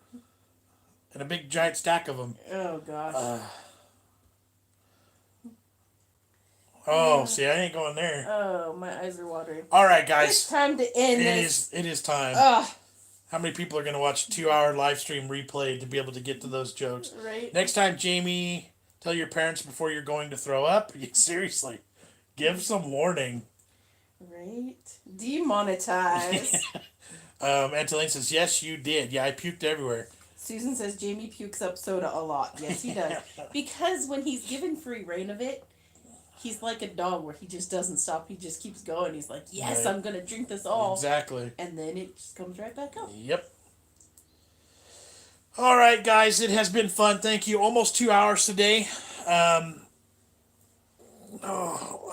And a big giant stack of them.
Oh, gosh.
See, I ain't going there.
Oh, my eyes are watering.
All right, guys.
It's time to end this.
It is time.
Ugh.
How many people are going to watch a 2-hour live stream replay to be able to get to those jokes?
Right?
Next time, Jamie, tell your parents before you're going to throw up. Seriously. Give some warning.
Right? Demonetize.
Antolene says, yes, you did. Yeah, I puked everywhere.
Susan says Jamie pukes up soda a lot. Yes, he does. Because when he's given free reign of it, he's like a dog where he just doesn't stop. He just keeps going. He's like, yes,
right.
I'm going to drink this all.
Exactly.
And then it just comes right back up.
Yep. All right, guys. It has been fun. Thank you. Almost 2 hours today. I'm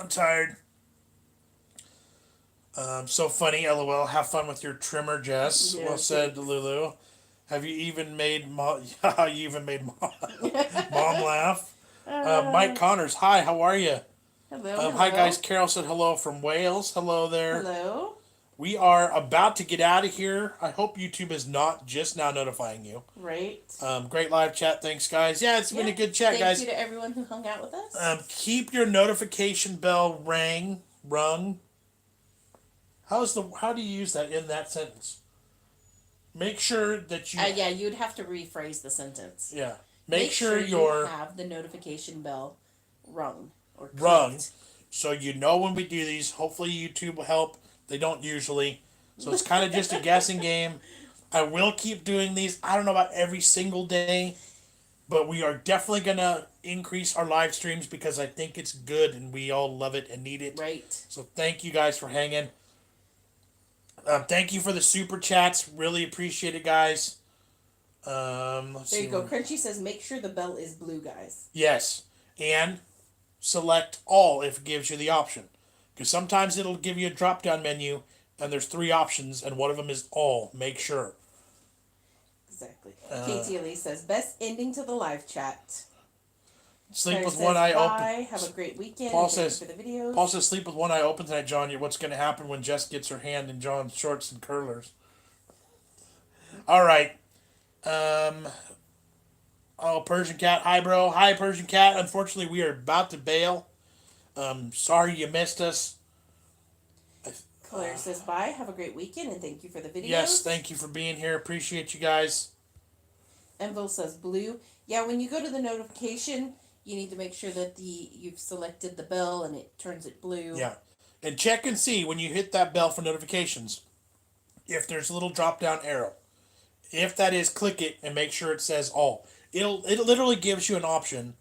tired. So funny, LOL. Have fun with your trimmer, Jess.
Yeah,
Well said,
thanks.
Lulu. Have you even made mom laugh? Mike Connors, hi, how are you?
Hello.
Hi, guys. Carol said hello from Wales. Hello there.
Hello.
We are about to get out of here. I hope YouTube is not just now notifying you.
Right.
Great live chat. Thanks, guys. Yeah, it's been a good chat, guys.
Thank you to everyone who hung out with us.
Keep your notification bell rung. How do you use that in that sentence? Make sure that you...
yeah, you'd have to rephrase the sentence.
Yeah. Make sure
you have the notification bell rung. Or
rung. So you know when we do these. Hopefully YouTube will help. They don't usually. So it's kind of just a guessing game. I will keep doing these. I don't know about every single day. But we are definitely going to increase our live streams because I think it's good and we all love it and need it.
Right.
So thank you guys for hanging. Thank you for the super chats. Really appreciate it, guys. There
you go. Crunchy says, make sure the bell is blue, guys.
Yes. And select all if it gives you the option. Because sometimes it'll give you a drop-down menu, and there's 3 options, and one of them is all. Make sure.
Exactly. Katie Elise says, best ending to the live chat.
Sleep with
says,
one eye open.
Bye. Have a great weekend.
Paul
Thank
says,
you for the videos.
Paul says, sleep with one eye open tonight, John. What's going to happen when Jess gets her hand in John's shorts and curlers? All right. Persian Cat. Hi, bro. Hi, Persian Cat. Unfortunately, we are about to bail. Sorry you missed us.
Claire says, bye. Have a great weekend, and thank you for the videos.
Yes, thank you for being here. Appreciate you guys.
Envil says, blue. Yeah, when you go to the notification, you need to make sure that you've selected the bell and it turns it blue.
Yeah. And check and see when you hit that bell for notifications if there's a little drop down arrow. If that is, click it and make sure it says all. It literally gives you an option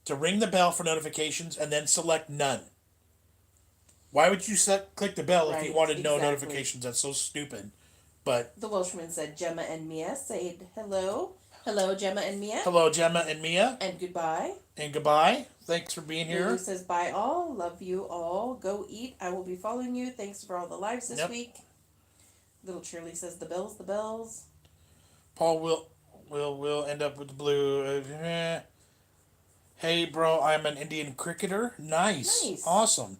to ring the bell for notifications and then select none. Why would you click the bell if you wanted no notifications? That's so stupid. But
the Welshman said Gemma and Mia said hello. Hello, Gemma and Mia.
Hello, Gemma and Mia.
And goodbye.
And goodbye. Thanks for being here.
Lulu says bye all. Love you all. Go eat. I will be following you. Thanks for all the lives this week. Little Shirley says the bells.
Paul will end up with the blue. Hey, bro, I'm an Indian cricketer. Nice. Awesome.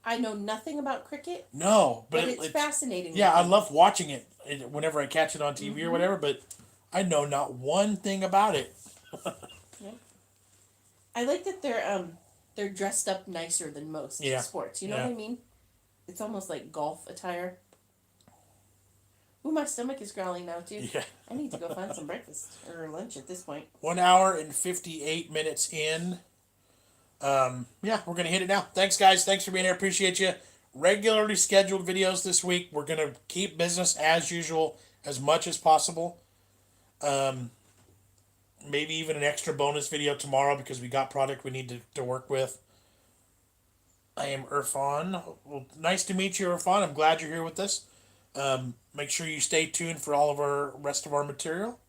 I know nothing about cricket.
No, but
it's fascinating.
Yeah, I love watching it whenever I catch it on TV or whatever, but I know not one thing about it.
I like that they're dressed up nicer than most sports. You know what I mean? It's almost like golf attire. Ooh, my stomach is growling now too.
Yeah.
I need to go find some breakfast or lunch at this point.
1 hour and 58 minutes in. We're going to hit it now. Thanks, guys. Thanks for being here. Appreciate you. Regularly scheduled videos this week. We're going to keep business as usual as much as possible. Maybe even an extra bonus video tomorrow because we got product we need to work with. I am Irfan. Well, nice to meet you, Irfan. I'm glad you're here with us. Make sure you stay tuned for all of our rest of our material.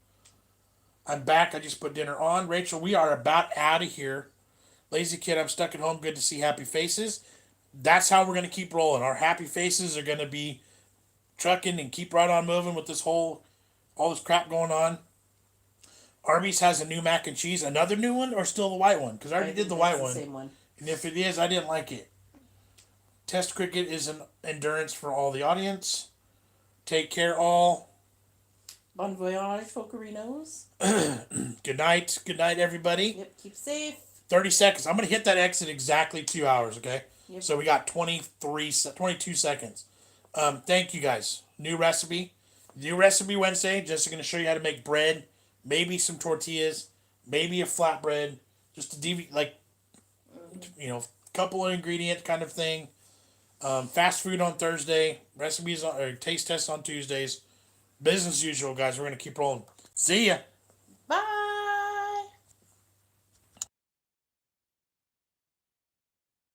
I'm back. I just put dinner on. Rachel, we are about out of here. Lazy Kid, I'm stuck at home. Good to see happy faces. That's how we're going to keep rolling. Our happy faces are going to be trucking and keep right on moving with all this crap going on. Arby's has a new mac and cheese. Another new one or still the white one? Because I already did the white one.
The same one.
And if it is, I didn't like it. Test cricket is an endurance for all the audience. Take care, all.
Bon voyage, Focarinos.
Good night. Good night, everybody.
Yep, keep safe.
30 seconds. I'm going to hit that exit exactly 2 hours, okay?
Yep.
So we got 22 seconds. Thank you, guys. New recipe. New recipe Wednesday. Just going to show you how to make bread. Maybe some tortillas. Maybe a flatbread. Just a couple of ingredient kind of thing. Fast food on Thursday. Recipes or taste tests on Tuesdays. Business as usual, guys. We're going to keep rolling. See ya.
Bye.